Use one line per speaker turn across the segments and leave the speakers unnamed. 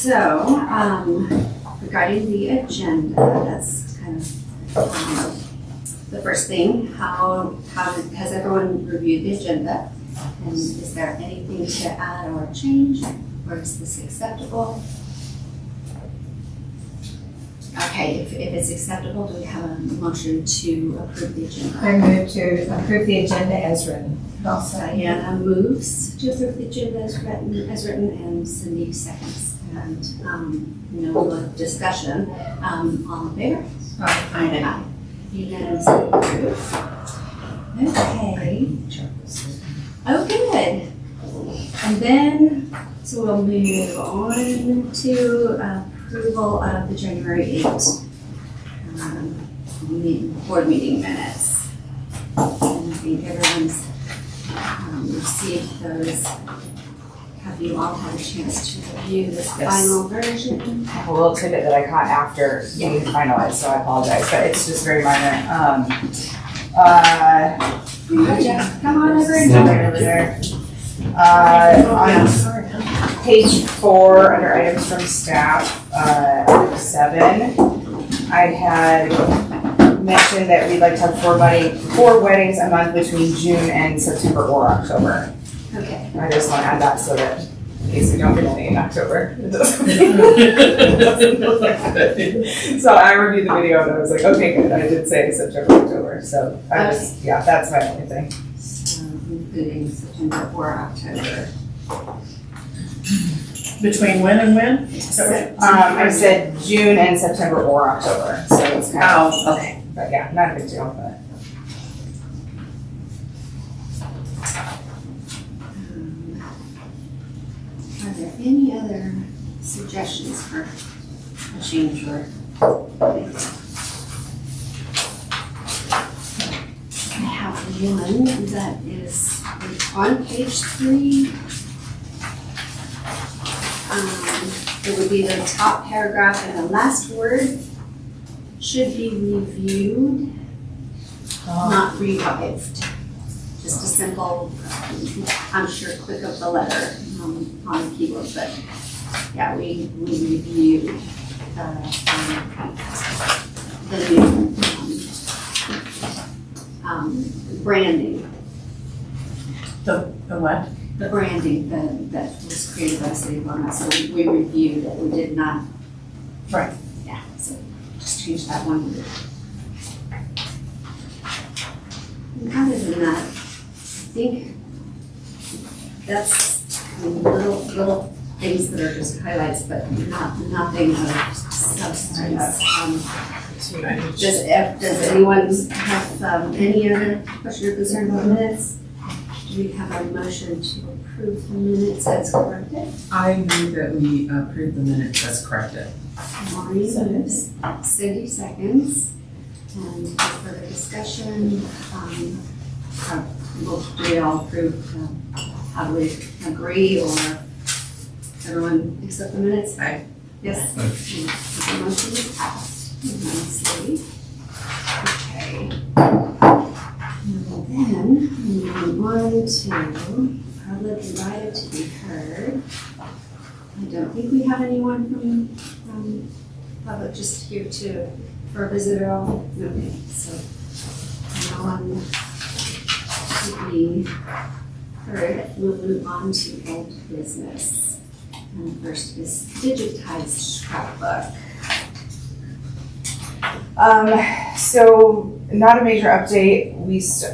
So, regarding the agenda, that's kind of the first thing. How has everyone reviewed the agenda? And is there anything to add or change, or is this acceptable? Okay, if it's acceptable, do we have a motion to approve the agenda?
I move to approve the agenda as written.
Diana moves to approve the agenda as written, and Cindy seconds. And no discussion. All in favor?
Aye.
Unanimously approved. Okay. Oh, good. And then, so we'll move on to approval of the January 8th board meeting minutes. And I think everyone's received those. Have you all had a chance to review this final version?
I have a little tidbit that I caught after you finalized, so I apologize, but it's just very minor.
Jeff, come on over and
Over there. On page 4, under items from staff, item 7, I had mentioned that we'd like to have 4 weddings a month between June and September or October.
Okay.
I just want to add that so that in case we don't get any in October. It doesn't look like that. So I reviewed the video and I was like, okay, good. I did say September, October. So I just, that's my only thing.
So including September or October.
Between when and when?
I said June and September or October. So it's kind of,
Oh, okay.
but yeah, not a big deal, but.
Are there any other suggestions for a change or? I have one that is on page 3. It would be the top paragraph and the last word should be reviewed, not revived. Just a simple, I'm sure, click of the letter on the keyboard, but yeah, we reviewed the new branding.
The what?
The branding that was created by the city of Longmont, so we reviewed it, we did not.
Right.
Yeah, so just change that one word. And other than that, I think that's little things that are just highlights, but nothing of substance. Does anyone have any other question or concern about minutes? Do we have a motion to approve the minutes as corrected?
I move that we approve the minutes as corrected.
Maureen moves, Cindy seconds, and for further discussion, do we all approve, how do we agree, or everyone accept the minutes?
Aye.
Yes. The motion is passed unanimously. Okay. And then we move on to public invited to be heard. I don't think we have anyone from public just here for a visit at all. Okay, so no one to be heard. We'll move on to old business. And first is digitized scrapbook.
So not a major update.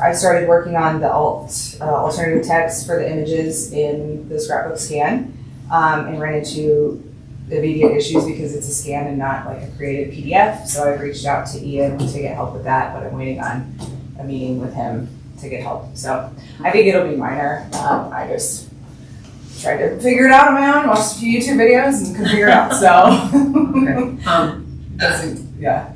I started working on the alternative text for the images in the scrapbook scan, and ran into immediate issues because it's a scan and not like a created PDF. So I reached out to Ian to get help with that, but I'm waiting on a meeting with him to get help. So I think it'll be minor. I just tried to figure it out on my own, watched a few YouTube videos and couldn't figure it out. So yeah.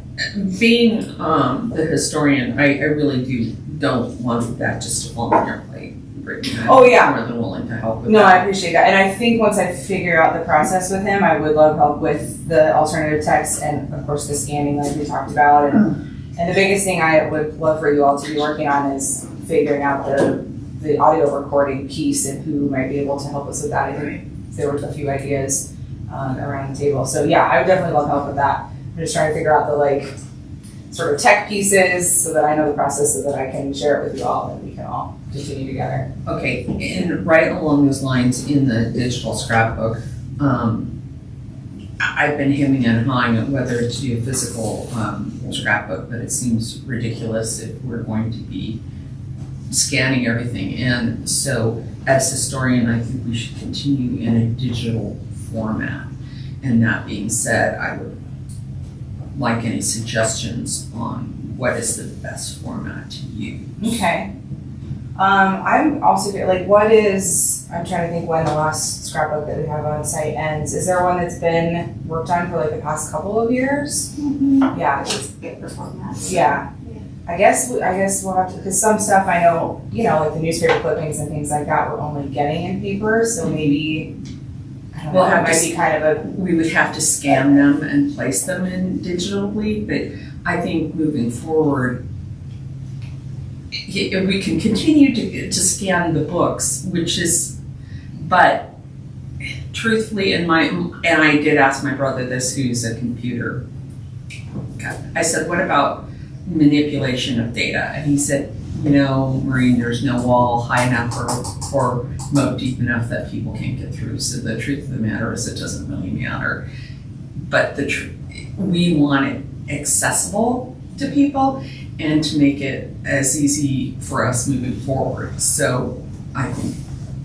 Being the historian, I really don't want that just to fall on your plate. I'm
Oh yeah.
more than willing to help with
No,
that.
I appreciate that. And I think once I figure out the process with him, I would love help with the alternative text and of course the scanning like we talked about. And the biggest thing I would love for you all to be working on is figuring out the audio recording piece and who might be able to help us with that. I think there were a few ideas. around the table. So yeah, I would definitely love help with that. I'm just trying to figure out the like sort of tech pieces so that I know the process so that I can share it with you all and we can all continue together.
Okay, and right along those lines, in the digital scrapbook, I've been hemming and hawing on whether to do a physical scrapbook, but it seems ridiculous if we're going to be scanning everything. And so as historian, I think we should continue in a digital format. And that being said, I would like any suggestions on what is the best format to use.
Okay. I'm also like, I'm trying to think when the last scrapbook that we have on site ends. Is there one that's been worked on for like the past couple of years? Yeah.
It's paper format.
Yeah. I guess we'll have to, because some stuff I know, like the newspaper clippings and things like that we're only getting in paper, so maybe, I don't know, it might be kind of
We would have to scan them and place them in digitally, but I think moving forward, we can continue to scan the books, but truthfully, and I did ask my brother this, who's a computer guy. I said, what about manipulation of data? And he said, Maureen, there's no wall high enough or moat deep enough that people can't get through. So the truth of the matter is it doesn't really matter. But we want it accessible to people and to make it as easy for us moving forward. So I think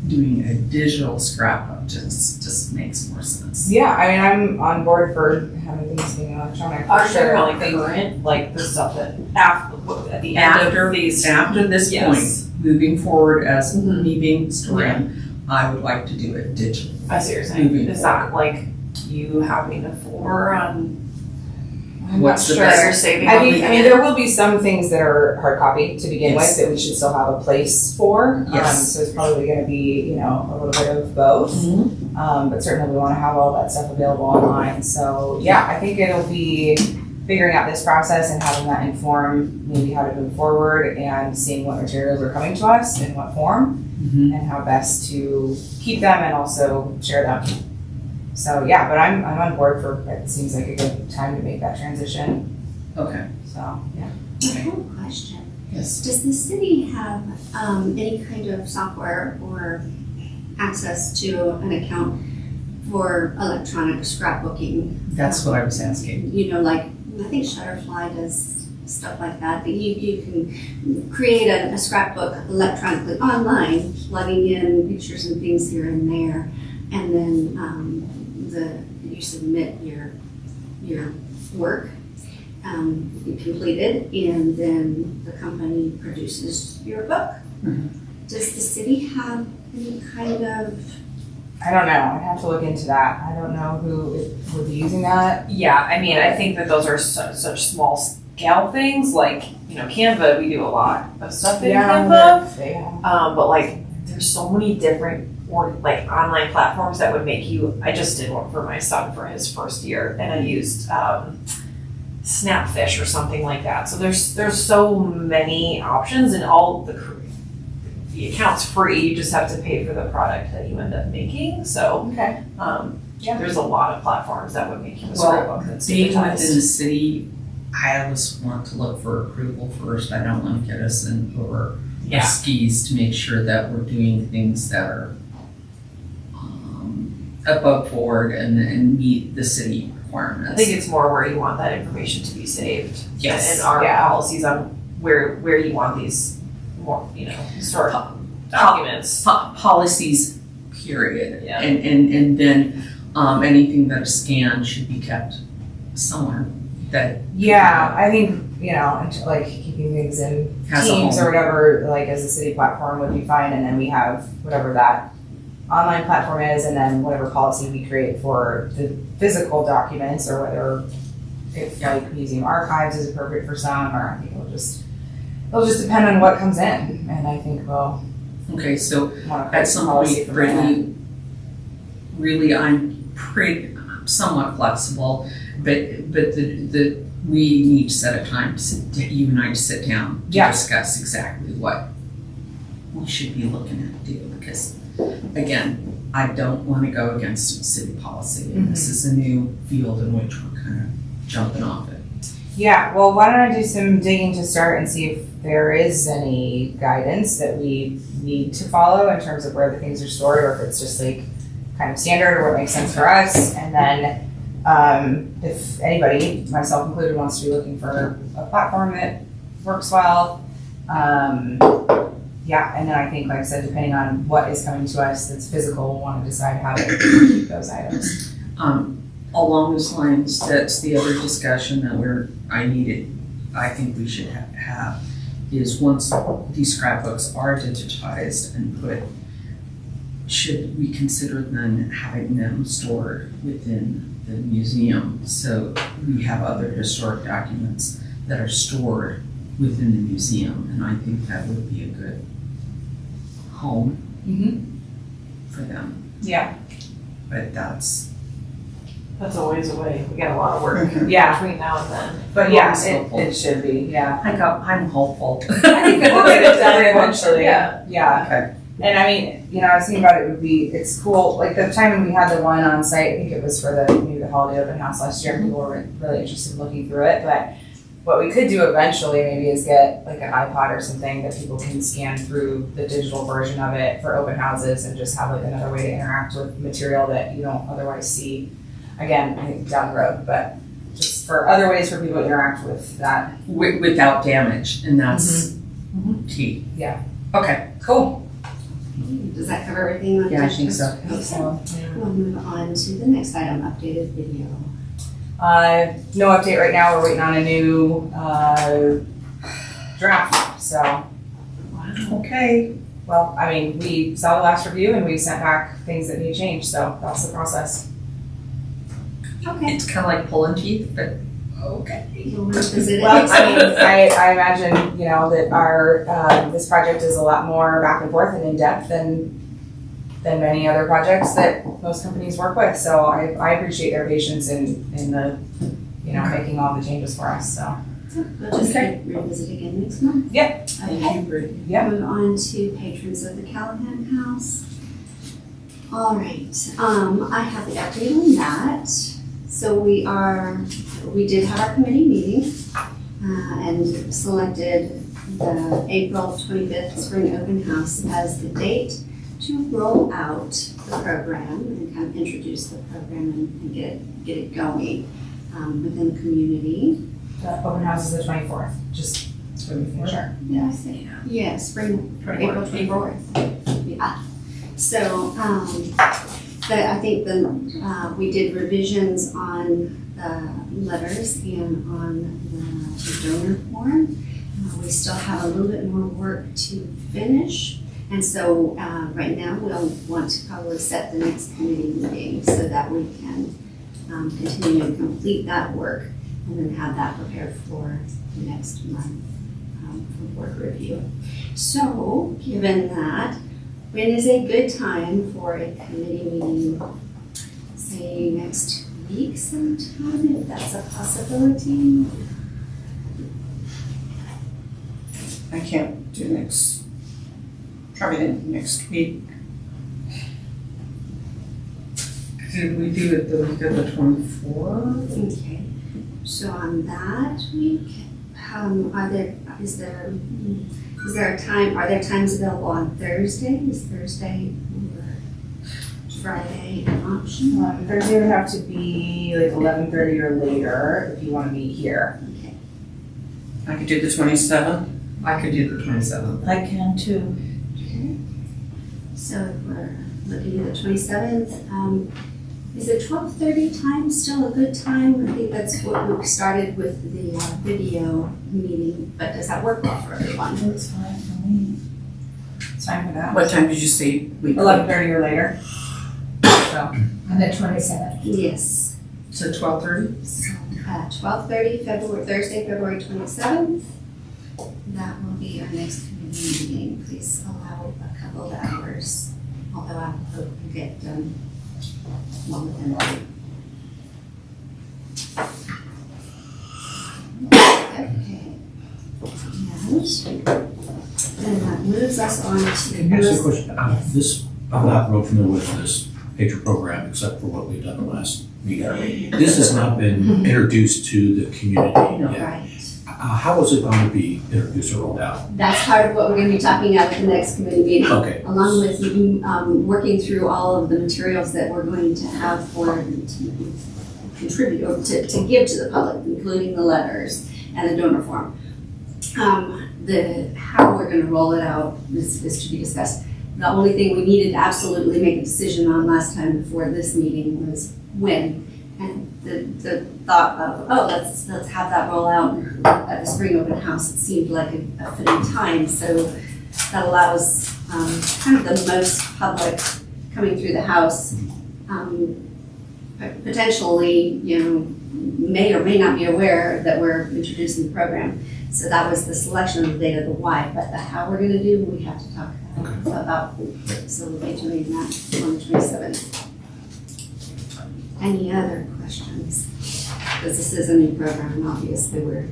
doing a digital scrapbook just makes more sense.
Yeah, I mean, I'm on board for having things being electronic. for
Are there
sure.
really current, like the stuff that at the end of these?
After this
Yes.
point, moving forward as
Mhm.
me being historian, I would like to do it digitally.
I see what you're saying.
Moving
Is that like you having a folder on
I'm
What's
not
the
sure.
that you're saving?
I
on
mean,
the
I mean, there will be some things that are hard copy to begin
Yes.
with that we should still have a place for.
Yes.
So it's probably going to be, a little bit of both. But certainly we want to have all that stuff available online. So yeah, I think it'll be figuring out this process and having that inform maybe how to move forward and seeing what materials are coming to us in what form
Mhm.
and how best to keep them and also share them. So yeah, but I'm on board for, it seems like a good time to make that transition.
Okay,
So yeah.
I have a question.
yes.
Does the city have any kind of software or access to an account for electronic scrapbooking?
That's what I was asking.
Like, I think Shutterfly does stuff like that, that you can create a scrapbook electronically online, plugging in pictures and things here and there, and then you submit your work completed, and then the company produces your book.
Mhm.
Does the city have any kind of?
I don't know. I'd have to look into that. I don't know who would be using that.
Yeah, I mean, I think that those are such small scale things. Like, Canva, we do a lot of stuff in Canva. But like, there's so many different online platforms that would make you. I just did one for my son for his first year, and I used Snapfish or something like that. So there's so many options, and all the account's free. You just have to pay for the product that you end up making. So
Okay.
there's a lot of platforms that would make you a
Well,
scrapbook that's
being within
digitized.
the city, I always want to look for approval first. I don't want to get us in over our
Yeah.
skis to make sure that we're doing things that are above board and meet the city requirements.
I think it's more where you want that information to be saved.
Yes.
And our
Yeah.
policies on where you want these more, historic documents.
Policies, period.
Yeah.
And then anything that is scanned should be kept somewhere that
Yeah, I think, like keeping things in
Has a
Teams
home.
or whatever, like as a city platform would be fine. And then we have whatever that online platform is, and then whatever policy we create for the physical documents, or whether if like museum archives is appropriate for some, or I think it'll just depend on what comes in. And I think we'll
Okay, so
want to create
at
some
some
policy
point,
for that.
really, I'm somewhat flexible, but we need to set a time you and I to sit down to
Yeah.
discuss exactly what we should be looking at do, because again, I don't want to go against city policy, and this is a new field in which we're kind of jumping off it.
Yeah, well, why don't I do some digging to start and see if there is any guidance that we need to follow in terms of where the things are stored, or if it's just like kind of standard or what makes sense for us. And then if anybody, myself included, wants to be looking for a platform that works well, yeah, and then I think, like I said, depending on what is coming to us that's physical, we'll want to decide how to keep those items.
Along those lines, that's the other discussion that I think we should have is once these scrapbooks are digitized and put, should we consider then having them stored within the museum? So we have other historic documents that are stored within the museum, and I think that would be a good home for them.
Yeah.
But that's
a ways away. We got a lot of work
Yeah,
between now and then.
but yeah,
It's helpful.
it should be, yeah.
I'm hopeful.
I think that we'll get it done eventually.
Yeah.
Yeah.
Okay.
And I mean, I was thinking about it's cool, like the time when we had the one on site, I think it was for the holiday open house last year, people were really interested in looking through it, but what we could do eventually maybe is get like an iPod or something that people can scan through the digital version of it for open houses and just have like another way to interact with material that you don't otherwise see. Again, I think down the road, but just for other ways for people to interact with that.
Without damage, and that's key.
Yeah.
Okay.
Cool.
Does that cover everything on
Yeah, I think so.
Okay. We'll move on to the next item, updated video.
No update right now. We're waiting on a new draft. So,
Okay.
well, I mean, we saw the last review and we sent back things that need change. So that's the process.
Okay.
It's kind of like pulling teeth, but okay.
We'll revisit it
Well,
next
I mean,
month.
I imagine, that our, this project is a lot more back and forth and in depth than many other projects that most companies work with. So I appreciate their patience in the, making all the changes for us, so.
We'll just revisit again next month.
Yep.
Okay.
Yep.
Move on to patrons of the Callahan House. All right, I have the update on that. So we did have our committee meeting and selected the April 25th Spring Open House as the date to roll out the program and kind of introduce the program and get it going within the community.
The open house is the 24th, just so we can sure.
Did I say? Yeah, spring, April 24th. Yeah. So, I think we did revisions on the letters and on the donor form. We still have a little bit more work to finish. And so, right now, we'll want to probably set the next committee meeting so that we can continue to complete that work and then have that prepared for the next month for board review. So, given that, when is a good time for a committee meeting? Say next week sometime, if that's a possibility.
I can't do probably next week.
Did we do it the week of the 24th?
Okay. So on that week, is there a time, are there times available on Thursday? Is Thursday or Friday an option?
Thursday would have to be like 11:30 or later if you want to meet here.
Okay.
I could do the 27th.
I could do the 27th.
I can too.
Okay. So if we're looking at the 27th, is it 12:30 time still a good time? I think that's what we started with the video meeting, but does that work well for everyone?
That's fine for me. It's fine for that.
What time did you say?
11:30 or later. So,
On the 27th.
Yes.
So 12:30?
So, 12:30, Thursday, February 27th. That will be our next committee meeting. Please allow a couple of hours, although I hope we get done well within the week. Okay. And that moves us on to.
Can I ask you a question?
Yes.
This I'm not real familiar with this Patriot program except for what we've done the last meeting. This has not been introduced to the community yet.
Right.
How is it going to be introduced or rolled out?
That's part of what we're gonna be talking about at the next committee meeting.
Okay.
Along with working through all of the materials that we're going to have for to contribute or to give to the public, including the letters and the donor form. How we're gonna roll it out is to be discussed. The only thing we needed to absolutely make a decision on last time before this meeting was when. And the thought of, let's have that roll out at the spring open house, it seemed like a fitting time. So that allows kind of the most public coming through the house, potentially, may or may not be aware that we're introducing the program. So that was the selection of the date of the why, but the how we're gonna do, we have to talk about. So we'll be doing that on the 27th. Any other questions? Because this is a new program, and obviously we're,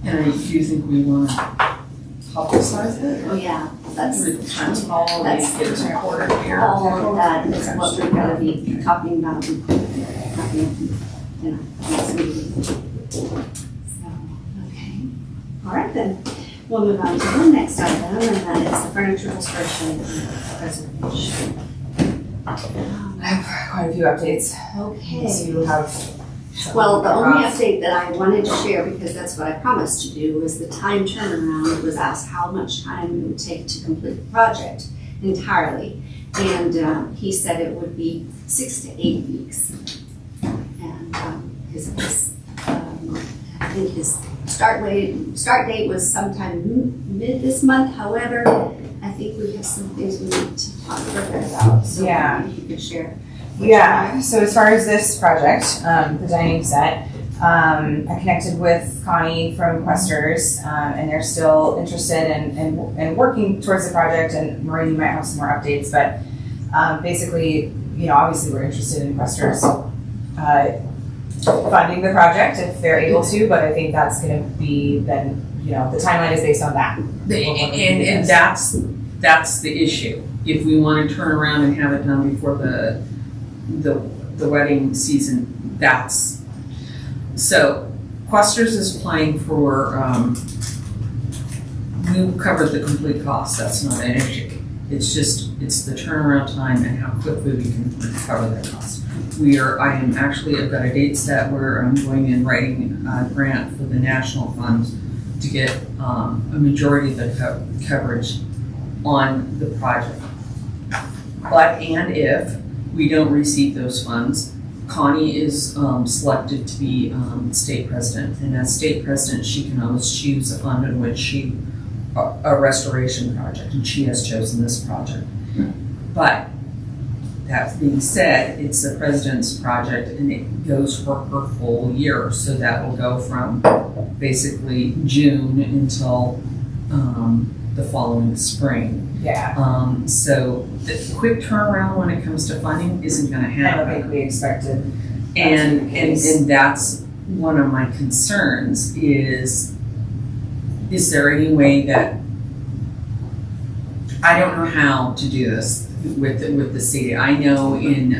And do you think we want to publicize it?
oh yeah, that's
All
That's-
these get recorded here.
all of that is what we're gonna be talking about in our next meeting. So, okay. All right then, we'll move on to the next item, and that is the furniture restoration and preservation.
I have quite a few updates. So
Okay.
you have.
Well, the only update that I wanted to share, because that's what I promised to do, was the time turnaround. It was asked how much time it would take to complete the project entirely. And he said it would be 6 to 8 weeks. And I think his start date was sometime mid this month. However, I think we have some things we need to talk further about. So
Yeah.
maybe you could share.
Yeah, so as far as this project, the dining set, I connected with Connie from Questers, and they're still interested in working towards the project, and Maureen, you might have some more updates, but basically, obviously we're interested in Questers funding the project if they're able to, but I think that's gonna be then, the timeline is based on that.
And that's the issue. If we want to turn around and have it done before the wedding season, so Questers is applying for, we covered the complete cost, that's not an issue. It's the turnaround time and how quickly we can cover that cost. I've got a date set where I'm going and writing a grant for the national funds to get a majority of the coverage on the project. But, and if we don't receive those funds, Connie is selected to be state president. And as state president, she can always choose a fund in which a restoration project, and she has chosen this project. But that being said, it's the president's project and it goes for her full year. So that will go from basically June until the following spring.
Yeah,
So the quick turnaround when it comes to funding isn't gonna
I don't
happen.
think we expected.
And that's one of my concerns is there any way that, I don't know how to do this with the city. I know in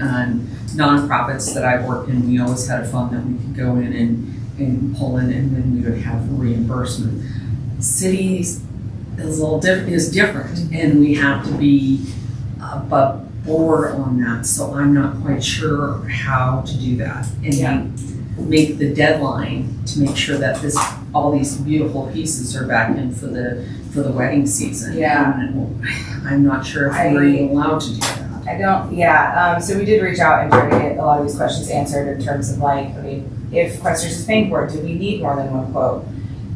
nonprofits that I've worked in, we always had a fund that we could go in and pull in, and then we would have reimbursement. Cities is different, and we have to be above board on that, so I'm not quite sure how to do that. And make the deadline to make sure that all these beautiful pieces are back in for the wedding season.
Yeah.
And I'm not sure if we're even allowed to do that.
I don't, so we did reach out and try to get a lot of these questions answered in terms of if Questers is paying for it, do we need more than one quote?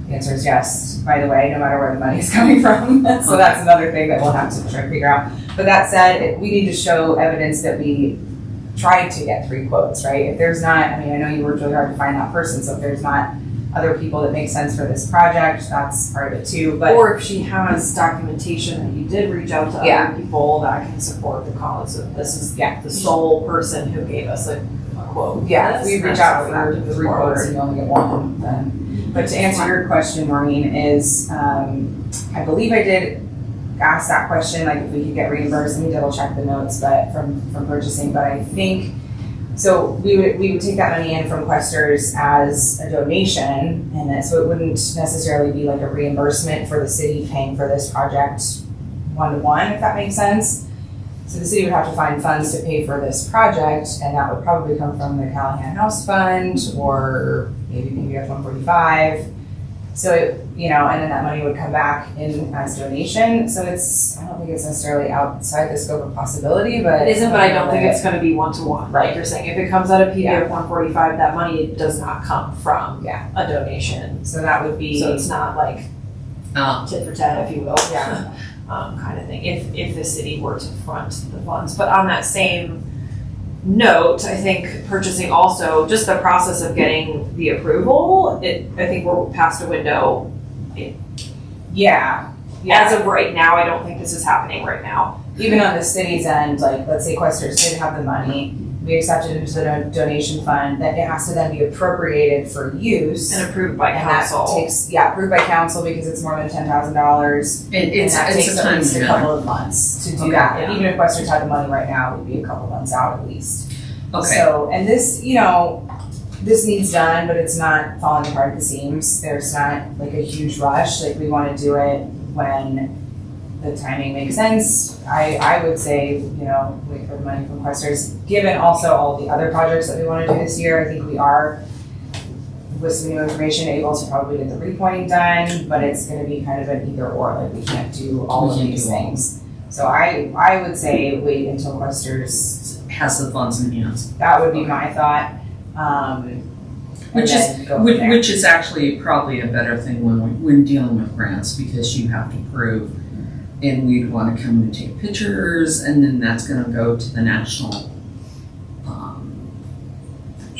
The answer is yes, by the way, no matter where the money is coming from. So that's another thing that we'll have to try to figure out. But that said, we need to show evidence that we tried to get 3 quotes, right? If there's not, I know you worked really hard to find that person, so if there's not other people that make sense for this project, that's part of it too, but.
Or if she has documentation that you did reach out to
Yeah.
other people that can support the cause of this is the sole person who gave us a quote.
Yeah, if we reach out
That's how we
for
would move
3 quotes
forward.
and you only get 1, then. But to answer your question, Maureen, is, I believe I did asked that question, like if we could get reimbursed, let me double check the notes, but from purchasing, but I think, so we would take that money in from Questers as a donation, and then, so it wouldn't necessarily be like a reimbursement for the city paying for this project one-to-one, if that makes sense. So the city would have to find funds to pay for this project, and that would probably come from the Callahan House Fund, or maybe F 145. So, and then that money would come back in as donation. So I don't think it's necessarily outside the scope of possibility, but.
It isn't, but I don't think it's gonna be one-to-one,
Right.
like you're saying, if it comes out of PDF 145, that money does not come from
Yeah.
a donation.
So that would be.
So it's not like
Uh,
tit for tat, if you will.
Yeah.
Kind of thing, if the city were to front the funds. But on that same note, I think purchasing also, just the process of getting the approval, I think we're past a window.
Yeah.
As of right now, I don't think this is happening right now.
Even on the city's end, like, let's say Questers did have the money, we accepted it into the donation fund, that it has to then be appropriated for use.
And approved by
And that
council.
takes, approved by council because it's more than $10,000.
It's
And that takes
a
at
time
least a
matter.
couple of months to do
Okay.
that.
Yeah.
Even if Questers had the money right now, it would be a couple months out at least.
Okay,
So, and this, this needs done, but it's not falling apart at the seams. There's not like a huge rush, like we wanna do it when the timing makes sense. I would say, wait for the money from Questers, given also all the other projects that we wanna do this year, I think we are, with some new information, able to probably get the repointing done, but it's gonna be kind of an either or, like we can't do all
We
of
can't
these
do all.
things. So I would say wait until Questers,
has the funds in hands.
that would be my thought.
Which
and
is-
then go from there.
Which is actually probably a better thing when dealing with grants, because you have to prove, and we'd wanna come and take pictures, and then that's gonna go to the national,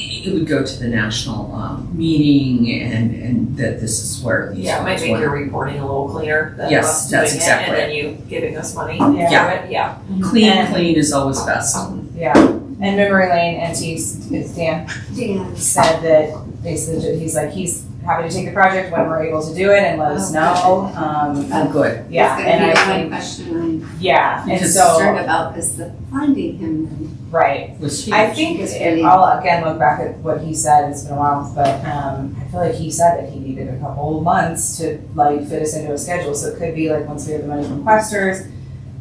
it would go to the national, meeting, and that this is where these
Yeah, it might
funds
make
went.
your reporting a little cleaner than
Yes,
us
that's
doing it,
exactly
and then you giving us money.
Yeah.
for it. Yeah.
Clean is always best.
Yeah, and Memory Lane Antiques, Dan
Dan,
said that basically, he's happy to take the project when we're able to do it and let us know.
Oh, good.
Yeah,
that's
and
gonna
I
be the one
think,
question
yeah, and
I'm
Because
concerned
so,
about is the finding him then.
right.
Was huge.
I think,
It's really-
I'll again look back at what he said, it's been a while, but I feel like he said that he needed a couple months to like fit us into a schedule, so it could be like once we have the money from Questers,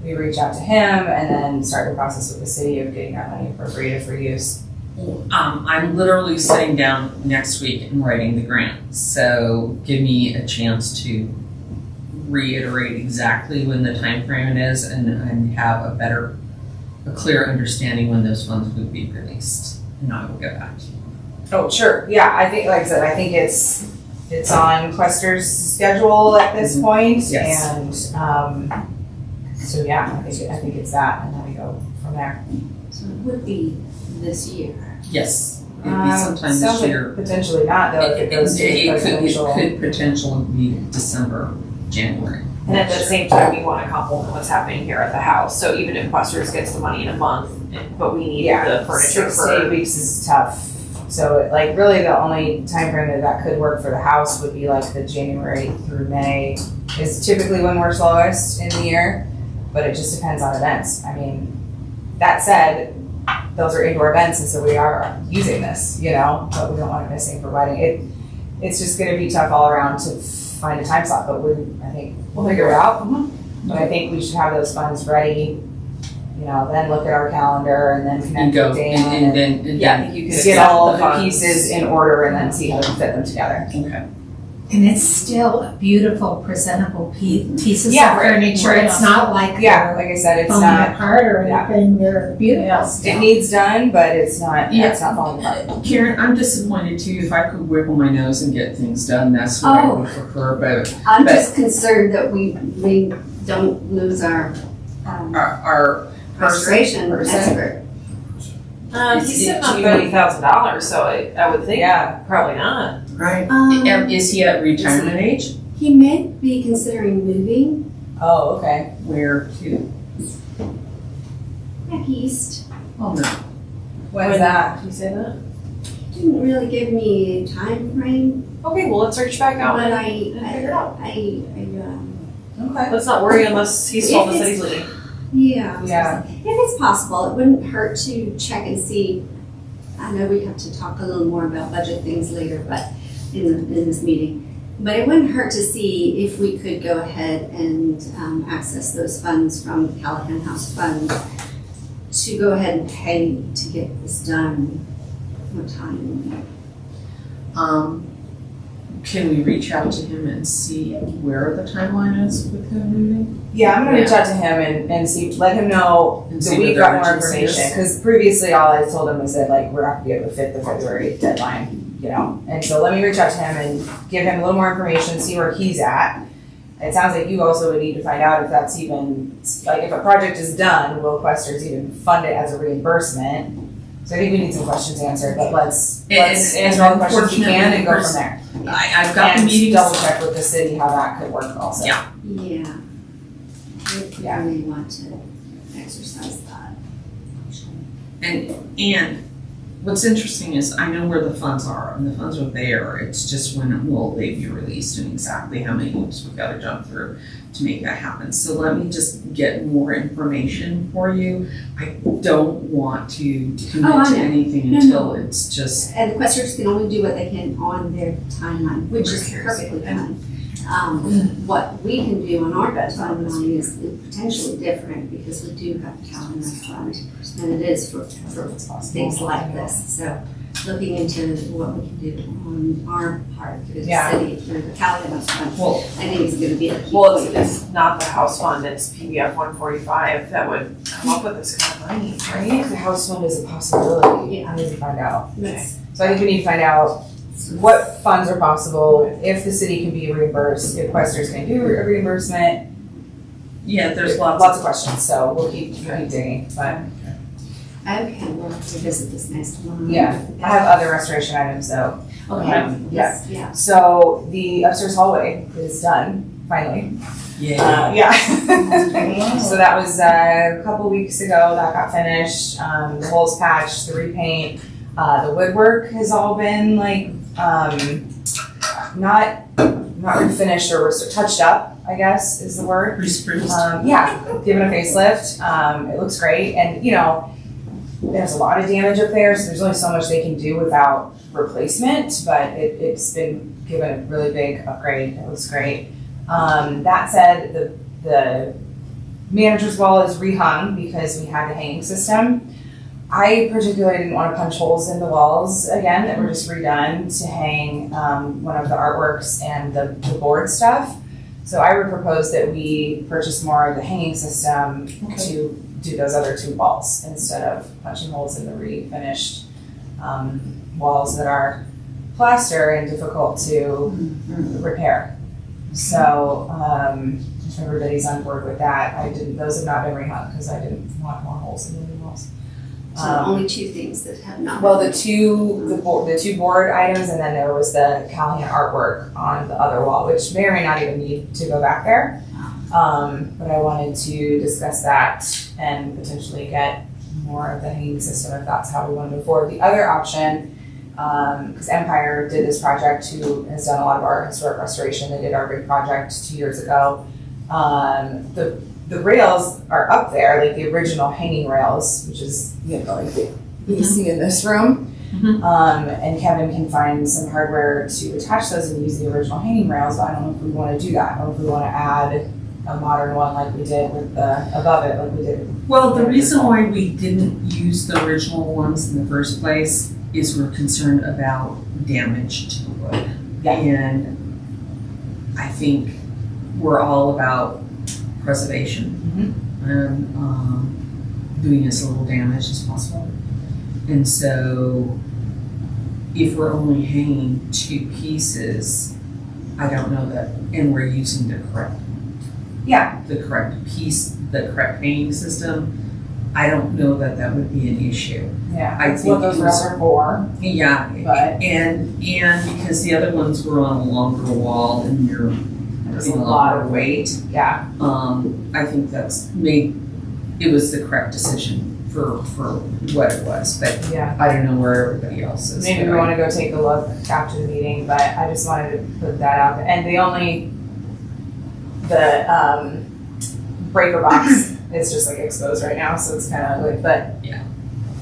we reach out to him and then start the process with the city of getting that money appropriated for use.
I'm literally sitting down next week and writing the grant, so give me a chance to reiterate exactly when the time frame is and have a clear understanding when those funds would be released, and I will get back to you.
Oh, sure, yeah, I think, like I said, I think it's on Questers' schedule at this point,
Yes.
and, so yeah, I think it's that, and then we go from there.
So it would be this year.
Yes, it'd be sometime this
Sounds like
year.
potentially not, though, if it goes to the presidential.
It could potentially be December, January.
And at the same time, we want to complement what's happening here at the house. So even if Questers gets the money in a month, but we need the furniture
6 to 8
for.
weeks is tough. So like really the only time frame that could work for the house would be like the January through May is typically when we're slowest in the year, but it just depends on events. I mean, that said, those are indoor events and so we are using this, but we don't want it missing for wedding. It's just gonna be tough all around to find a time slot, but I think we'll figure it out. But I think we should have those funds ready, then look at our calendar and then
And
connect
go,
with Dan
and then,
Yeah, I think you could
get
accept
all the
funds.
pieces in order and then see how to fit them together.
okay.
And it's still a beautiful, presentable pieces
Yeah,
of
right,
furniture.
right.
It's not like
Yeah,
they're
like I said, it's
falling
not,
apart or
yeah.
anything. They're beautiful
it
still.
needs done, but it's not,
Yeah.
it's not falling apart.
Karen, I'm disappointed too. If I could wiggle my nose and get things done, that's what I
Oh.
would prefer, but
I'm
But-
just concerned that we don't lose our
our
restoration
person.
expert.
He's sitting on $30,000, so I would think
Yeah.
probably not.
right.
Um,
Is he at retirement age?
He may be considering moving
Oh, okay.
Where to?
back east.
Oh no.
When's that?
Did you say that?
Didn't really give me a time frame,
Okay, well, let's reach back out
but
and
I
figure it out.
Okay.
Let's not worry unless he's told us that he's leaving.
Yeah. I was
Yeah.
gonna say, if it's possible, it wouldn't hurt to check and see. I know we have to talk a little more about budget things later, but in this meeting. But it wouldn't hurt to see if we could go ahead and access those funds from the Callahan House Fund to go ahead and pay to get this done. What time?
Can we reach out to him and see where the timeline is with him moving?
Yeah, I'm gonna reach out to him and see, let him know
And
that
see
we've
what the
got more
urgency is.
information. Because previously, all I told him was that like, we're not gonna be able to fit the February deadline, you know? And so let me reach out to him and give him a little more information, see where he's at. It sounds like you also would need to find out if that's even, like, if a project is done, will Questers even fund it as a reimbursement? So I think we need some questions answered, but let's answer all the questions we can and go from there.
I've got the
And
meetings.
double check with the city how that could work also.
Yeah.
Yeah. If
Yeah.
we want to exercise that.
And what's interesting is I know where the funds are, and the funds are there. It's just when will they be released and exactly how many hoops we've got to jump through to make that happen. So let me just get more information for you. I don't want to commit
I
to
know.
anything
No,
until
no.
it's just,
And the Questers can only do what they can on their timeline, which is perfectly fine. What we can do on our timeline is potentially different because we do have a Callahan fund and it is for things like this. So looking into what we can do on our part through the
Yeah.
city, through the Callahan fund,
well,
I think is gonna be a key.
Well,
point.
it's not the house fund, it's PBF 145 that would come up with this kind of money,
I
right?
think the house fund is a possibility.
Yeah.
I need to find out.
Yes.
So I think we need to find out what funds are possible, if the city can be reimbursed, if Questers can do a reimbursement.
yeah, there's lots
Lots of questions, so we'll keep digging, but
Okay, we'll have to visit this next one.
yeah. I have other restoration items though.
Okay,
Yeah.
yeah.
So the upstairs hallway is done, finally.
Yeah.
Yeah. So that was a couple weeks ago, that got finished, the holes patched, the repaint, the woodwork has all been like, not refinished or touched up, I guess is the word.
Pre-spruced.
Yeah, given a facelift, it looks great, and you know, there's a lot of damage up there, so there's only so much they can do without replacement, but it's been given a really big upgrade, it looks great. That said, the manager's wall is rehung because we had a hanging system. I particularly didn't want to punch holes in the walls again that were just redone to hang one of the artworks and the board stuff. So I would propose that we purchase more of the hanging system to do those other two walls instead of punching holes in the refinished walls that are plaster and difficult to repair. So if everybody's on board with that, those have not been rehung because I didn't want more holes in the new walls.
So only two things that have not.
Well, the two board items, and then there was the Callahan artwork on the other wall, which may or may not even need to go back there. But I wanted to discuss that and potentially get more of the hanging system if that's how we want to move forward. The other option, because Empire did this project, who has done a lot of our historic restoration. They did our big project 2 years ago. The rails are up there, like the original hanging rails, which is, you know, like you see in this room. And Kevin can find some hardware to attach those and use the original hanging rails, but I don't know if we want to do that, or if we want to add a modern one like we did with the above it, like we did.
Well, the reason why we didn't use the original ones in the first place is we're concerned about damage to the wood.
Yeah.
And I think we're all about preservation and doing as little damage as possible. And so if we're only hanging two pieces, I don't know that, and we're using the correct piece, the correct hanging system, I don't know that that would be an issue.
Yeah,
I
that's
think
what those
it
rails
was-
are for.
Yeah,
But-
and because the other ones were on a longer wall and you're
There's
putting
a
a
lot
lot of weight,
Yeah,
I think it was the correct decision for what it was, but
yeah.
I don't know where everybody else is.
Maybe we want to go take a look after the meeting, but I just wanted to put that out there. And the breaker box is just like exposed right now, so it's kind of ugly, but.
Yeah.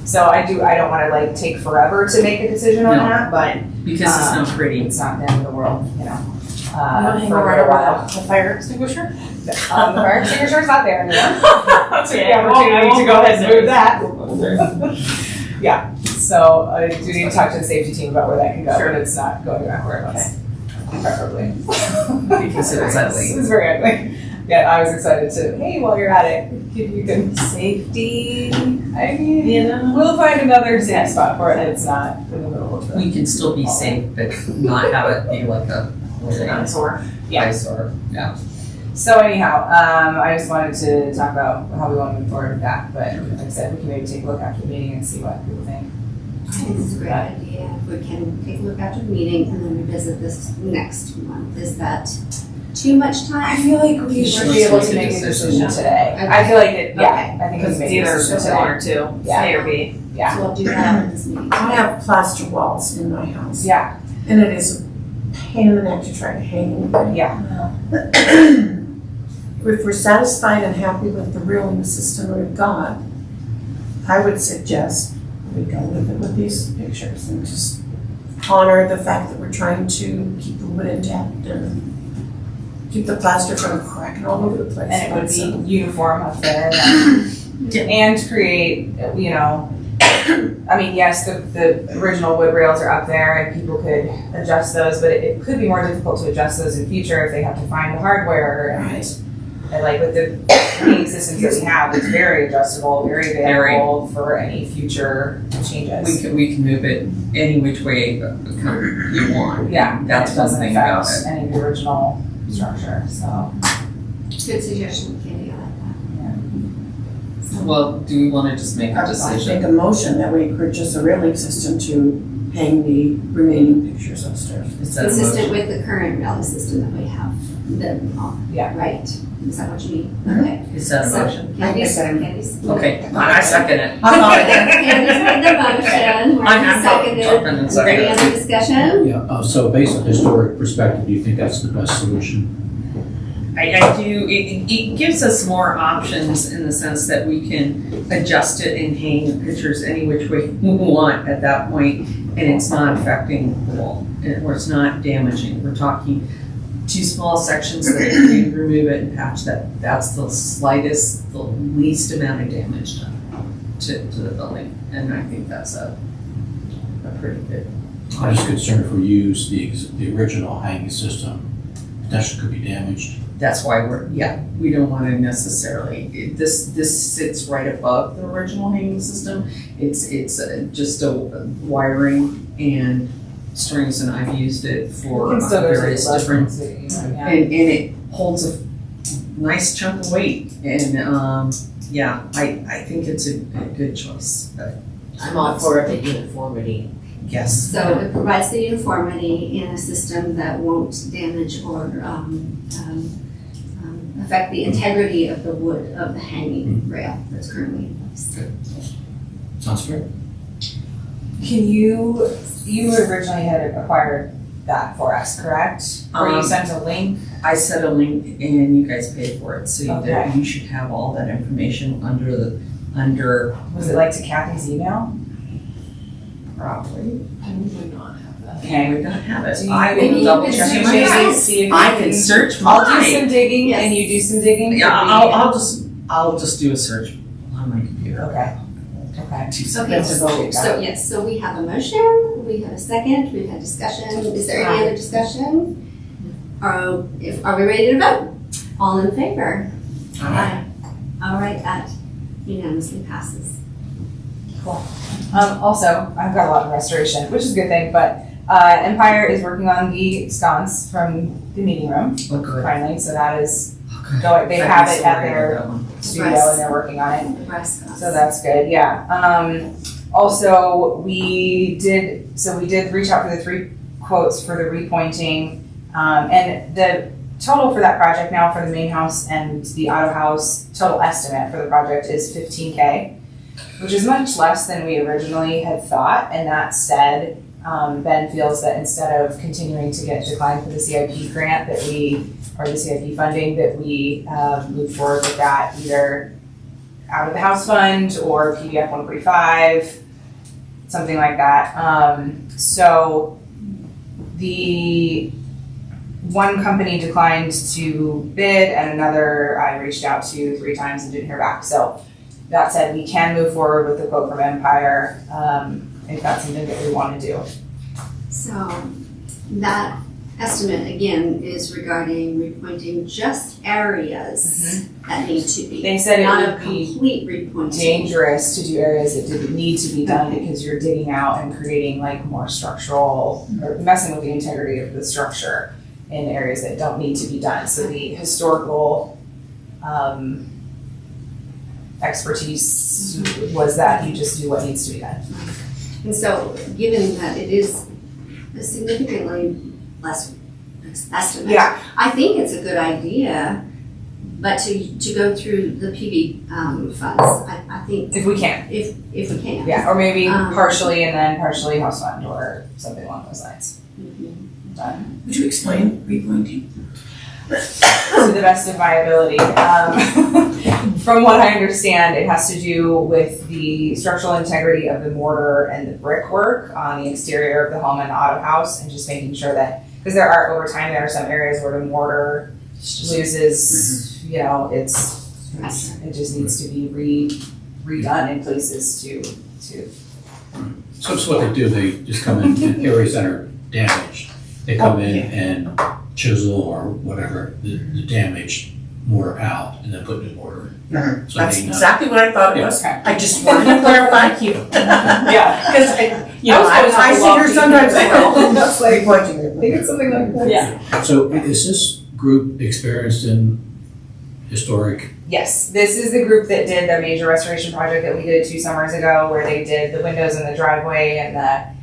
So I don't wanna like take forever to make a decision on
No.
that, but
Because it's not pretty.
it's not the end of the world, you know.
You wanna hang
for a
right
little
over
while.
the fire extinguisher?
The fire extinguisher's not there anymore.
That's
Take the opportunity to go ahead and move that. Yeah, so I do need to talk to the safety team about where that can go,
Sure.
but it's not going back where it was. Preferably.
Because it was ugly.
It was very ugly. Yeah, I was excited to, hey, while you're at it, you can safety, I mean,
You know?
we'll find another safe spot for it, it's not in the middle of the.
We can still be safe, but not have it be like a
Dinosaur.
eyesore. Yeah.
So anyhow, I just wanted to talk about how we want to move forward with that, but like I said, we can maybe take a look after the meeting and see what people think.
I think this is a great idea. If we can take a look after the meeting and then revisit this next month. Is that too much
I
time?
feel like we should be able to make a decision today. I feel like it, yeah, I think we
Because
can
it's
make a
either
decision
one
today.
or two,
Yeah.
A or B.
Yeah,
So I'll do that in this meeting.
I have plaster walls in my house,
yeah,
and it is a pain in the neck to try to hang anything.
yeah,
If we're satisfied and happy with the reeling system we've got, I would suggest we go with it with these pictures and just honor the fact that we're trying to keep the wood intact and keep the plaster from cracking all over the place.
and it would
So,
be uniform up there
Yeah.
and create, you know, I mean, yes, the original wood rails are up there and people could adjust those, but it could be more difficult to adjust those in future if they have to find the hardware and
Right.
And like with the heating systems that we have, it's very adjustable, very available for any future changes.
We can move it any which way you want.
Yeah,
That's
it
one
doesn't
thing about
affect
it.
any of the original structure, so.
Good suggestion, Candy. I like that.
Well, do we want to just make a
I
decision?
make a motion that we purchase a railing system to hang the remaining pictures upstairs.
Is that a
Consistent
motion?
with the current rally system that we have.
Yeah.
Right? Is that what you mean? Okay.
Is that a
So,
motion?
Candy's,
I second.
Candy's.
Okay, I second it.
Candy's made the motion,
I'm
Marty seconded.
jumping and
Is there any
seconding.
other discussion?
Yeah, so based on historic perspective, do you think that's the best solution?
I do, it gives us more options in the sense that we can adjust it and hang pictures any which way we want at that point, and it's not affecting the wall, or it's not damaging. We're talking two small sections that if we remove it and patch that, that's the slightest, the least amount of damage done to the building, and I think that's a pretty good.
I'm just concerned if we use the original hanging system, potentially could be damaged.
That's why we don't want to necessarily, this sits right above the original hanging system. It's just a wiring and strings, and I've used it for
Can still go to the
various
left
different,
too, you know, yeah.
and it holds a nice chunk of weight, and I think it's a good choice, but
I'm all for the uniformity.
yes.
So it provides the uniformity in a system that won't damage or affect the integrity of the wood of the hanging rail that's currently in place.
Sounds fair.
Can you originally had acquired that for us, correct? Or you sent a link?
I sent a link and you guys paid for it, so
Okay.
you should have all that information under
Was it like to Kathy's email?
probably.
I would not have that.
Okay.
We don't have it.
Do you-
I
Maybe
will
you
double
could
check
search
my
it.
email.
See if
I
you
can search
I'll do
mine.
some digging
Yes.
and you do some digging.
Yeah,
Could
I'll just do a search on my computer.
Okay. Okay.
2
Okay,
seconds.
That's a vote.
so yes, so we have a motion, we have a second, we've had discussion. Is there any other discussion? Are we ready to vote? All in favor? Aye. All right, that unanimously passes.
Also, I've got a lot of restoration, which is a good thing, but Empire is working on the sconce from the meeting room
Oh, good.
finally, so that is
Oh,
going, they
I'm
have it
so
at
ready
their
for that one.
studio and they're working on it.
The breast cuffs.
So that's good, yeah. Also, we did reach out for the 3 quotes for the repointing. And the total for that project now for the main house and the auto house, total estimate for the project is $15K, which is much less than we originally had thought. And that said, Ben feels that instead of continuing to get declined for the CIP grant or the CIP funding, that we move forward with that either out of the house fund or PDF 145, something like that. So the one company declined to bid and another I reached out to 3 times and didn't hear back. So that said, we can move forward with the quote from Empire if that's something that we want to do.
So that estimate again is regarding repointing just areas that need to be.
They said it
not a
would be
complete repointing.
dangerous to do areas that didn't need to be done because you're digging out and creating like more structural or messing with the integrity of the structure in areas that don't need to be done. So the historical expertise was that you just do what needs to be done.
And so, given that it is a significantly less estimate,
Yeah.
I think it's a good idea, but to go through the PV funds, I think
If we can.
if we can.
Yeah, or maybe
Um,
partially and then partially house fund or something along those lines. Done.
Would you explain repointing?
To the best of my ability. From what I understand, it has to do with the structural integrity of the mortar and the brickwork on the exterior of the home and the auto house, and just making sure that, because over time, there are some areas where the mortar loses, it just needs to be redone in places to.
So it's what they do, they just come in areas that are damaged. They come in and chisel or whatever, the damaged mortar out and then put new mortar in. So
That's
they know.
exactly what I thought it was.
Okay.
I just wanted to clarify. Thank you.
Yeah.
Because I sit here sometimes I go, that's like repointing.
I think it's something like that. Yeah.
So is this group experienced in historic?
Yes, this is the group that did the major restoration project that we did 2 summers ago, where they did the windows in the driveway and the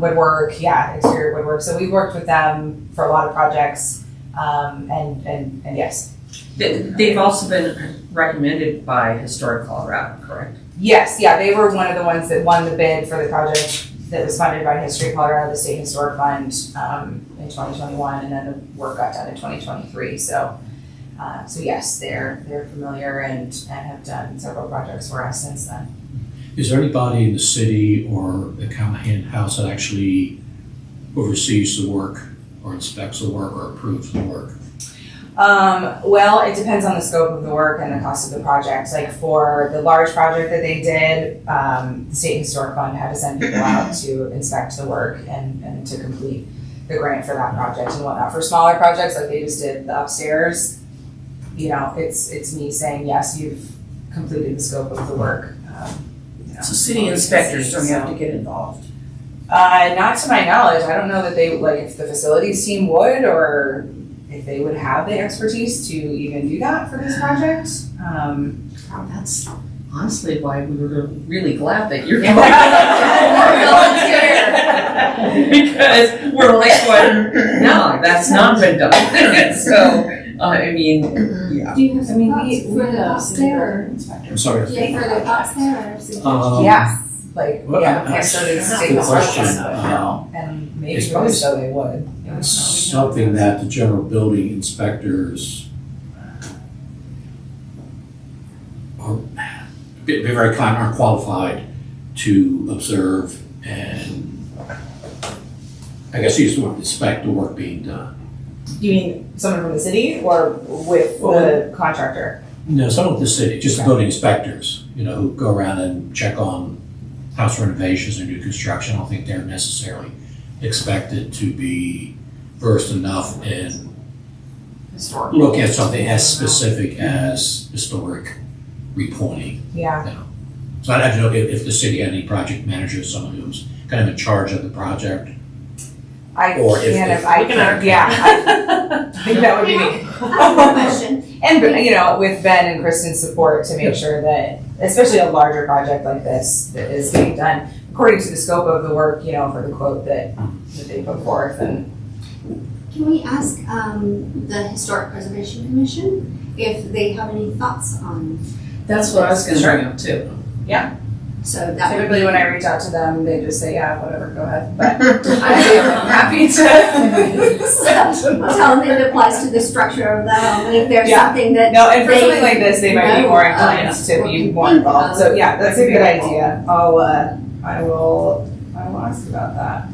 woodwork, exterior woodwork. So we worked with them for a lot of projects, and yes.
They've also been recommended by Historic Colorado, correct?
Yes, they were one of the ones that won the bid for the project that was funded by History Colorado, the State Historic Fund, in 2021, and then the work got done in 2023. So yes, they're familiar and have done several projects for us since then.
Is there anybody in the city or the Callahan house that actually oversees the work or inspects the work or approves the work?
Well, it depends on the scope of the work and the cost of the project. Like for the large project that they did, the State Historic Fund had to send people out to inspect the work and to complete the grant for that project and whatnot. For smaller projects, like they just did the upstairs, it's me saying, yes, you've completed the scope of the work.
So city inspectors don't have to get involved.
Not to my knowledge. I don't know that they, if the facilities team would, or if they would have the expertise to even do that for this project.
That's honestly why we were really glad that you're because we're like, no, that's not been done. So, I mean, yeah.
Do you have some
we
thoughts for the thoughts there?
I'm sorry.
Do you have further thoughts there or suggestions?
Well,
I started
that's
to
the question.
and maybe
It's
really
probably
so they would.
It's something that the general building inspectors are very kind, aren't qualified to observe and I guess you just want to inspect the work being done.
You mean someone from the city or with the contractor?
No, some of the city, just the building inspectors, who go around and check on house renovations or new construction. I don't think they're necessarily expected to be versed enough in looking at something as specific as historic repointing.
Yeah.
So I don't know if the city had any project manager, someone who's kind of in charge of the project. I think that would be me.
Question.
And, with Ben and Kristen's support to make sure that, especially a larger project like this that is getting done, according to the scope of the work, for the quote that they put forth. And
Can we ask the Historic Preservation Commission if they have any thoughts on?
That's what I was going to bring up too.
So that would
Typically,
be.
when I reach out to them, they just say, yeah, whatever, go ahead, but I'm happy to.
Tell them it applies to the structure of the home, and if there's
Yeah.
something that.
No, and for
they
something like this, they might be more
know of
inclined to
or
be
can
more
think
involved,
of,
so yeah, that's a
would be
good
helpful.
idea. I will ask about that.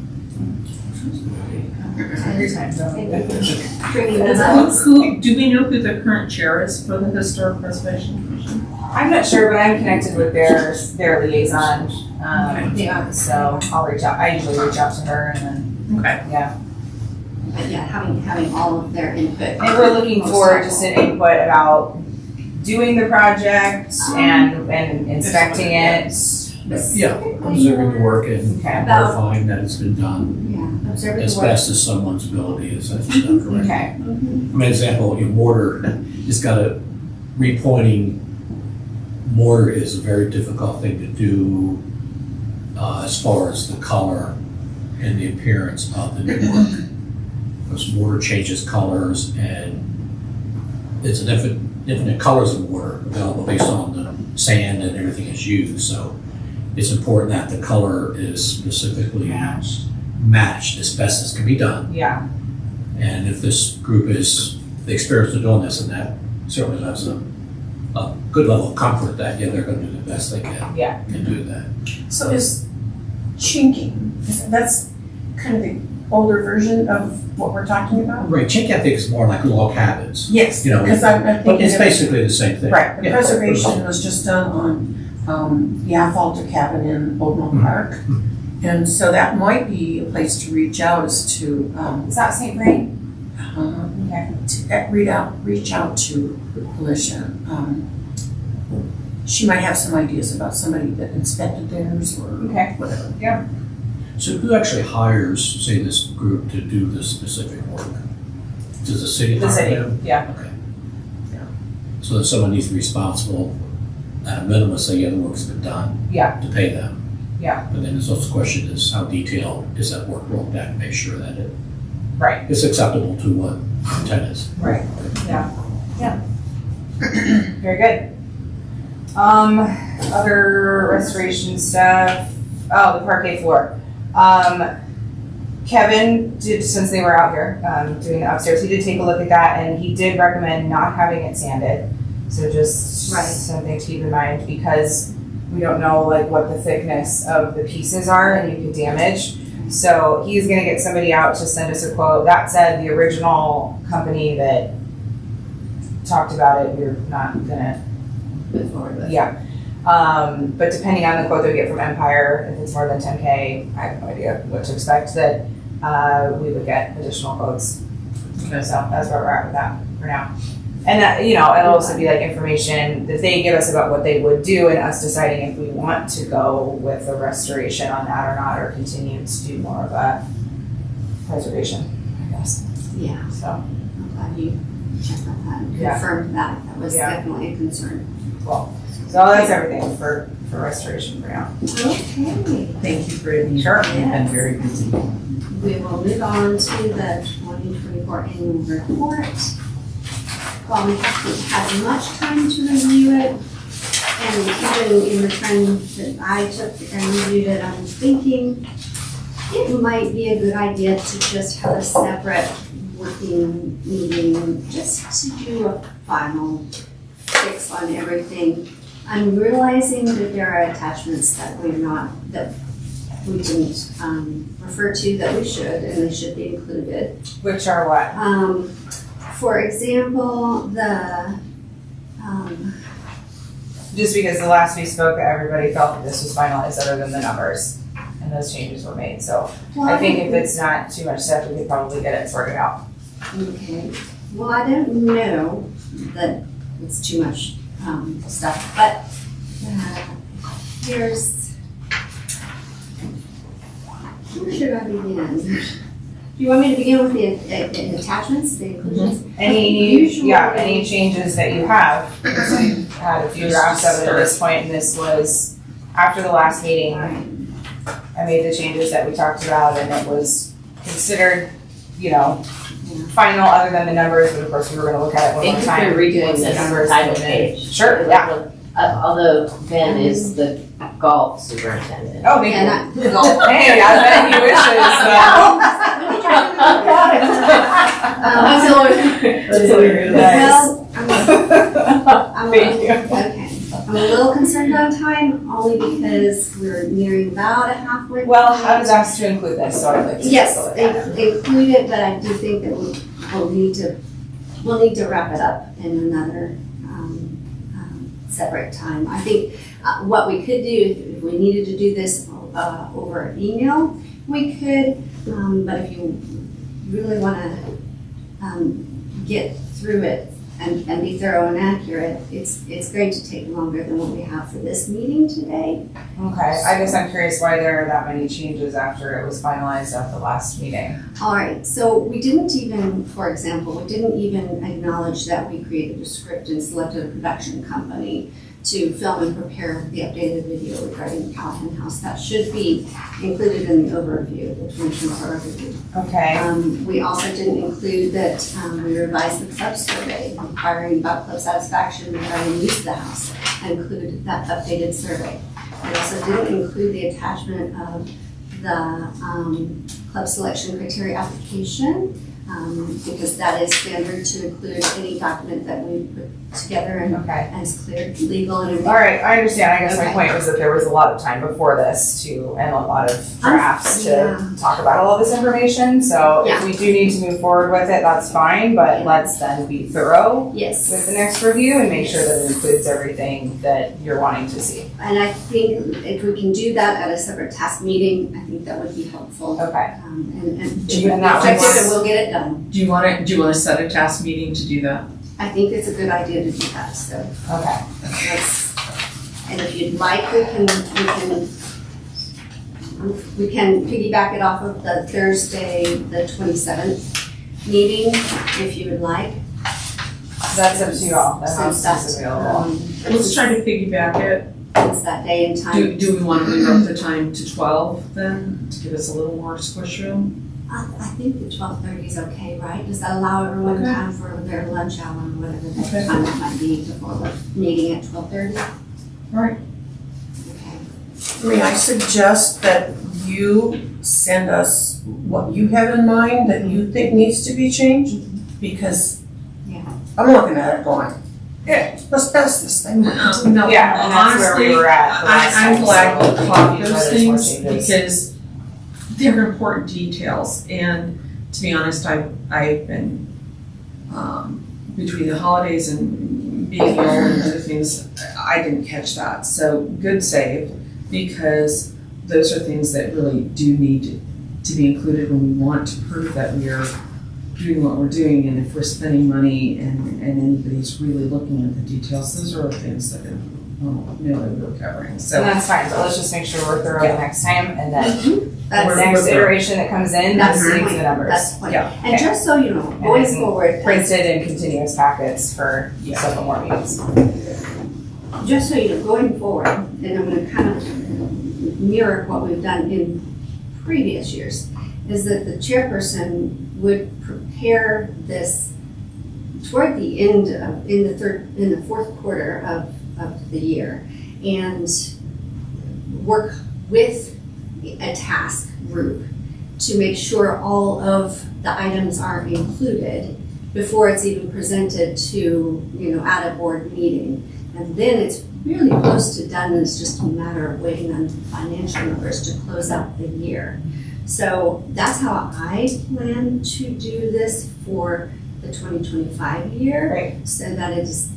Every time, so.
Bringing them up.
Who, do we know who the current chair is for the Historic Preservation Commission?
I'm not sure, but I'm connected with their liaison,
Yeah.
so I'll reach out, I usually reach out to her and then,
Okay.
yeah.
But yeah, having all of their input.
And we're looking for just an input about doing the project and inspecting it.
Yeah, observing the work and
Okay.
verifying that it's been done
Yeah, observing
as
the work.
best as someone's ability is, that's done correctly.
Okay,
Mhm.
I mean, example, your mortar, it's got a repointing mortar is a very difficult thing to do as far as the color and the appearance of the new work. Because mortar changes colors and it's an infinite colors of mortar available based on the sand and everything that's used. So it's important that the color is specifically matched as best as can be done.
yeah,
And if this group is the experience of doing this, and that certainly has a good level of comfort that, yeah, they're gonna do the best they can.
Yeah.
And do that.
So is chinking, that's kind of the older version of what we're talking about?
Right, chink I think is more like log cabins,
Yes,
you know,
because I'm
but
thinking
it's
of.
basically the same thing.
Right, the
Yeah.
preservation was just done on the Athalter cabin in Longmont Park. And so that might be a place to reach out as to,
is that St. Vrain? Okay.
to reach out to Alicia. She might have some ideas about somebody that inspected theirs or
Okay.
whatever.
So who actually hires, say, this group to do this specific work? Does the city
The
hire
city,
them?
yeah.
Okay.
Yeah.
So that someone needs to be responsible, at a minimum, say, yeah, the work's been done.
Yeah.
To pay them.
Yeah.
But then there's also the question is, how detailed is that work broken down to make sure that
Right.
it's acceptable to what the intent is?
Right, yeah, yeah. Very good. Other restoration stuff, the parquet floor. Kevin did, since they were out here, doing the upstairs, he did take a look at that and he did recommend not having it sanded. So just
Right.
something to keep in mind because we don't know like what the thickness of the pieces are and you could damage. So he's gonna get somebody out to send us a quote. That said, the original company that talked about it, we're not gonna,
Move forward with.
yeah. But depending on the quote that we get from Empire, if it's more than 10K, I have no idea what to expect, that we would get additional quotes.
Okay.
So that's where we're at with that for now. And that, you know, it'll also be like information that they give us about what they would do and us deciding if we want to go with a restoration on that or not, or continue to do more of a preservation, I guess.
Yeah,
So,
I'm glad you checked on that and
Yeah.
confirmed that. That was
Yeah.
definitely a concern.
cool. So that's everything for restoration for now.
Okay.
Thank you, Brittany.
Sure.
You've been very busy.
We will move on to the 2024 annual report. While we haven't had much time to review it, and even in the time that I took and reviewed it, I'm thinking it might be a good idea to just have a separate working meeting, just to do a final fix on everything. I'm realizing that there are attachments that we didn't refer to that we should, and they should be included.
Which are what?
For example,
Just because the last we spoke, everybody felt that this was finalized other than the numbers, and those changes were made, so I think if it's not too much stuff, we could probably get it sorted out.
okay, well, I don't know that it's too much, stuff, but, where should I begin? Do you want me to begin with the attachments, the inclusions?
Any changes that you have, so you've had a few drafts of it at this point, and this was, after the last meeting, I made the changes that we talked about, and it was considered, you know, final other than the numbers, but of course, we were gonna look at it one more
Thank
time.
you for redoing
once the
this
numbers
title
came in.
page.
Sure, yeah.
Although Ben is the golf superintendent.
Oh, thank
And
you.
I, golf.
Hey, I bet he wishes,
Well, I'm
Thank you.
okay. I'm a little concerned on time, only because we're nearing about a halfway.
Well,
point.
I was asked to include this, so I'd like to
Yes,
take a look at it.
include it, but I do think that we'll need to wrap it up in another separate time. I think what we could do, if we needed to do this over email, we could, but if you really want to get through it and be thorough and accurate, it's going to take longer than what we have for this meeting today.
Okay, I guess I'm curious why there are that many changes after it was finalized at the last meeting.
All right, so we didn't even, for example, we didn't even acknowledge that we created a script and selected a production company to film and prepare the updated video regarding the Callahan House. That should be included in the overview, the 2024 overview.
Okay,
We also didn't include that we revised the club survey, inquiring about club satisfaction regarding use of the house, and included that updated survey. We also didn't include the attachment of the club selection criteria application, because that is standard to include any document that we put together and
okay.
is cleared, legal and everything.
All right, I understand. I guess my
Okay.
point was that there was a lot of time before this and a lot of drafts to
Yeah.
talk about all of this information. So if
Yeah.
we do need to move forward with it, that's fine, but
Yeah.
let's then be thorough
Yes.
with the next review and make sure that it includes everything that you're wanting to see.
And I think if we can do that at a separate task meeting, I think that would be helpful.
Okay.
And
Do you-
it would be
and that
effective
was-
and we'll get it done.
Do you want to set a task meeting to do that?
I think it's a good idea to do that, so
Okay.
let's, and if you'd like, we can piggyback it off of the Thursday, the 27th meeting, if you would like.
That's up to you all. The
Since
house
that's,
is available.
Let's try to piggyback it.
Since that day and time.
Do we want to move up the time to 12 then, to give us a little more squish room?
I think the 12:30 is okay, right? Does that allow everyone
Okay.
time for their lunch hour or whatever that
Okay.
time it might be before the meeting at 12:30?
All right.
Okay.
May I suggest that you send us what you have in mind that you think needs to be changed? Because
Yeah.
I'm looking at it going, yeah, let's pass this thing.
No,
Yeah, and that's where we
honestly,
were at the last
I'm
time,
glad
so
we caught
maybe
those
there's more
things
changes.
because they're important details. And to be honest, I've been, between the holidays and being ill and other things, I didn't catch that. So good save, because those are things that really do need to be included when we want to prove that we are doing what we're doing. And if we're spending money and anybody's really looking at the details, those are the things that are know that we're covering. So
And that's fine, but let's just make sure we're thorough the next time and then the
That's,
next iteration that comes in,
that's
that
the
saves
point.
the numbers.
That's the point.
Yeah.
And just so you know, going
then
forward,
Printed in continuous packets for several more meetings.
just so you know, going forward, and I'm gonna kind of mirror what we've done in previous years, is that the chairperson would prepare this toward the end of, in the fourth quarter of the year, and work with a task group to make sure all of the items are included before it's even presented to, at a board meeting. And then it's really close to done, and it's just a matter of waiting on financial numbers to close out the year. So that's how I plan to do this for the 2025 year.
Right.
So that it's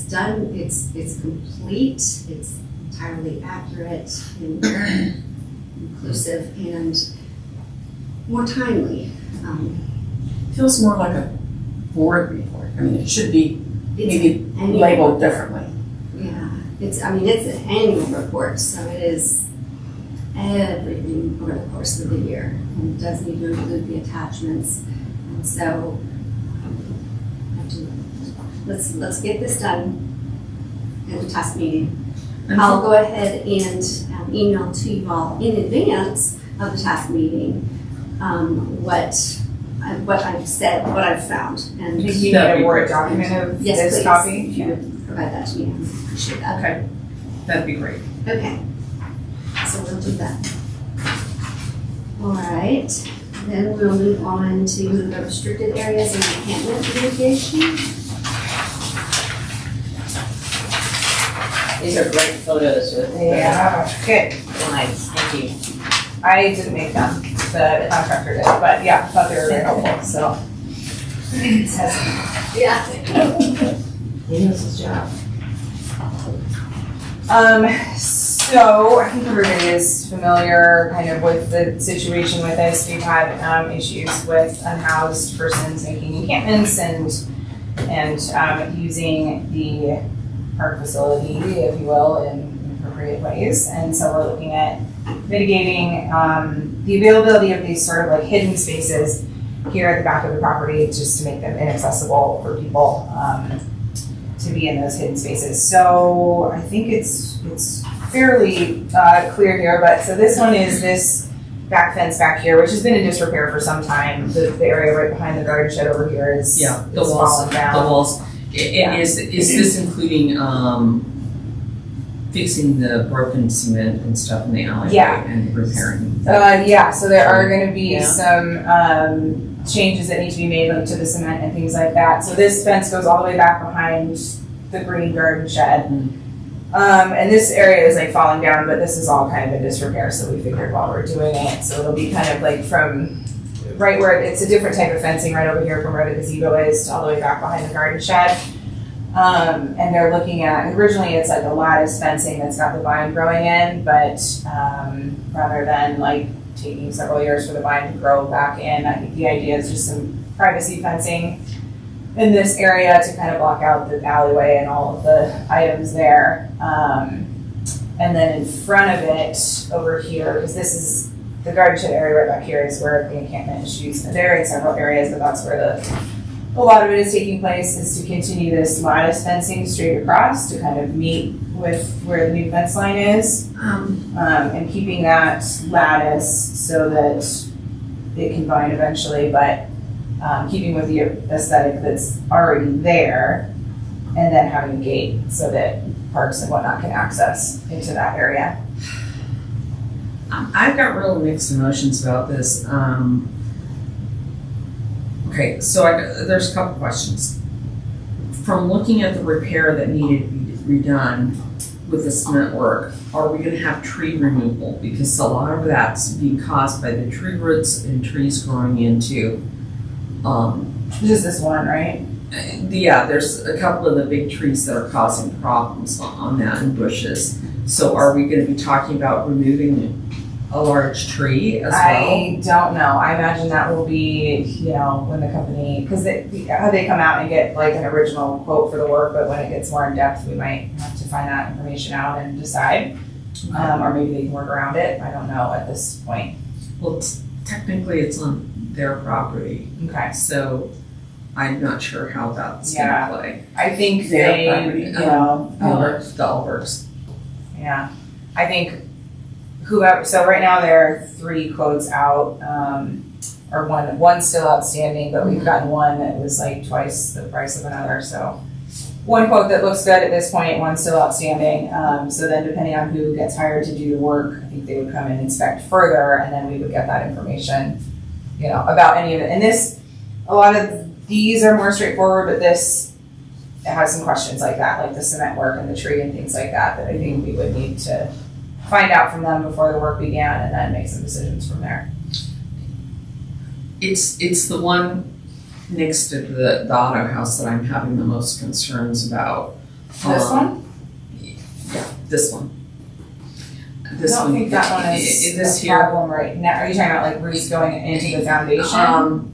done, it's complete, it's entirely accurate and inclusive and more timely.
Feels more like a board report. I mean, it should be
It's
maybe
annual.
labeled differently.
Yeah, it's an annual report, so it is everything over the course of the year. And it doesn't even include the attachments. And so, let's get this done in the task meeting. I'll go ahead and email to you all in advance of the task meeting what I've said, what I've found. And
Do you need
That'd
a
be
Word
great.
document of
yes,
this
please,
copy?
if you would provide that to me, I appreciate that.
Okay, that'd be great.
Okay, we'll do that. All right, then we'll move on to the restricted areas and encampment mitigation.
These are great photos with the
Yeah, good.
lines, thank you.
I didn't make them, the contractor did, but yeah, I thought they were very helpful, so. It says,
Yeah.
He knows his job.
So I think everybody is familiar kind of with the situation with this. We've had issues with unhoused persons making encampments and using the park facility, if you will, in appropriate ways. And so we're looking at mitigating the availability of these sort of like hidden spaces here at the back of the property, just to make them inaccessible for people to be in those hidden spaces. So I think it's fairly clear here, but so this one is this back fence back here, which has been in disrepair for some time. The area right behind the garden shed over here is
The
is
walls,
falling
the
down.
walls. And is this including, fixing the broken cement and stuff in the alleyway?
Yeah.
And repairing?
Yeah, so there are gonna be
Yeah.
some changes that need to be made like to the cement and things like that. So this fence goes all the way back behind the green garden shed. And this area is like falling down, but this is all kind of in disrepair, so we figured while we're doing it, so it'll be kind of like from right where, it's a different type of fencing right over here from where the gazebo is to all the way back behind the garden shed. And they're looking at, originally it's like a lattice fencing that's got the vine growing in, but rather than like taking several years for the vine to grow back in, I think the idea is just some privacy fencing in this area to kind of block out the alleyway and all of the items there. And then in front of it over here, because this is the garden shed area right back here is where the encampment is used. There are in several areas, but that's where a lot of it is taking place, is to continue this lattice fencing straight across to kind of meet with where the new fence line is. And keeping that lattice so that it can vine eventually, but keeping with the aesthetic that's already there, and then having a gate so that parks and whatnot can access into that area.
I've got real mixed emotions about this. Okay, so there's a couple questions. From looking at the repair that needed to be redone with the cement work, are we gonna have tree removal? Because a lot of that's being caused by the tree roots and trees growing into,
Just this one, right?
yeah, there's a couple of the big trees that are causing problems on that and bushes. So are we gonna be talking about removing a large tree as well?
I don't know. I imagine that will be, when the company, because they come out and get like an original quote for the work, but when it gets more in depth, we might have to find that information out and decide. Or maybe they can work around it. I don't know at this point.
Well, technically it's on their property,
Okay.
so I'm not sure how that's
Yeah.
gonna play.
I think
Their
they,
property,
you know,
The Allbergs.
yeah. I think whoever, so right now there are 3 quotes out, or one's still outstanding, but we've gotten one that was like twice the price of another, so. One quote that looks good at this point, one's still outstanding, so then depending on who gets hired to do the work, I think they would come and inspect further, and then we would get that information, about any of it. And this, a lot of these are more straightforward, but this, it has some questions like that, like the cement work and the tree and things like that I think we would need to find out from them before the work began and then make some decisions from there.
It's the one next to the auto house that I'm having the most concerns about.
This one?
Yeah, this one.
I
This
don't
one.
think that one
This
is a
here.
problem right now. Are you talking about like roots going into the foundation?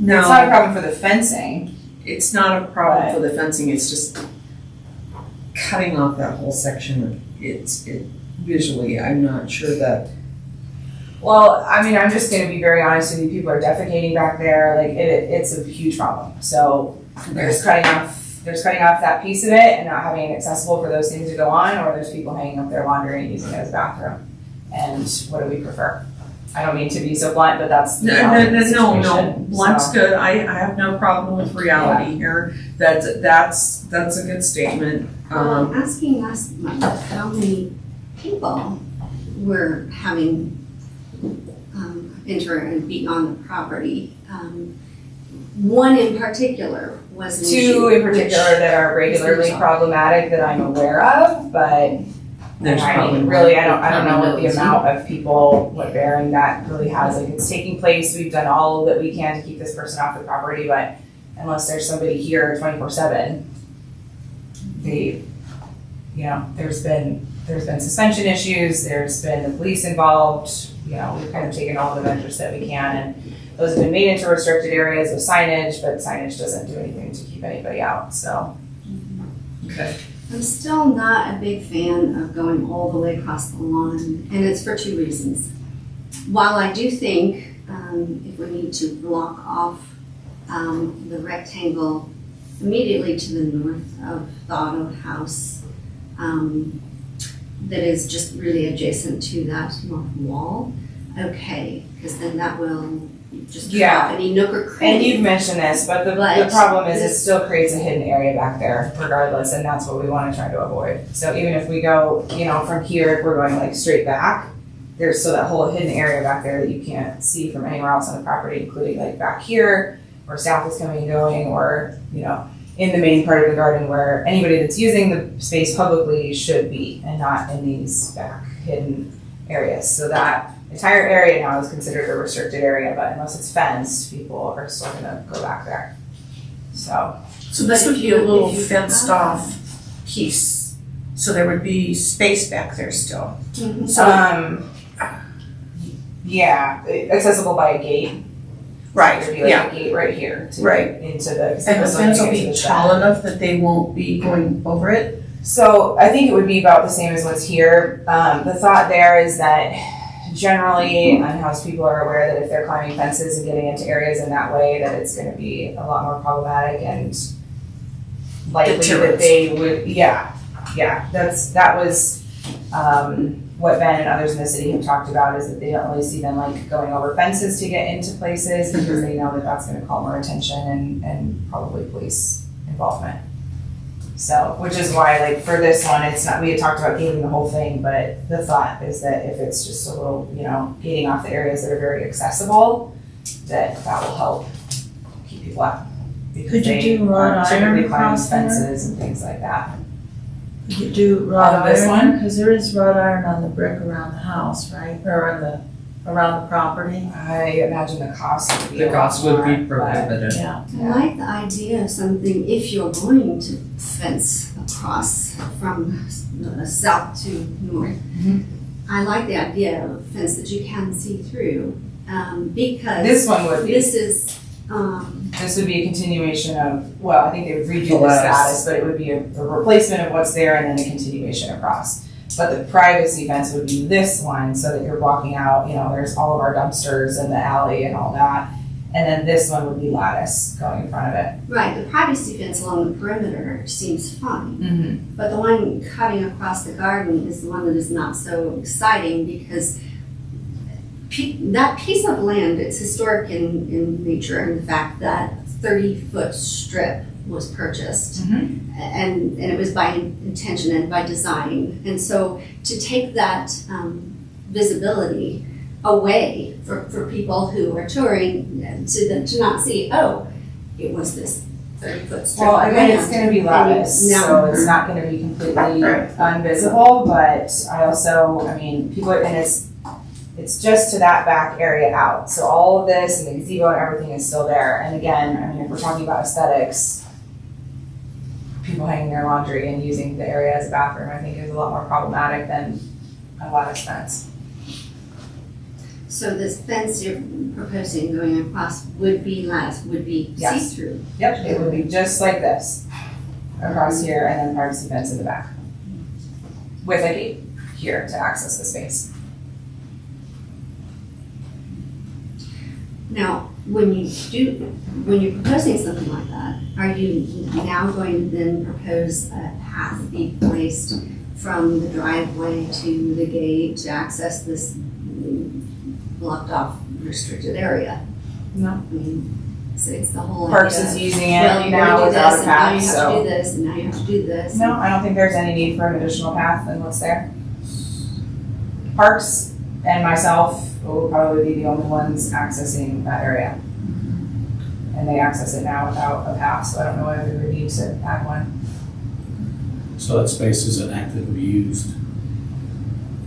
No.
It's not a problem for the fencing.
It's not a problem for the fencing, it's just cutting off that whole section, visually, I'm not sure that.
Well, I mean, I'm just gonna be very honest with you, people are defecating back there, like, it's a huge problem. So, there's cutting off that piece of it and not having it accessible for those things to go on, or there's people hanging up their laundry and using it as a bathroom. And what do we prefer? I don't mean to be so blunt, but that's the reality of the
No,
situation,
blunt's
so.
good, I have no problem with reality here, that's a good statement.
Asking us how many people were having enter and be on the property. One in particular was an issue.
Two in particular that are regularly problematic that I'm aware of, but
There's
I
probably
mean, really, I don't know what the
millions.
amount of people, what bearing that really has. Like, it's taking place, we've done all that we can to keep this person off the property, but unless there's somebody here 24/7, there's been suspension issues, there's been the police involved, we've kind of taken all the measures that we can, and those have been made into restricted areas with signage, but signage doesn't do anything to keep anybody out, so.
Okay.
I'm still not a big fan of going all the way across the lawn, and it's for two reasons. While I do think if we need to block off the rectangle immediately to the north of the auto house that is just really adjacent to that north wall, okay, because then that will just cut off any nook or cranny.
And you've mentioned this, but the problem is it still creates a hidden area back there regardless, and that's what we want to try to avoid. So even if we go, from here, if we're going like straight back, there's still that whole hidden area back there that you can't see from anywhere else on the property, including like back here, where staff is coming and going, or, in the main part of the garden where anybody that's using the space publicly should be, and not in these back hidden areas. So that entire area now is considered a restricted area, but unless it's fenced, people are still gonna go back there. So
this would be a little
if you
fenced
have-
off piece, so there would be space back there still.
Mhm.
So,
accessible by a gate.
right,
There'd be like
yeah,
a gate right here to
Right.
get into the.
and the fence will be tall enough that they won't be going over it?
So I think it would be about the same as what's here. The thought there is that generally unhoused people are aware that if they're climbing fences and getting into areas in that way, that it's gonna be a lot more problematic and likely that
Deterrent.
they would, that was, what Ben and others in the city have talked about, is that they don't really see them like going over fences to get into places because they know that that's gonna call more attention and probably police involvement. So, which is why, like, for this one, it's not, we had talked about gating the whole thing, but the thought is that if it's just a little, gating off the areas that are very accessible, that will help keep people out. Because
Could you
they
do wrought
aren't typically
iron
climbing
across there?
fences and things like that.
Could you do wrought
On this
iron?
one?
Because there is wrought iron on the brick around the house, right? Or around the property.
I imagine the cost would be a
The
lot
cost would be
more, but-
prohibited.
Yeah.
I like the idea of something, if you're going to fence across from south to north.
Mhm.
I like the idea of a fence that you can see through, because
This one would be.
this is,
This would be a continuation of, well, I think they would redo the
Lattice.
status, but it would be a replacement of what's there and then a continuation across. But the privacy fence would be this one, so that you're blocking out, there's all of our dumpsters in the alley and all that. And then this one would be lattice going in front of it.
right, the privacy fence along the perimeter seems fine.
Mm-hmm.
But the one cutting across the garden is the one that is not so exciting because that piece of land, it's historic in nature and the fact that 30-foot strip was purchased.
Mhm.
And it was by intention and by design. And so to take that visibility away for people who are touring, to not see, oh, it was this 30-foot strip
Well,
of
again,
land.
it's gonna be lattice,
Now-
so it's not gonna be completely unvisible, but people, and it's just to that back area out. So all of this and the gazebo and everything is still there. And again, if we're talking about aesthetics, people hanging their laundry and using the area as a bathroom, I think is a lot more problematic than a lattice fence.
So this fence you're proposing going across would be lattice, would be
Yes.
see-through.
Yep, it would be just like this, across here, and then privacy fence in the back. With a gate here to access the space.
Now, when you're proposing something like that, are you now going to then propose a path be placed from the driveway to the gate to access this blocked off restricted area?
No.
I mean, so it's the whole idea.
Parks is using
Well,
it
you're
now
gonna do
without
this,
a
and now
path,
you have to
so.
do this, and now you have to do this.
No, I don't think there's any need for an additional path than what's there. Parks and myself will probably be the only ones accessing that area. And they access it now without a pass, so I don't know whether we would need to add one.
So that space isn't actively used.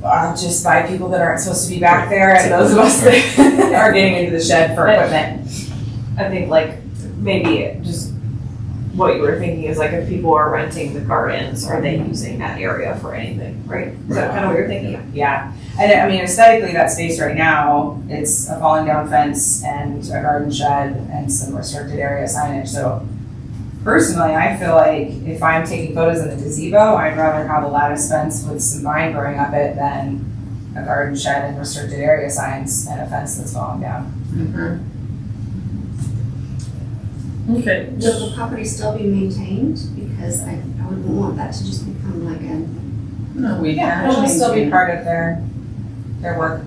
Just by people that aren't supposed to be back there and those of us that are getting into the shed for equipment.
I think like maybe just what you were thinking is like if people are renting the gardens, are they using that area for anything, right? Is that kind of what you're thinking?
Yeah, and I mean aesthetically, that space right now, it's a falling down fence and a garden shed and some restricted area signage, so personally, I feel like if I'm taking photos in the gazebo, I'd rather have a lattice fence with some vine growing up it than a garden shed and restricted area signs and a fence that's falling down.
Okay.
Will the property still be maintained? Because I wouldn't want that to just become like a,
No, we
Yeah, it'll still be part of their work.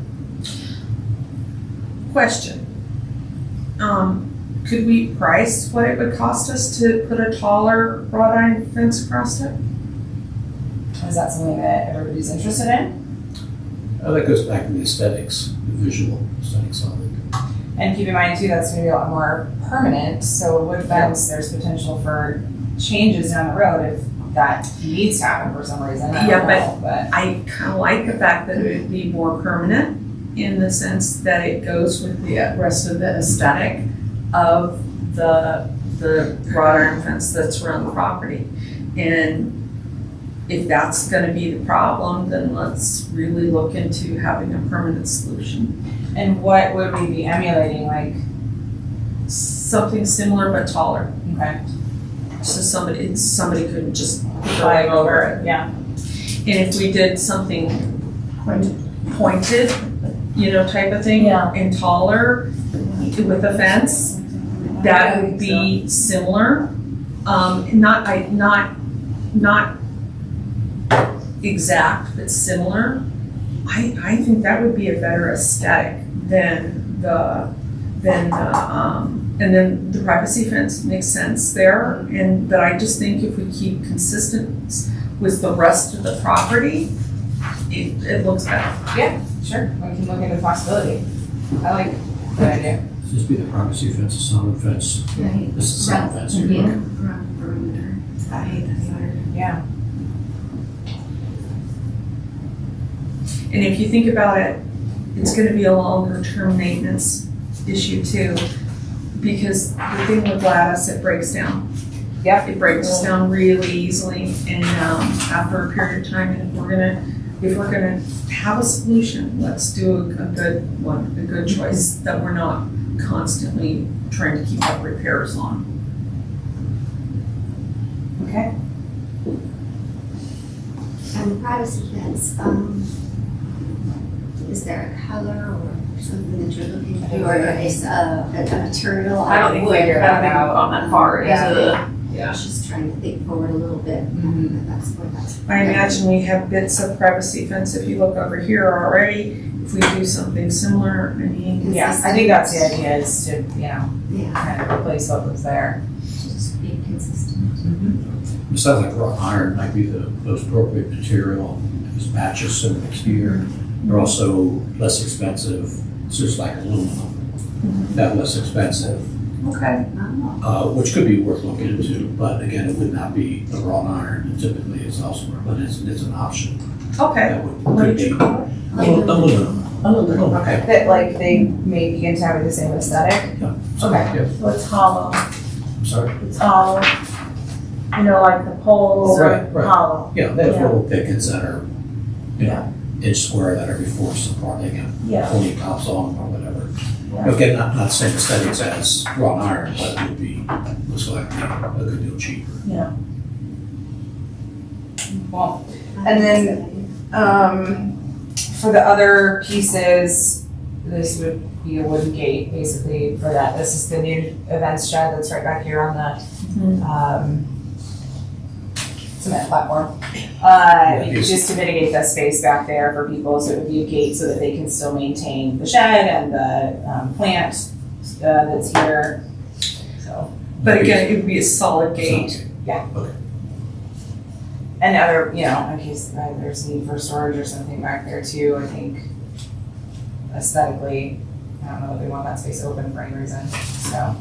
Question. Could we price what it would cost us to put a taller wrought iron fence across it?
Is that something that everybody's interested in?
That goes back to the aesthetics, the visual aesthetics of it.
And keep in mind too, that's gonna be a lot more permanent, so a wood fence, there's potential for changes down the road if that needs to happen for some reason. I don't
Yeah,
know, but
I kind of like the fact that it would be more permanent in the sense that it goes with the rest of the aesthetic of the wrought iron fence that's around the property. And if that's gonna be the problem, then let's really look into having a permanent solution.
And what would we be emulating, like,
Something similar but taller,
okay,
so somebody couldn't just drive over it.
yeah.
And if we did something pointed, type of thing,
Yeah.
and taller with a fence, that would be similar. Not exact, but similar. I think that would be a better aesthetic than and then the privacy fence makes sense there. But I just think if we keep consistent with the rest of the property, it looks better.
Yeah, sure, we can look into the possibility. I like that idea.
This be the privacy fence, a solid fence.
right,
This is a solid fence here.
around the perimeter. I hate that word.
Yeah.
And if you think about it, it's gonna be a longer term maintenance issue too. Because the thing with lattice, it breaks down.
Yep.
It breaks down really easily, and after a period of time, and if we're gonna have a solution, let's do a good one, a good choice that we're not constantly trying to keep up repairs on.
Okay.
And the privacy fence, is there a color or something that you're looking
I think
for, or
we're-
a material?
I don't think we've gone that far into
I was just trying to think forward a little bit.
Mhm.
That's where that's.
I imagine we have bits of privacy fence, if you look over here already, if we do something similar, I mean.
Yeah, I think that's the idea, is to,
Yeah,
kind of replace what was there.
just be consistent.
It sounds like wrought iron might be the most appropriate material. There's matches similar here. They're also less expensive. It's just like aluminum, that less expensive,
Okay.
which could be worth looking into. But again, it would not be the wrought iron that typically is elsewhere, but it's an option.
Okay.
That
What
could
did you
be
call it?
aluminum. Okay.
That like they may begin to have the same aesthetic.
Yeah.
Okay.
Yeah.
So it's hollow,
I'm sorry.
it's hollow. Like the poles
Oh,
are
right.
hollow.
Yeah, they have
Yeah.
little pickets that are, inch square that are reinforced apart. They can
Yeah.
pull your tops on or whatever.
Yeah.
Again, not the same aesthetics as wrought iron, but it would be, looks like a good deal cheaper.
Well, and then, for the other pieces, this would be a wooden gate basically for that. This is the new events shed that's right back here on the, cement platform. Just to mitigate the space back there for people, so it would be a gate so that they can still maintain the shed and the, plant, that's here, so.
But again, it would be a solid gate.
And And other, you know, in case there's need for storage or something back there too, I think aesthetically, I don't know that we want that space open for any reason, so.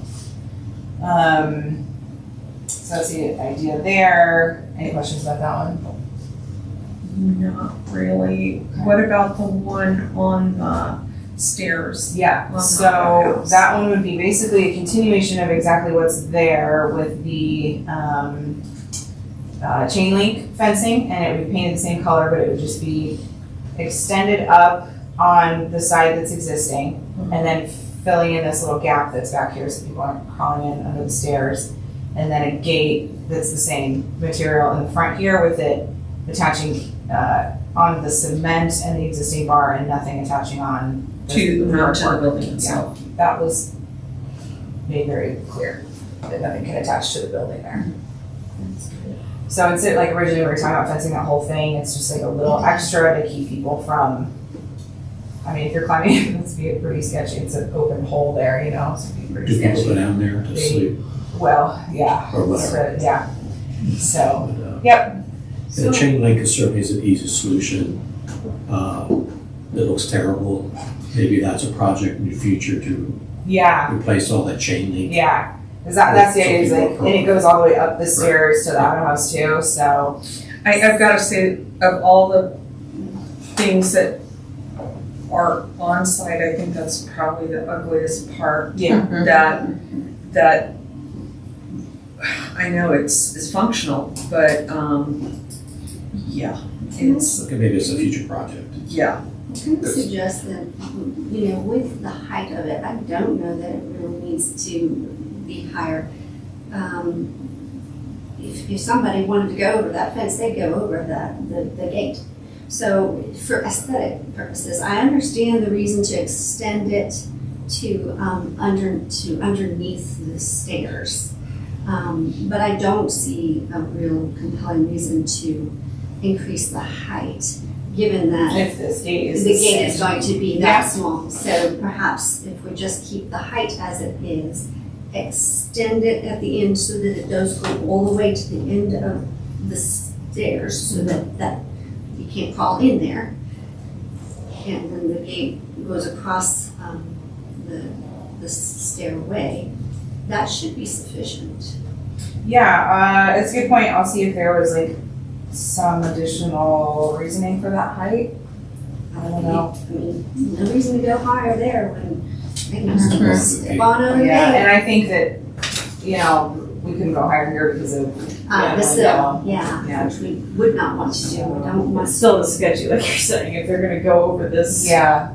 So that's the idea there. Any questions about that one?
Not really. What about the one on the stairs?
Yeah,
Well,
so
not
that one would be basically a continuation of exactly what's there with the chain link fencing, and it would be painted the same color, but it would just be extended up on the side that's existing, and then filling in this little gap that's back here so people aren't crawling in under the stairs, and then a gate that's the same material in the front here with it attaching on the cement and the existing bar and nothing attaching on
To the
brickwork.
building itself.
That was made very clear, that nothing can attach to the building there. So instead, like originally we were talking about fencing that whole thing, it's just like a little extra to keep people from, I mean, if you're climbing, it's pretty sketchy, it's an open hole there, you know, so it'd be pretty
Do people go
sketchy.
down there to sleep
Well, yeah.
or whatever?
Yeah, so,
But,
yep,
the chain link is certainly an easy solution. It looks terrible. Maybe that's a project in the future to
yeah,
replace all that chain link.
yeah. 'Cause that's the idea, is
Something
like,
more
and it goes all the way up the stairs to the outhouse too, so.
I've gotta say, of all the things that are on site, I think that's probably the ugliest part.
Yeah.
That I know it's functional, but yeah, it's,
Okay, maybe it's a future project.
yeah.
I would suggest that, you know, with the height of it, I don't know that it really needs to be higher. If somebody wanted to go over that fence, they'd go over the gate. So for aesthetic purposes, I understand the reason to extend it to underneath the stairs. But I don't see a real compelling reason to increase the height, given that
If this gate is
the gate is
same.
going to be
Yeah.
that small. So perhaps if we just keep the height as it is, extend it at the end so that it does go all the way to the end of the stairs so that you can't crawl in there. And then the gate goes across the stairway. That should be sufficient.
Yeah, it's a good point. I'll see if there was like some additional reasoning for that height. I don't know.
I mean, no reason to go higher there when they can
Mhm.
just step on over
Yeah,
there.
and I think that, you know, we couldn't go higher here because of,
The sill, yeah,
Yeah.
which we would not want to do. We don't want
It's still sketchy, like you're saying, if they're gonna go over this,
yeah,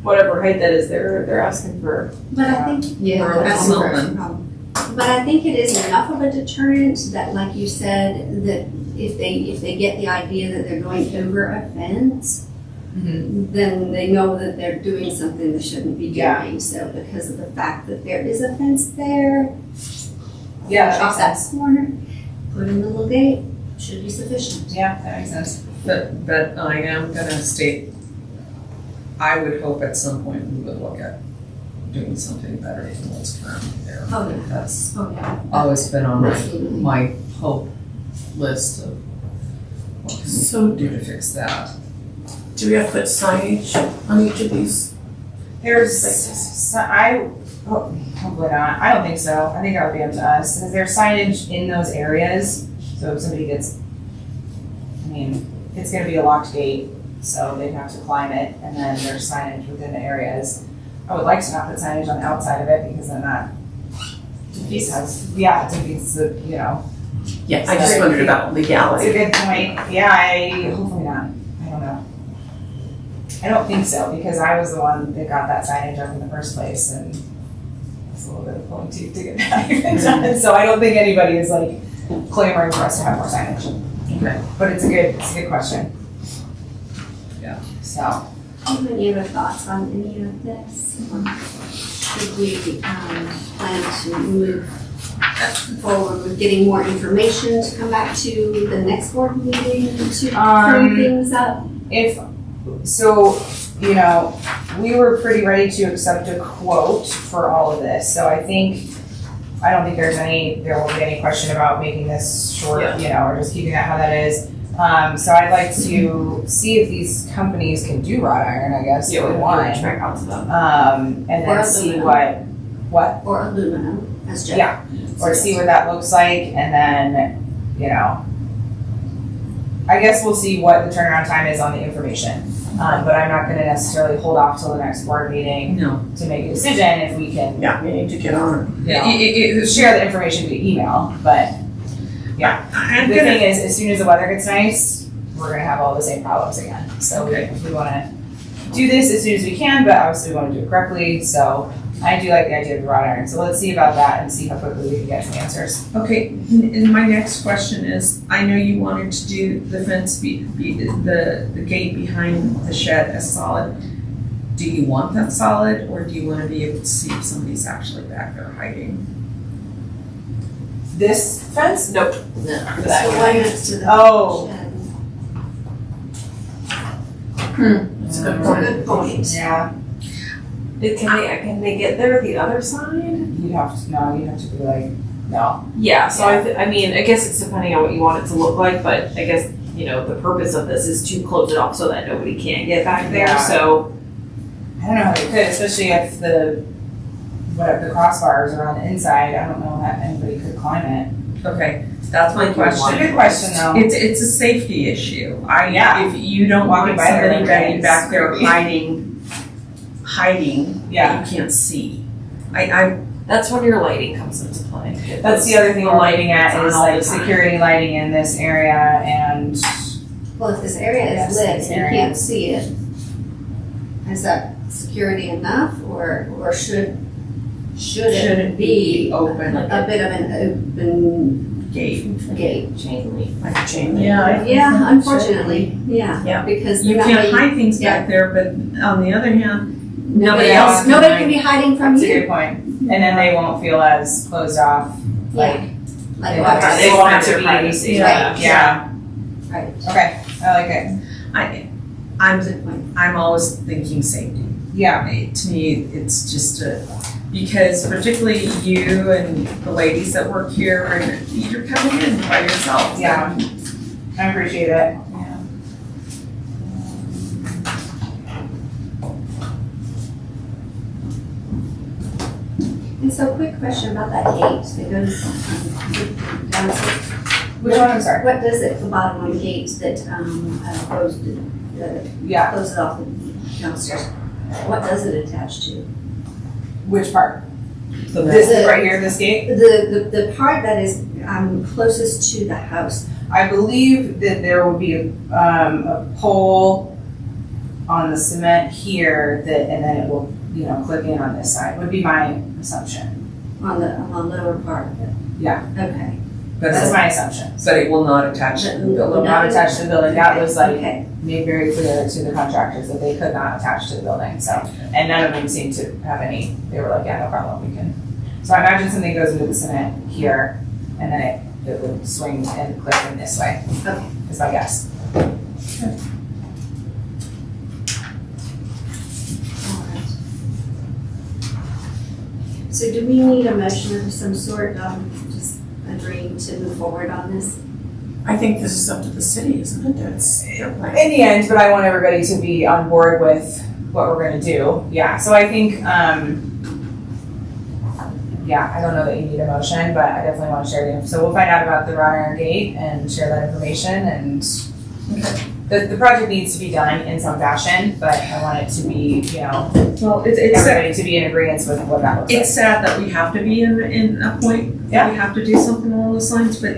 whatever height that is, they're asking for.
But I think,
Or
that's
something.
but I think it is enough of a deterrent that, like you said, that if they get the idea that they're going over a fence, then they know that they're doing something they shouldn't be
Yeah.
doing. So because of the fact that there is a fence there,
yeah, that
drop
makes
that
sense.
corner, put in the little gate, should be sufficient.
Yeah, that makes sense.
But I am gonna state, I would hope at some point we would look at doing something better than what's currently there.
Oh, yeah.
That's
Oh, yeah.
always been on
Absolutely.
my hope list of what can
So
we do to fix that.
do we have to put signage on each of these?
There's, hopefully not, I don't think so, I think that would be up to us, is there signage in those areas? So if somebody gets, I mean, it's gonna be a locked gate, so they'd have to climb it, and then there's signage within the areas. I would like to not put signage on the outside of it, because then that defeats, it defeats the, you know.
Yeah, I just wondered about
It's a
legality.
good point, hopefully not, I don't know. I don't think so, because I was the one that got that signage up in the first place, and it's a little bit of pulling teeth to get that even done, so I don't think anybody is like clamoring for us to have more signage.
Okay.
But it's a good question.
Yeah.
So,
Do you have any other thoughts on any of this? Should we plan to move forward with getting more information to come back to the next board meeting to firm things up?
you know, we were pretty ready to accept a quote for all of this, so I think, I don't think there won't be any question about making this short, or just keeping that how that is. So I'd like to see if these companies can do wrought iron, I guess,
Yeah,
for
we
one.
can track out to them.
And
Or
then see
aluminum.
what,
Or aluminum, as Jeff.
Yeah. or see what that looks like, and then, I guess we'll see what the turnaround time is on the information. But I'm not gonna necessarily hold off till the next board meeting
No.
to make a decision if we can,
Yeah, we need to get on
share the information via email, but
I'm
the
gonna,
thing is, as soon as the weather gets nice, we're gonna have all the same problems again. So we wanna do this as soon as we can, but obviously we wanna do it correctly, so I do like the idea of the wrought iron, so let's see about that and see how quickly we can get some answers.
okay, and my next question is, I know you wanted to do the fence the gate behind the shed as solid. Do you want that solid, or do you wanna be able to see if somebody's actually back there hiding?
This fence?
Nope.
No,
That
it's the
one.
one next to the
Oh.
shed.
That's a good
It's a good point.
Yeah,
Can they get there the other side?
you'd have to be like, no.
Yeah, so I mean, I guess it's depending on what you want it to look like, but I guess, the purpose of this is to close it off so that nobody can get back there,
Yeah.
so.
I don't know how they could, especially if the crossbars are on the inside, I don't know how anybody could climb it.
Okay, that's my question.
It's a good question though.
It's a safety issue.
Yeah.
If you don't
Walking
want
by there
somebody
every day
back
is
there
creepy.
hiding
Yeah.
that you can't see. I
That's when your lighting comes into play.
That's the other thing we're looking at
It's on
is
all
like
the time.
security lighting in this area and
Well, if this area
Yes,
is lit
this
and you
area.
can't see it, is that security enough, or should it be
open
a bit of an open
gate.
gate?
Chain link.
like chain link.
Yeah,
Yeah, unfortunately,
Yeah.
yeah, because
You
then that
can't
way
hide things back there, but on the other hand,
nobody
Yeah.
else, nobody can be hiding from
that's a
you.
good point. And then they won't feel as closed off, like,
Like
they
what?
They
want
want
it to
their
be-
privacy.
Yeah.
yeah,
Right.
okay, I like it.
I'm always thinking safety.
Yeah,
To me, it's just because particularly you and the ladies that work here, and you're coming in by yourself.
Yeah. I appreciate it.
And so quick question about that gate that goes downstairs.
Which one, I'm sorry?
What does it at the bottom on the gate that
Yeah,
closes it off the downstairs? What does it attach to?
which part?
The
This, right here, this gate?
The part that is closest to the house.
I believe that there will be a pole on the cement here that, and then it will, clip in on this side, would be my assumption.
On the lower part of it?
Yeah.
Okay.
That's my assumption.
But it will not attach to the
It will
building.
not attach to the building, that was like
Okay.
made very clear to the contractors that they could not attach to the building, so. And none of them seemed to have any, they were like, yeah, no problem, we can. So I imagine something goes into the cement here, and then it would swing and clip in this way.
Okay.
Is my guess.
Alright. So do we need a motion of some sort, just agreeing to move forward on this?
I think this is up to the city, isn't it? That's their plan.
In the end, but I want everybody to be on board with what we're gonna do. Yeah, so I think, I don't know that you need a motion, but I definitely wanna share the info. So we'll find out about the wrought iron gate and share that information and the project needs to be done in some fashion, but I want it to be,
Well, it's
everybody to be in agreement with what that looks like.
it's sad that we have to be in a point that we have to do something along those lines, but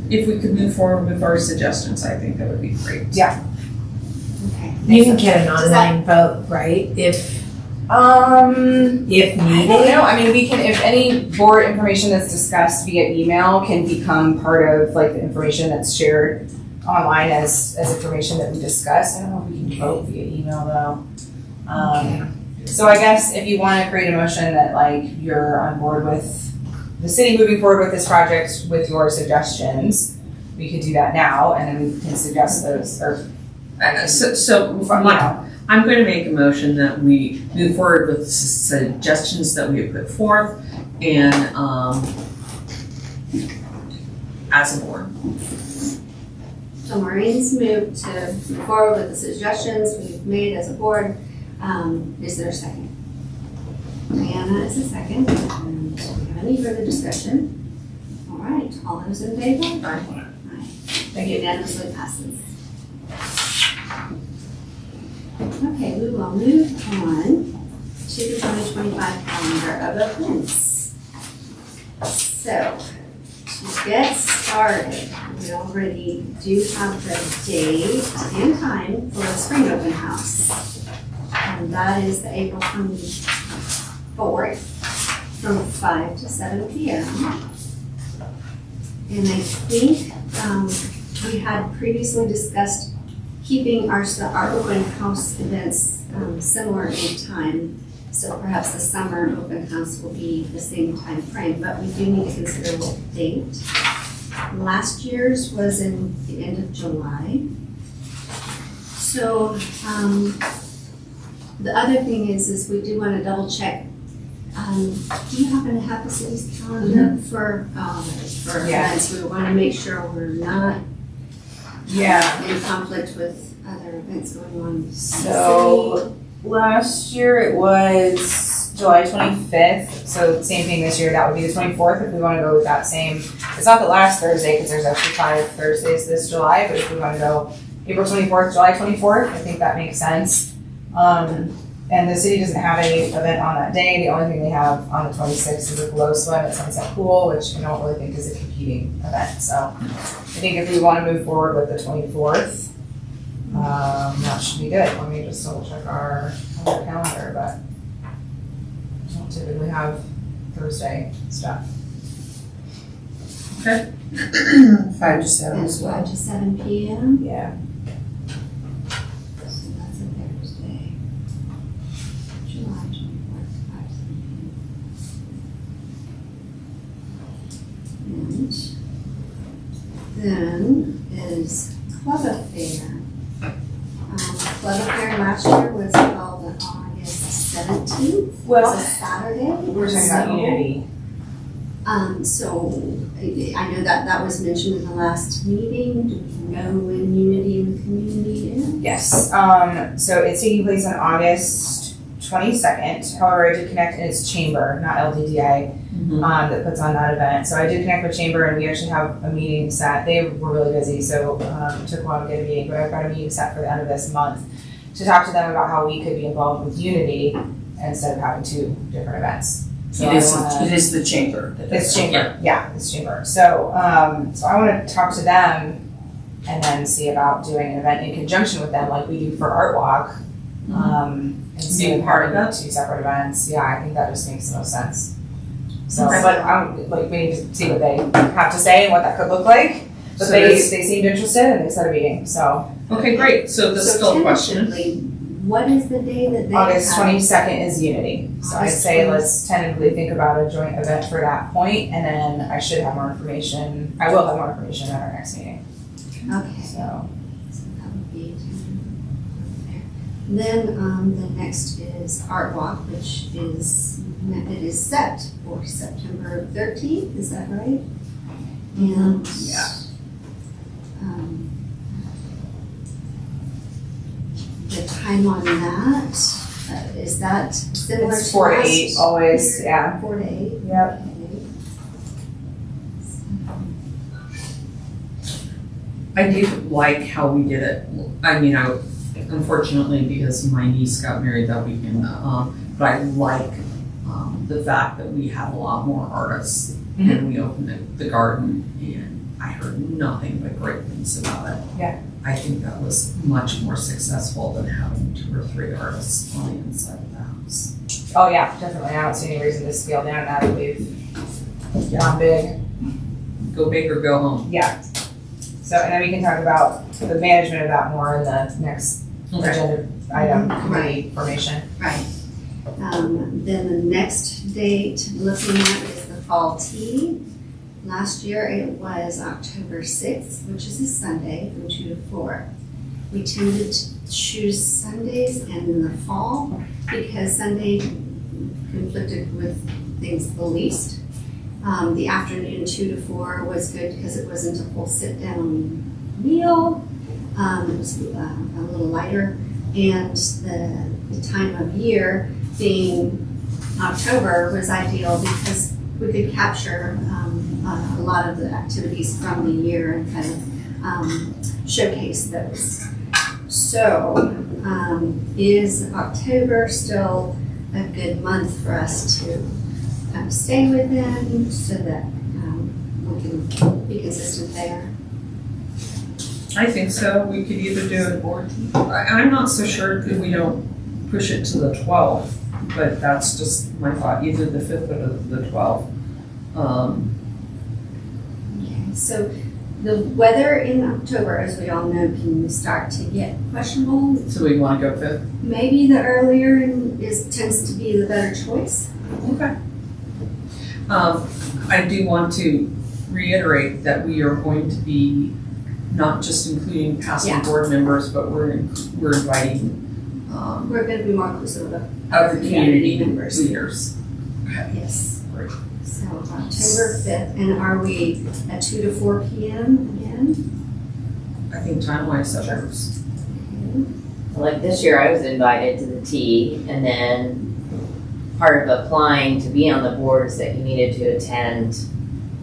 if we could move forward with our suggestions, I think that would be great.
Yeah.
Okay.
You can get an
Does that-
online vote, right, if
I don't
needed?
know, I mean, we can, if any board information that's discussed via email can become part of like the information that's shared online as information that we discuss. I don't know if we can vote via email though. So I guess if you wanna create a motion that like you're on board with the city moving forward with this project with your suggestions, we could do that now and then we can suggest those or,
So
you know.
I'm going to make a motion that we move forward with the suggestions that we have put forth and, as a board.
So Maureen's moved to move forward with the suggestions we've made as a board. Is there a second? Diana is a second. And do we have any further discussion? All right, all those in favor?
Aye.
Thank you. Unanimously passes. Okay, we will move on to the 2025 calendar of events. So, to get started, we already do have the date and time for the spring open house. And that is the April 24th from 5 to 7 p.m. And I think we had previously discussed keeping our open house events similar in time. So perhaps the summer open house will be the same time frame, but we do need to consider what date. Last year's was in the end of July. So the other thing is we do want to double check. Do you happen to have the city's calendar for events? We want to make sure we're not in conflict with other events going on in the city.
So last year it was July 25th, so same thing this year, that would be the 24th if we want to go with that same. It's not the last Thursday because there's actually 5 Thursdays this July, but if we want to go April 24th, July 24th, I think that makes sense. And the city doesn't have any event on that day. The only thing they have on the 26th is a glow swim at Sunset Pool, which I don't really think is a competing event. So I think if we want to move forward with the 24th, that should be good. Let me just double check our calendar, but I don't typically have Thursday stuff.
5 to 7
And
as well.
5 to 7 p.m.
Yeah.
So that's a Thursday. July 24th, 5 to 7 p.m. And then is Club Affair. Club Affair last year was held on August 17th.
Well,
It's a Saturday.
we're talking about Unity.
So I know that was mentioned in the last meeting. Do we know when Unity in the community is?
Yes. So it's taking place on August 22nd. However, I did connect, and it's Chamber, not LDDI, that puts on that event. So I did connect with Chamber, and we actually have a meeting set. They were really busy, so it took a while to get a meeting, but I've got a meeting set for the end of this month to talk to them about how we could be involved with Unity instead of having 2 different events. So
It is the chamber. that does
It's
it.
Chamber, yeah, it's Chamber. So, so I want to talk to them and then see about doing an event in conjunction with them, like we do for Art Walk. Instead
Being
of
part of
having 2 separate events. Yeah, I think that just makes the most sense. So,
Okay.
but we need to see what they have to say and what that could look like. But
So
they
this-
seemed interested and they set a meeting. So
Okay, great. So that's still a question.
tentatively, what is the day that they
August
have?
22nd is Unity. So I'd
August
say
20th.
let's tentatively think about a joint event for that point, and then I should have more information. I will have more information at our next meeting.
Okay.
So.
So that would be there. Then the next is Art Walk, which it is set for September 13th, is that right? And
Yeah.
The time on that, is that similar to
It's 4 to
last
8 always,
year?
yeah.
4 to 8?
Yep.
Okay.
I do like how we did it. I mean, unfortunately, because my niece got married that weekend, but I like the fact that we have a lot more artists and we opened the garden, and I heard nothing but great things about it.
Yeah.
I think that was much more successful than having 2 or 3 artists on the inside of the house.
Oh yeah, definitely. I don't see any reason to scale down now that we've gone big.
Go big or go home.
Yeah. So, and then we can talk about the management of that more in the next agenda item, committee formation.
Right. Then the next date looking at is the fall tea. Last year it was October 6th, which is a Sunday from 2 to 4. We tended choose Sundays and in the fall because Sunday conflicted with things the least. The afternoon 2 to 4 was good because it wasn't a full sit-down meal. It was a little lighter, and the time of year being October was ideal because we could capture a lot of the activities from the year and kind of showcase those. So, is October still a good month for us to kind of stay within so that we can be consistent there?
I think so. We could either do it. I'm not so sure that we don't push it to the 12th, but that's just my thought, either the 5th or the 12th.
Okay, so the weather in October, as we all know, can start to get questionable.
So we want to go 5th?
Maybe the earlier tends to be the better choice.
Okay. I do want to reiterate that we are going to be not just including past board members, but we're inviting
We're going to be more inclusive of
other community
members.
leaders. Okay.
Yes.
Great.
So October 5th, and are we at 2 to 4 p.m. again?
I think time-wise that works.
Okay.
Like this year, I was invited to the tea, and then part of applying to be on the board is that you needed to attend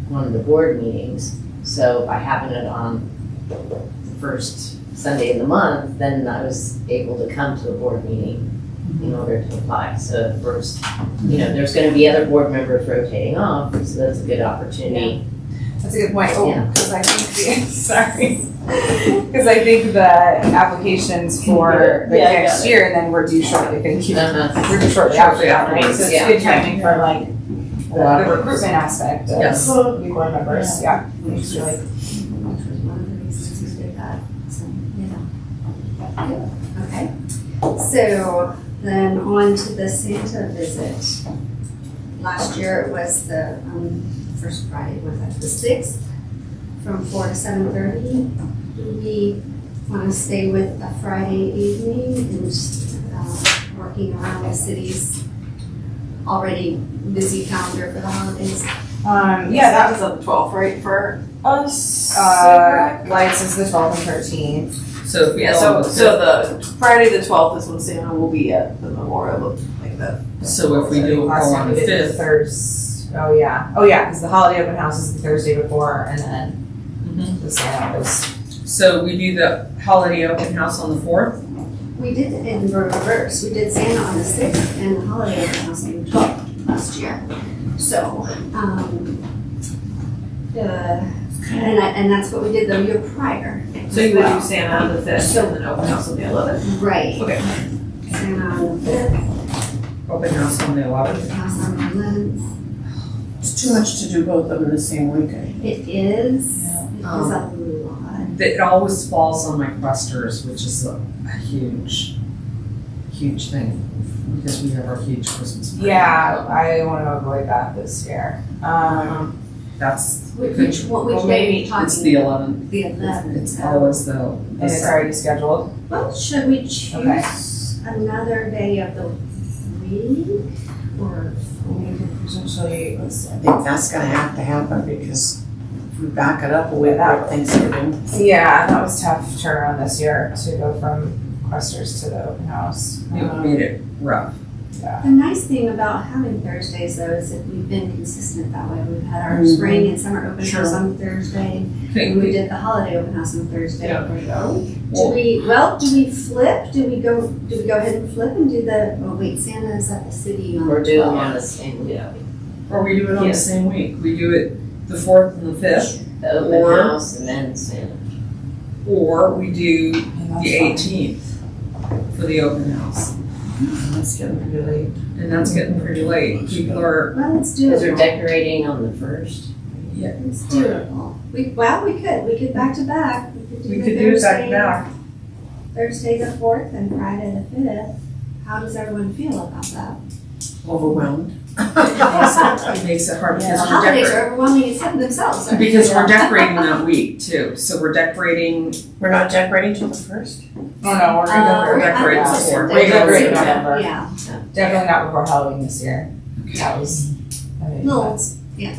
one of the board meetings. So by having it on the first Sunday of the month, then I was able to come to a board meeting in order to apply. So first, there's going to be other board members rotating off, so that's a good opportunity.
That's a good point. Oh,
Yeah.
because I think because I think the applications for the next year, and then we're due shortly. Thank you. We're due shortly after that, right? So it's good timing for like the recruitment aspect of
Yes.
new board members. Yeah.
Which was one of the reasons we did that. So, yeah. Okay. So then on to the Santa visit. Last year it was the first Friday, was that the 6th, from 4 to 7:30. Do we want to stay with a Friday evening and working around the city's already busy calendar for the holidays?
Yeah, that
was on the 12th, right, for us?
Lights is the 12th and 13th.
So if we
Yeah,
go
so the Friday the 12th is when Santa will be at the memorial, like that.
So if we do it
Last
all
time
on
we
the
did
5th,
Oh yeah, because the holiday open house is the Thursday before, and then the Santa was.
so we do the holiday open house on the 4th.
We did it in reverse. We did Santa on the 6th and the holiday open house on the 12th last year. So, and that's what we did the year prior.
So you would do Santa on the 5th
So-
and then open house on the 11th?
Right.
Okay.
Santa on the 5th,
Open house on the 11th.
house on the 11th.
It's too much to do both of them in the same weekend.
It is.
Yeah.
It is a lot.
It always falls on my questers, which is a huge thing because we have our huge Christmas party.
Yeah, I want to avoid that this year.
That's
Which one
well,
day are
maybe
you talking
it's the
about?
11th.
The 11th.
It's always the
And it's already scheduled.
Well, should we choose
Okay.
another day of the week or?
We could potentially, let's see.
I think that's gonna have to happen because if we back it up a week like Thanksgiving.
Yeah, that was tough turnaround this year to go from Questers to the open house.
It made it rough.
The nice thing about having Thursdays though is that we've been consistent that way. We've had our spring and summer open house on Thursday. And we did the holiday open house on Thursday. Do we flip? Do we go ahead and flip and do Santa is at the city on the
Or do them
12th.
on the same week.
Or we do it on
Yeah.
the same week. We do it the 4th and the 5th,
The open
Or-
house and then Santa.
or we do
And that's
the
fine.
18th for the open house.
That's getting pretty late.
And that's getting pretty late. People are,
Well, let's do
Because
it.
we're decorating on the 1st.
Let's do it all. We could back to back.
we could do it back to back.
Thursday the 4th and Friday the 5th. How does everyone feel about that?
Overwhelmed.
It makes it hard
The
because we're
holidays
decorating.
are overwhelming in themselves. aren't they?
Because we're decorating that week too, so we're decorating,
We're not decorating till the 1st?
Oh, no, we're gonna
decorate
I'm
before.
We're decorating
Yeah,
November.
yeah.
Definitely not before Halloween this year. That was, I mean,
Little-
that's.
Yeah.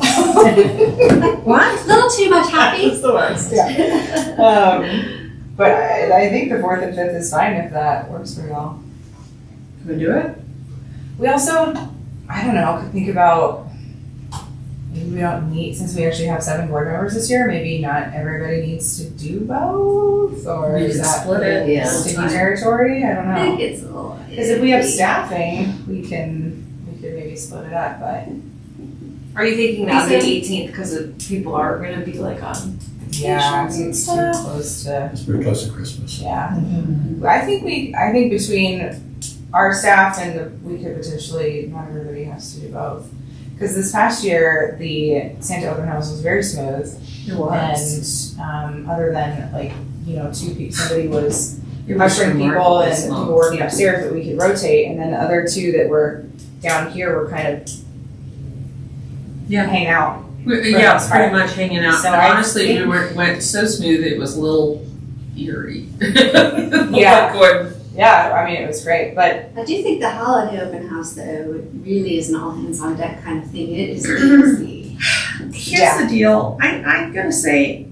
What?
Little too much happy.
That's the worst, yeah. But I think the 4th and 5th is fine if that works for y'all.
can we do it?
We also, I don't know, could think about, maybe we don't need, since we actually have 7 board members this year, maybe not everybody needs to do both, or
We
is
could
that
split it.
Yeah.
sticky territory? I don't
I
know.
think it's a little.
Because if we have staffing, we could maybe split it up, but
Are you thinking now the
Is it-
18th because people are gonna be like on
yeah,
vacations and
it's too
stuff?
close to,
It's pretty close to Christmas.
yeah. I think between our staff and we could potentially, not everybody has to do both. Because this past year, the Santa open house was very smooth.
It was.
And other than like, two people, somebody was
It was
ushering people
remarkable
and
small.
people working upstairs, but we could rotate. And then the other 2 that were down here were kind of
Yeah.
hang out.
Yeah, it's pretty much hanging out.
So
And
I
honestly,
think-
went so smooth, it was a little eerie.
Yeah.
Like going,
Yeah, I mean, it was great, but
I do think the holiday open house though really is an all hands on deck kind of thing. It is busy.
Here's the deal. I'm gonna say,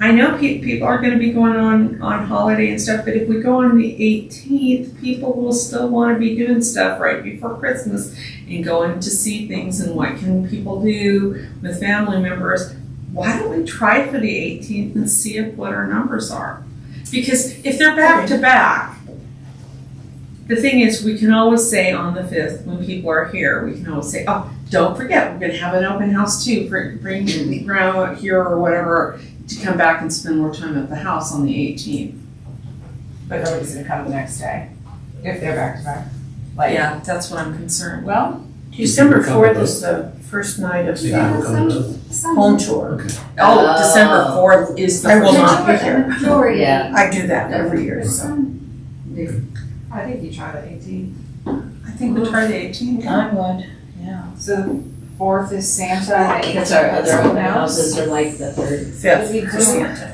I know people are gonna be going on holiday and stuff, but if we go on the 18th, people will still want to be doing stuff right before Christmas and going to see things and what can people do with family members. Why don't we try for the 18th and see what our numbers are? Because if they're back to back, the thing is, we can always say on the 5th, when people are here, we can always say, oh, don't forget, we're gonna have an open house too, bring grandma here or whatever, to come back and spend more time at the house on the 18th.
nobody's gonna come the next day if they're back to back. Like,
Yeah, that's what I'm concerned.
well,
December 4th is the first night of
Maybe
the
we'll come to-
Some
home tour.
Oh, December 4th is the
I will
first
not
one.
be here.
majority.
Yeah.
I do that every year, so.
I think you try the 18th.
I think we'll try the 18th.
I would, yeah.
so the 4th is Santa and the 18th
Because our
is
other
open
open
house.
houses are like the 3rd.
5th for Santa.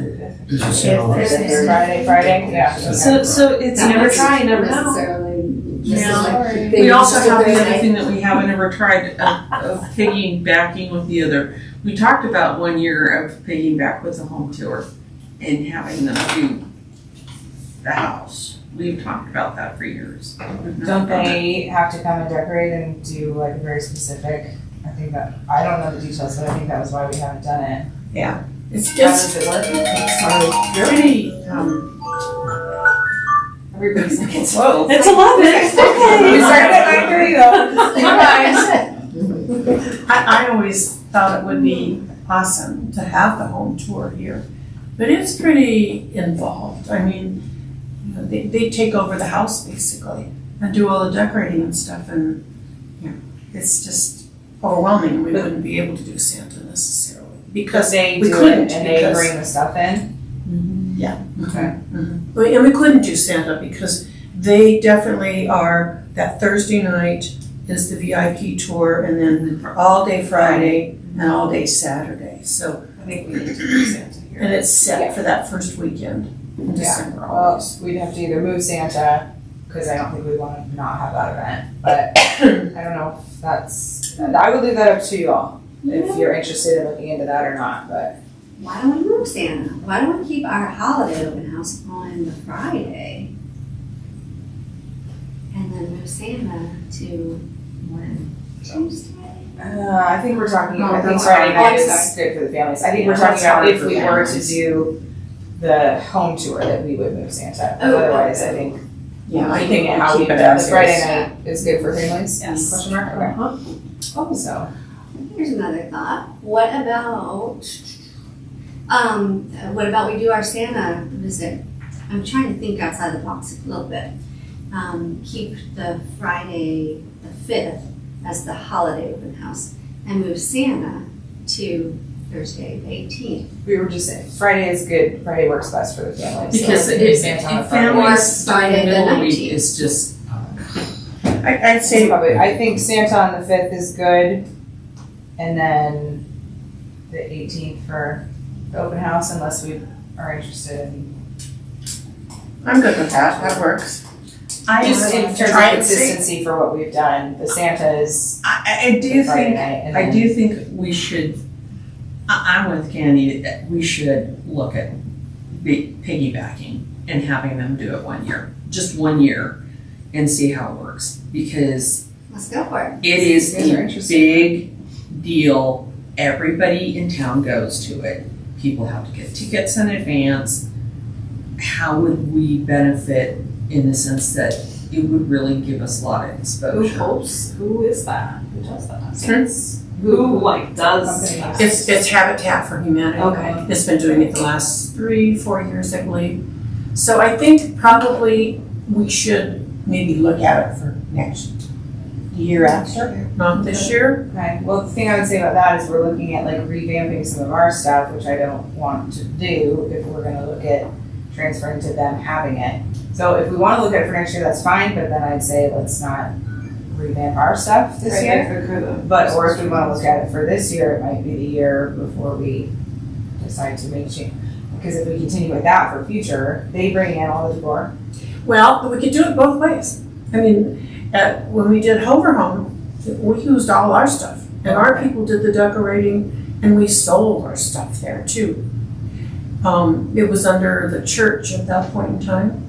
This is Santa
Fifth.
Claus.
Friday, yeah.
So it's
Never
never
try,
tried.
never necessarily. Just
Yeah.
like the
We
thing
also
just
have the
to
other
say.
thing that we haven't ever tried of piggybacking with the other. We talked about 1 year of piggyback with the home tour and having them do the house. We've talked about that for years. We've never
Don't
done it.
they have to come and decorate and do like a very specific, I don't know the details, but I think that was why we haven't done it.
It's
How
just
does it work?
pretty,
Everybody's like, it's.
whoa.
It's 11, We started at 9:30 though. Just
I always thought it would be awesome to have the home tour here, but it's pretty involved. I mean, they take over the house basically and do all the decorating and stuff, and it's just overwhelming. We wouldn't be able to do Santa necessarily
Because they
we
do
couldn't
it and they
because-
bring the stuff in. Okay.
And we couldn't do Santa because they definitely are, that Thursday night is the VIP tour, and then all day Friday and all day Saturday. So,
I think we need to do Santa here.
and it's set for that first weekend in December
Well,
always.
we'd have to either move Santa, because I don't think we want to not have that event, but I don't know if I would leave that up to you all, if you're interested in looking into that or not, but.
Why don't we move Santa? Why don't we keep our holiday open house on the Friday? And then move Santa to when? Tuesday?
I think we're talking, I think
that's
Friday
sorry.
night
I'm
is good for the families. I think we're
Yeah,
talking
that's
about
hard
if
for
we were to
families.
do the home tour, that we would move Santa.
Oh,
Otherwise,
okay.
I think,
Yeah, I
thinking
think
how
we'll
we
keep
do
it
that,
as
the Friday
is.
night is good for families?
Yes.
Question mark, okay. Oh, so,
Here's another thought. What about we do our Santa visit? I'm trying to think outside the box a little bit. Keep the Friday, the 5th, as the holiday open house, and move Santa to Thursday, the 18th.
we were just saying, Friday is good, Friday works best for the families. so
Because
move
if
Santa on a Friday.
families during
Friday
the
the
middle of the week
19th.
is just,
I'd say
Probably, I think Santa on the 5th is good, and then the 18th for the open house, unless we are interested in.
I'm good with that, that works.
Just in terms of
Try and see.
consistency for what we've done, the Santa is
I do
Friday
think,
night, and
I
then-
do think we should, I'm with Candy, that we should look at piggybacking and having them do it 1 year, just 1 year, and see how it works. Because
Let's go for it.
it is
These are
a
interesting.
big deal. Everybody in town goes to it. People have to get tickets in advance. How would we benefit in the sense that it would really give us a lot of
Who
exposure?
hosts? Who is that? Who does that?
Since
Who like does?
Company.
It's Habitat for Humanity.
Okay.
It's been doing it the last 3-4 years, I believe. So I think probably we should maybe look at it for next year after, not this year.
Okay, well, the thing I would say about that is we're looking at like revamping some of our stuff, which I don't want to do if we're gonna look at transferring to them having it. So if we wanna look at it for next year, that's fine, but then I'd say let's not revamp our stuff this year. But, or if we wanna look at it for this year, it might be the year before we decide to make change. Because if we continue with that for future, they bring in all the decor.
Well, but we could do it both ways. I mean, when we did Hover Home, we used all our stuff. And our people did the decorating and we sold our stuff there too. It was under the church at that point in time.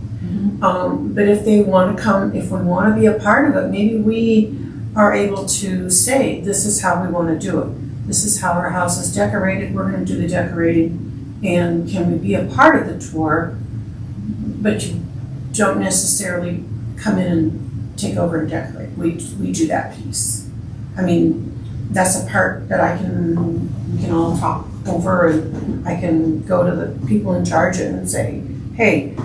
But if they want to come, if we want to be a part of it, maybe we are able to say, this is how we want to do it. This is how our house is decorated. We're going to do the decorating. And can we be a part of the tour? But you don't necessarily come in and take over and decorate. We do that piece. I mean, that's a part that we can all talk over, and I can go to the people in charge and say, hey,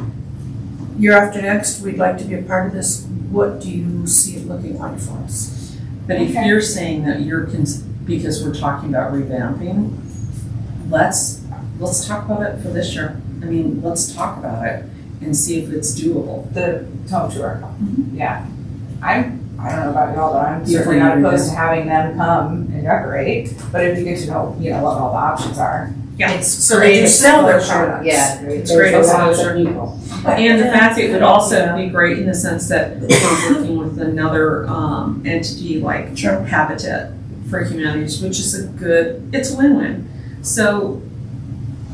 year after next, we'd like to be a part of this. What do you see it looking like for us?
But if
Okay.
you're saying that because we're talking about revamping, let's talk about it for this year. I mean, let's talk about it and see if it's doable.
The home tour. Yeah. I don't know about y'all, but I'm
You
certainly
plan
not
to
opposed to having them come and decorate, but it'd be good to know, what all the options are.
So they do sell their products.
Yeah,
It's great exposure. And the fact that it would also be great in the sense that we're working with another entity like Habitat for Humanities, which is it's a win-win. So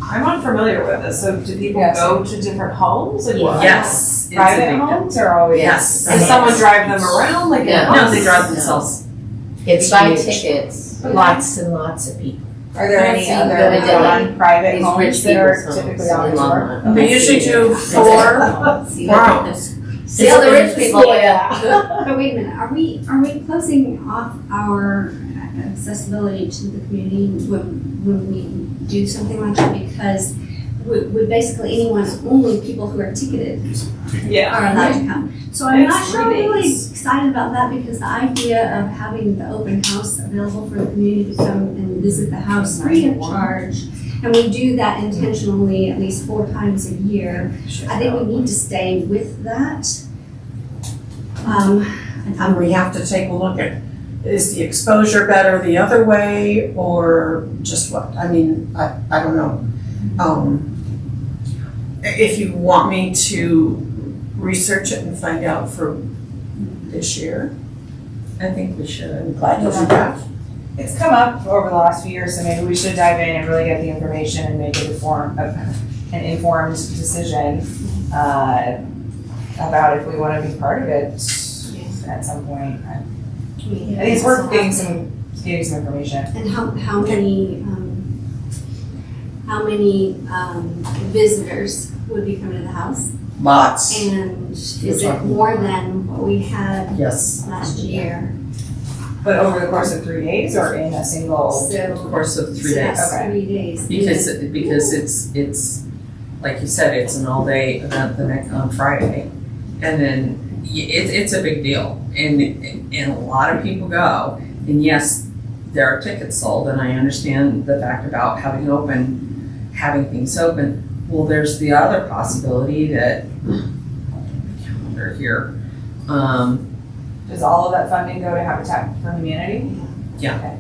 I'm unfamiliar with this. So do people
Yes.
go to different homes? Like what?
yes, it's a
Private
big deal.
homes are always.
Yes.
Does someone drive them around? Like
Yeah.
No, they drive themselves.
It's by tickets.
Lots and lots of people.
Are there any
I've seen
other
going down
non-private
These
homes
rich
that are
people's
typically
homes
on
in
the tour?
Longmont.
They usually do 4
Wow. See all the rich people, yeah.
But wait a minute, are we closing off our accessibility to the community when we do something like that? Because we basically only people who are ticketed
Yeah.
are allowed to come. So I'm not
It's
sure I'm really
rebates.
excited about that, because the idea of having the open house available for the community to come and visit the house free of charge, and we do that intentionally at least 4 times a year, I think we need to stay with that.
And we have to take a look at, is the exposure better the other way or just what? I mean, I don't know. If you want me to research it and find out for this year,
I think we should.
I'm glad to do that.
It's come up over the last few years, so maybe we should dive in and really get the information and make an informed decision about if we want to be part of it at some point. I think it's worth getting some information.
And how many visitors would be coming to the house?
Lots.
And is it more than what we had
Yes.
last year?
But over the course of 3 days or in a single?
So,
Course of 3 days.
that's
Okay.
3 days.
Because it's like you said, it's an all-day event on Friday, and then it's a big deal, and a lot of people go. And yes, there are tickets sold, and I understand the fact about having things open. Well, there's the other possibility that calendar here.
Does all of that funding go to Habitat for Humanity?
Yeah.
Okay.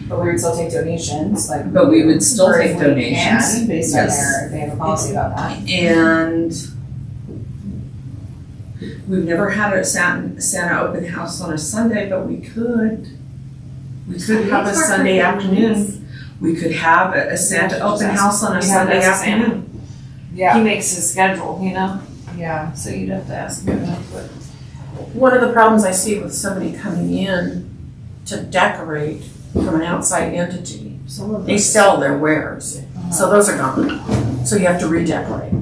But we would still take donations, like.
But we would still
or
take
if we
donations.
can, based on
Yes.
they have a policy about that.
And we've never had a Santa open house on a Sunday, but we could. We could have a
Sundays work
Sunday
for
afternoon. We could have a Santa open house on a
You have
Sunday
to ask Santa.
afternoon.
Yeah,
He makes his schedule, you know,
yeah.
so you'd have to ask him that, but.
One of the problems I see with somebody coming in to decorate from an outside entity, they sell their wares, so those are gone. So you have to redecorate.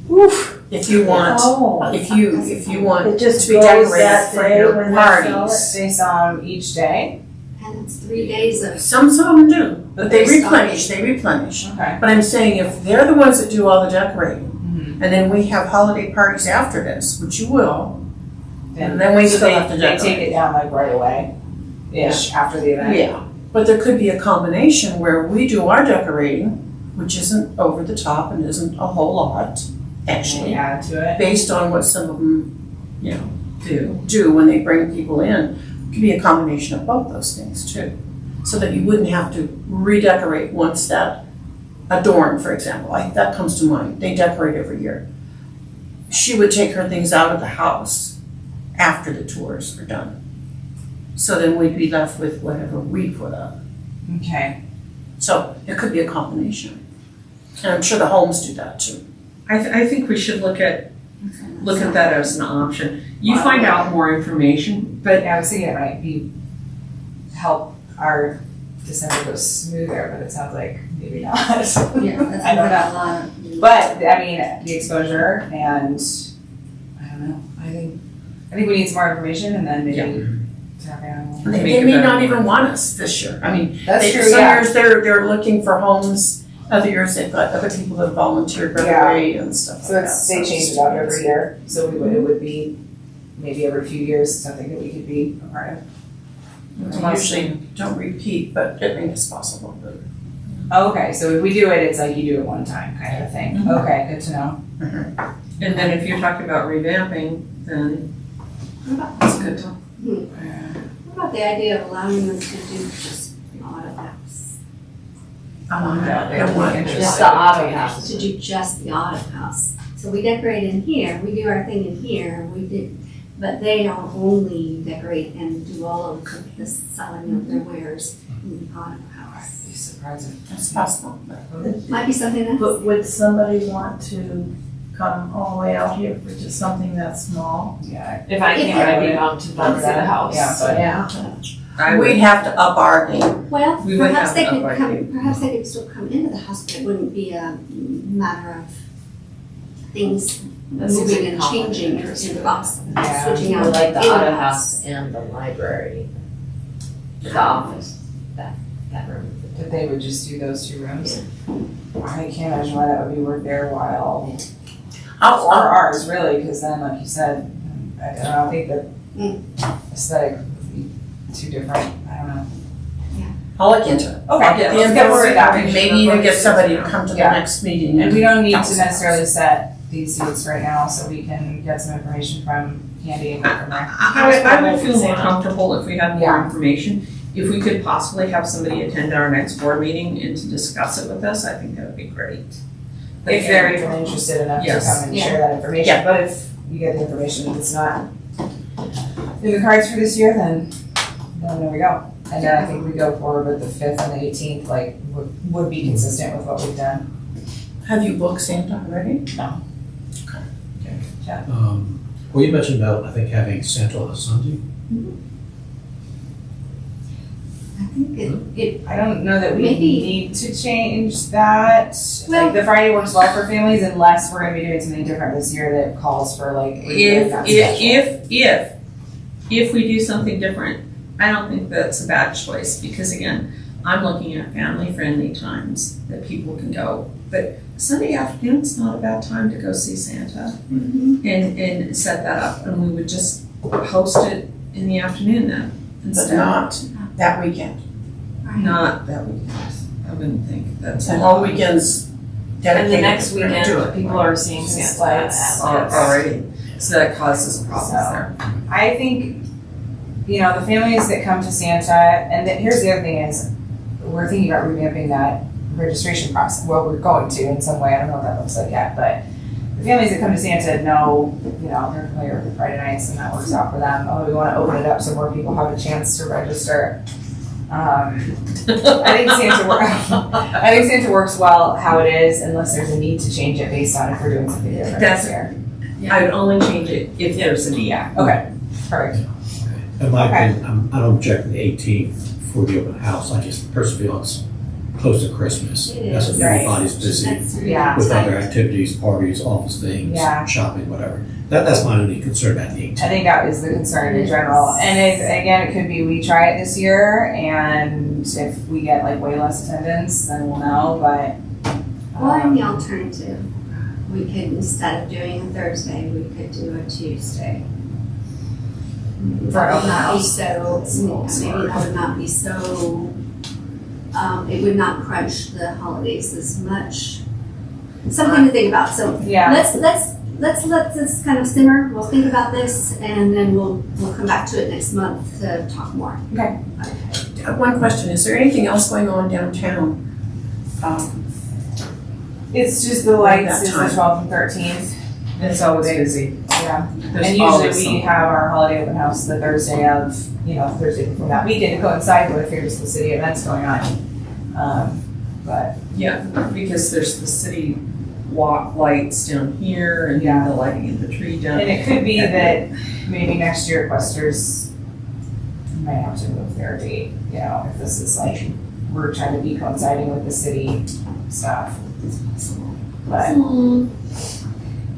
Oof. If you want,
Oh.
if you want
It just
to be
goes
decorated
that
for
day
your
when they sell
parties.
They sell them each day?
And it's 3 days of.
Some of them do, but they
They're
replenish, they replenish.
Okay.
But I'm saying if they're the ones that do all the decorating,
Mhm.
and then we have holiday parties after this, which you will, and then we
So
still
they,
have to
they
decorate.
take it down like right away-ish after the event?
Yeah, but there could be a combination where we do our decorating, which isn't over the top and isn't a whole lot,
And
actually,
add to it?
based on what some of them, do when they bring people in. It could be a combination of both those things too, so that you wouldn't have to redecorate once that adorn, for example, that comes to mind. They decorate every year. She would take her things out of the house after the tours are done. So then we'd be left with whatever we put up.
Okay.
So it could be a combination. And I'm sure the homes do that too.
I think we should look at that as an option. You find out more information, but
Yeah, I was thinking it might be, help our December go smoother, but it sounds like maybe not.
Yeah, that's
I don't know.
a lot.
But, I mean, the exposure and, I don't know, I think we need some more information and then maybe. Tap in.
They
Make
may
it
not
better.
even want us this year. I mean,
That's true,
some
yeah.
years they're looking for homes, other years they've got other people that volunteered right
Yeah.
away and stuff like
So
that.
it's, they change it up every year, so it would be maybe every few years, something that we could be a part of.
We usually don't repeat, but it is possible.
Okay, so if we do it, it's like you do it one time kind of a thing.
Mhm.
Okay, good to know.
and then if you're talking about revamping, then that's good.
What about the idea of allowing them to do just the auto house?
They don't want interest.
Just the auto house.
To do just the auto house. So we decorate in here, we do our thing in here, but they don't only decorate and do all of the selling of their wares in the auto house.
Be surprising.
It's possible.
Might be something else.
But would somebody want to come all the way out here for just something that small?
Yeah.
If I
If
can, I'd be
I-
bummed to bump to the house.
Yeah, but.
Yeah.
I would,
We'd have to up our game.
Well,
We would
perhaps
have
they
to
could
upgrade
come, perhaps they could still come into the house, but it wouldn't be a matter of things
That seems
moving
like
and
a common
changing
interest
in
for
the
them.
box,
Yeah.
switching
Or
out
like the
in
auto house and the library. The office, that room.
That they would just do those two rooms? I can't imagine why that would be worth their while. Or ours, really, because then, like you said, I don't think that aesthetic would be too different. I don't know.
I'll look into it.
Okay,
I'll get the
let's get more of
info,
that.
and maybe even get somebody to come to the
Yeah.
next meeting.
And we don't need to
Council.
necessarily set these dates right now, so we can get some information from Candy and go from there.
I would feel more comfortable if we had more
Yeah.
information. If we could possibly have somebody attend our next board meeting and to discuss it with us, I think that would be great. But
If they're even interested enough to
Yes.
come and
Yeah.
share that information,
Yeah.
but if you get the information, if it's not in the cards for this year, then there we go. And then I think we go forward with the 5th and the 18th, like, would be consistent with what we've done.
Have you booked Santa already?
Well, you mentioned about, I think, having Santa on a Sunday.
I think it
I don't know that we
Maybe.
need to change that.
Well-
Like, the Friday works well for families unless we're gonna be doing something different this year that calls for like. redoing that schedule.
If we do something different, I don't think that's a bad choice, because again, I'm looking at family-friendly times that people can go. But Sunday afternoon's not a bad time to go see Santa and set that up, and we would just host it in the afternoon then
But
instead.
not that weekend.
Not that weekend. I wouldn't think that's.
And all weekends
And
dedicated.
the next
to it.
weekend, people are seeing
Just
Santa
lights.
at
Already. So that causes problems
So-
there.
I think, you know, the families that come to Santa, and here's the other thing is, we're thinking about revamping that registration process. Well, we're going to in some way. I don't know what that looks like yet, but the families that come to Santa know, you know, they're familiar with the Friday nights and that works out for them. Oh, we want to open it up so more people have a chance to register. I think Santa works well how it is, unless there's a need to change it based on if we're doing something different
That's-
this year.
I would only change it if there's a need.
Okay, perfect.
In my
Okay.
opinion, I don't object to the 18th for the open house, I just personally feel it's close to Christmas.
It
That's
is.
when everybody's busy
That's really
Yeah.
with
tight.
other activities, parties, office things,
Yeah.
shopping, whatever. That's my only concern about the 18th.
I think that is the concern in general. And it could be we try it this year, and if we get like way less attendance, then we'll know, but.
Well, and the alternative, we could, instead of doing a Thursday, we could do a Tuesday.
For an
That would
open
not be
house.
so, maybe that would not be so, it would not crunch the holidays as much. Something to think about, so
Yeah,
let's let this kind of simmer, we'll think about this, and then we'll come back to it next month to talk more.
Okay.
One question, is there anything else going on downtown?
it's just the lights
That
is the
time.
12th and 13th.
It's always busy.
Yeah.
There's
And
always
usually we
something.
have our holiday open house the Thursday of, Thursday before that weekend to coincide with here's the city events going on. But
Yeah, because there's the city walk lights down here and
Yeah.
the lighting in the tree down.
And it could be that maybe next year Questers might have to move their date, if this is like, we're trying to be coinciding with the city stuff. But,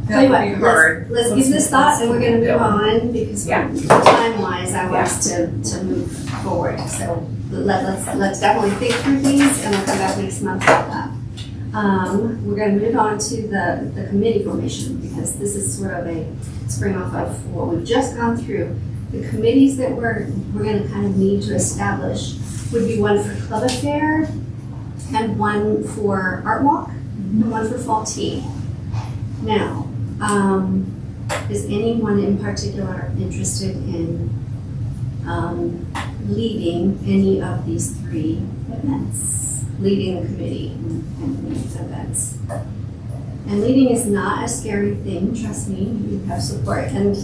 Tell you
That
what,
would be hard.
let's give this thought and we're gonna move on because
Yeah.
time-wise, I want us to move forward. So let's definitely think through these and we'll come back next month with that. We're gonna move on to the committee formation because this is sort of a spring off of what we've just gone through. The committees that we're gonna kind of need to establish would be one for Club Affair and one for Art Walk and one for Fall Tea. Now, is anyone in particular interested in leading any of these three events? Leading the committee and these events. And leading is not a scary thing, trust me, you have support and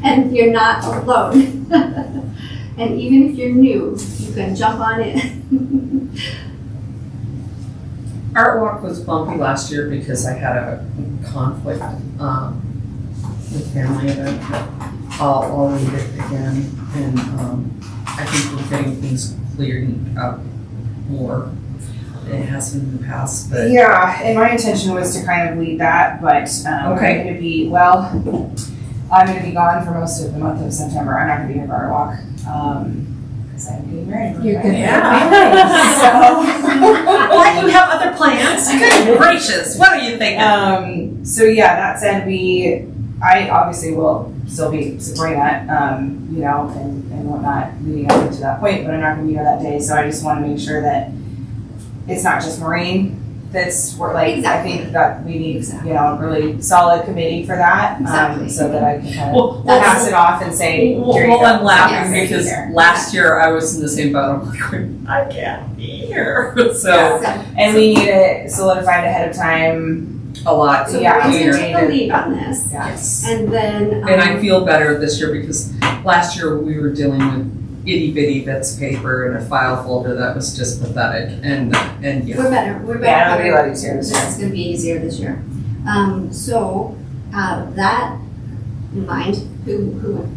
and you're not alone. And even if you're new, you can jump on in.
Art Walk was bumpy last year because I had a conflict with family event. I'll leave it again, and I think we're getting things cleared up more than it has been in the past. But
yeah, and my intention was to kind of lead that, but
Okay.
I'm gonna be gone for most of the month of September. I'm not gonna be here for Art Walk, because I'm getting married.
You're gonna
What, you have other plans? Good gracious, what are you thinking?
So yeah, that said, I obviously will still be supporting that, and whatnot leading up to that point, but I'm not gonna be here that day, so I just wanna make sure that it's not just Maureen that's, I
Exactly.
think that we need,
Exactly.
a really solid committee for that,
Exactly.
so that I can kind
Well,
of pass it off and say, here you go.
I'm laughing
Yes.
because
Here.
last year I was in the same boat. I'm like, I can't be here. So
So,
And we need it solidified ahead of time.
a lot.
so
Yeah,
we're going
clear.
to take the lead on this.
Yes.
And then.
And I feel better this year because last year we were dealing with itty bitty bits of paper and a file folder that was just pathetic. And yeah.
We're better.
Yeah, it'll be a lot easier this year.
It's gonna be easier this year. So, that in mind, who would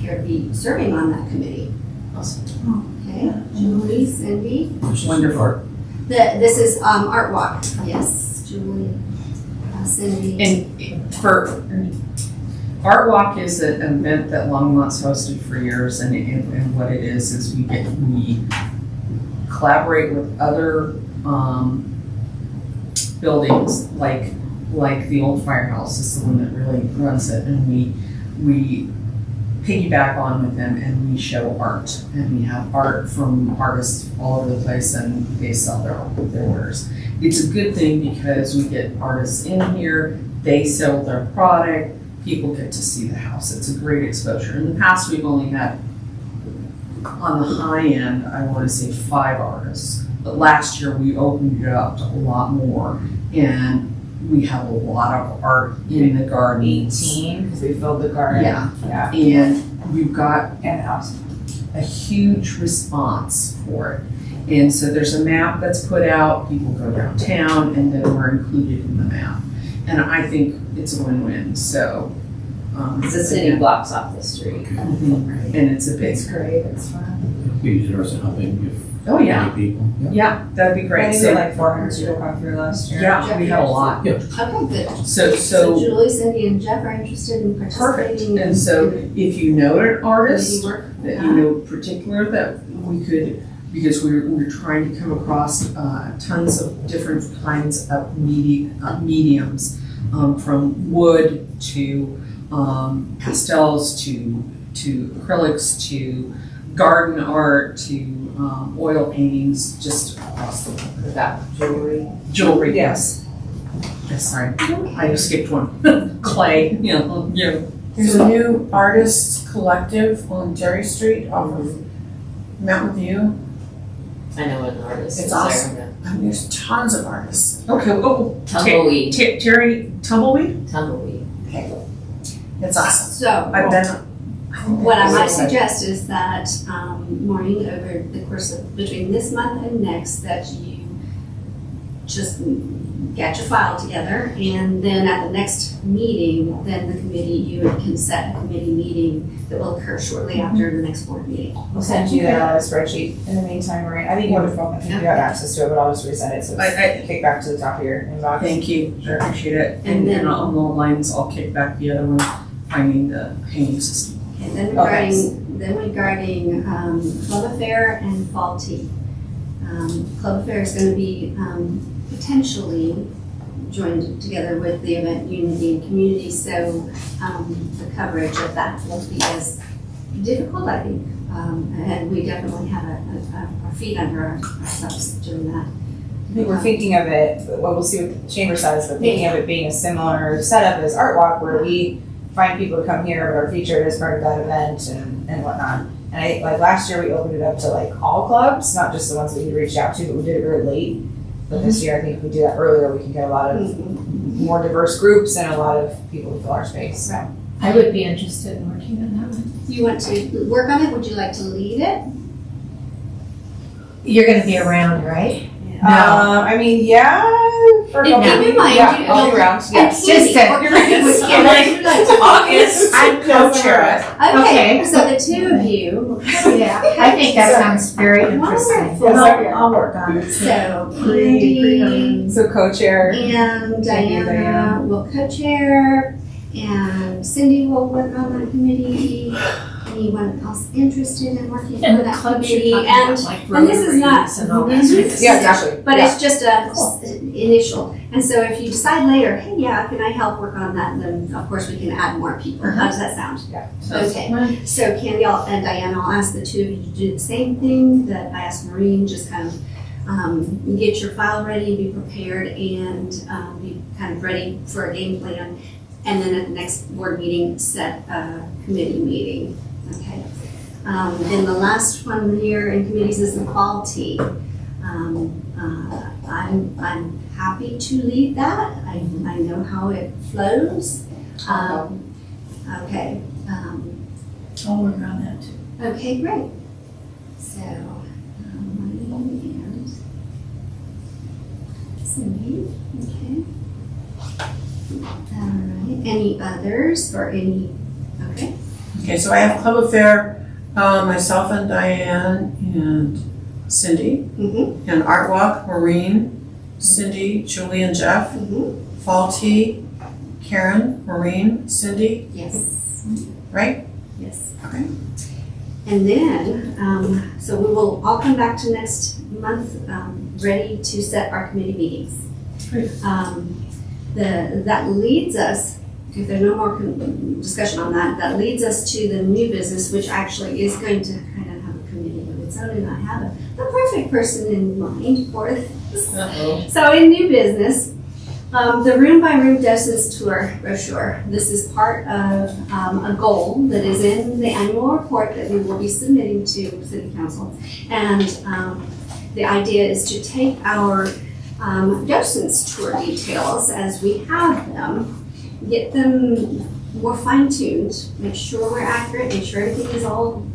care to be serving on that committee? Okay, Julie, Cindy.
Wonderful.
This is, Art Walk, yes, Julie, Cindy.
And for Art Walk is an event that Longmont's hosted for years, and what it is we collaborate with other buildings like the old firehouse is the one that really runs it, and we piggyback on with them and we show art, and we have art from artists all over the place and they sell their orders. It's a good thing because we get artists in here, they sell their product, people get to see the house. It's a great exposure. In the past, we've only had, on the high end, I want to say 5 artists. But last year, we opened it up to a lot more, and we have a lot of art in the garden.
18, because we filled the garden.
Yeah,
Yeah.
and we've got
And the house.
a huge response for it. And so there's a map that's put out, people go downtown, and then we're included in the map. And I think it's a win-win, so.
The city blocks off the street.
And it's a big,
It's great, it's fun.
Be interested in helping if
oh yeah,
many people.
yeah, that'd be
I
great.
think we had like 400 people come through last year.
Yeah, we had a lot.
Okay, good.
So
Julie, Cindy, and Jeff are interested in
perfect.
participating.
And so if you know an artist
Community work.
that you know particular that we could, because we're trying to come across tons of different kinds of mediums, from wood to pastels to acrylics to garden art to oil paintings, just across the board.
About jewelry.
Jewelry, yes. Yes, sorry, I just skipped one. Clay, yeah.
There's a new artists collective on Jerry Street off of Mountain View.
I know an artist.
It's
is
awesome.
there.
And there's tons of artists.
Okay, oh,
Tumbleweed.
Terry, Tumbleweed?
Tumbleweed.
It's awesome.
So,
I've been,
what I might suggest is that, Maureen, over the course of, between this month and next, that you just get your file together, and then at the next meeting, then the committee, you can set a committee meeting that will occur shortly after the next board meeting.
We'll send you the spreadsheet in the meantime, Maureen. I think wonderful. I think you have access to it, but I'll just resend it so it's kicked back to the top of your inbox.
thank you, I appreciate it.
And
And
then-
then on the lines, I'll kick back the other one, finding the painting system.
And then
Okay.
regarding Club Affair and Fall Tea. Club Affair is gonna be, potentially joined together with the event Unity and Community, so, the coverage of that won't be as difficult, I think. And we definitely have our feet under ourselves doing that.
I think we're thinking of it, well, we'll see what the chamber says, but thinking of it being a similar setup as Art Walk, where we find people to come here, but are featured as part of that event and whatnot. And I think, like, last year we opened it up to like all clubs, not just the ones that we reached out to, but we did it very late. But this year, I think if we do that earlier, we can get a lot of more diverse groups and a lot of people to fill our space. So.
I would be interested in working on that one.
You want to work on it? Would you like to lead it?
You're gonna be around, right?
I mean, yeah, for a
And
couple
keep in
weeks,
mind,
yeah,
you-
I'll be around, yes.
Just a-
What kind of-
August,
I'm co-chair.
Okay, so the two of you.
Yeah, I think that sounds very interesting.
Wonderful.
I'll work on it.
So Candy
So co-chair.
and Diana will co-chair, and Cindy will work on that committee. Anyone else interested in working
And
on
the
that
clubs you're
committee?
talking
And
about, like
and this is not-
Rotaries and all that sort of
Yeah,
stuff.
exactly.
But
Yeah.
it's just a initial. And so if you decide later, hey, yeah, can I help work on that? Then of course we can add more people. How does that sound?
Yeah.
Okay. So Candy and Diana, I'll ask the two of you to do the same thing that I asked Maureen, just kind of get your file ready, be prepared, and be kind of ready for a game plan. And then at the next board meeting, set a committee meeting. Okay. Then the last one here in committees is the Fall Tea. I'm happy to lead that. I know how it flows. Okay.
I'll work on that too.
Okay, great. So, Maureen and Cindy, okay. All right, any others or any, okay?
Okay, so I have Club Affair, myself and Diane and Cindy,
Mm-hmm,
and Art Walk, Maureen, Cindy, Julie and Jeff,
mm-hmm,
Fall Tea, Karen, Maureen, Cindy,
yes,
right?
yes.
Okay.
And then, so we will all come back to next month, ready to set our committee meetings.
Great.
That leads us, if there's no more discussion on that, that leads us to the new business, which actually is going to kind of have a committee of its own, and I have the perfect person in mind for this.
Uh-oh.
So in new business, The room by room Destin's tour brochure. This is part of a goal that is in the annual report that we will be submitting to City Council. And the idea is to take our docents' tour details as we have them, get them more fine-tuned, make sure we're accurate, make sure everything is all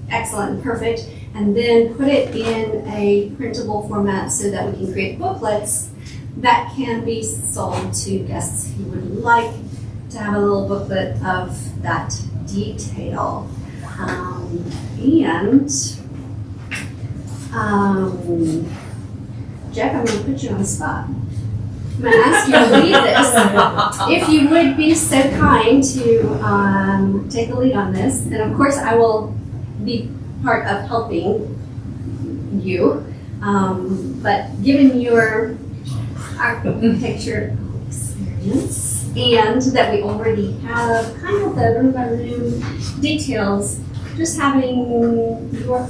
excellent and perfect, and then put it in a printable format so that we can create booklets that can be sold to guests who would like to have a little booklet of that detail. Jeff, I'm going to put you on the spot. I'm going to ask you to lead this. If you would be so kind to take the lead on this, and of course I will be part of helping you. But given your architecture experience and that we already have kind of the room by room details, just having your,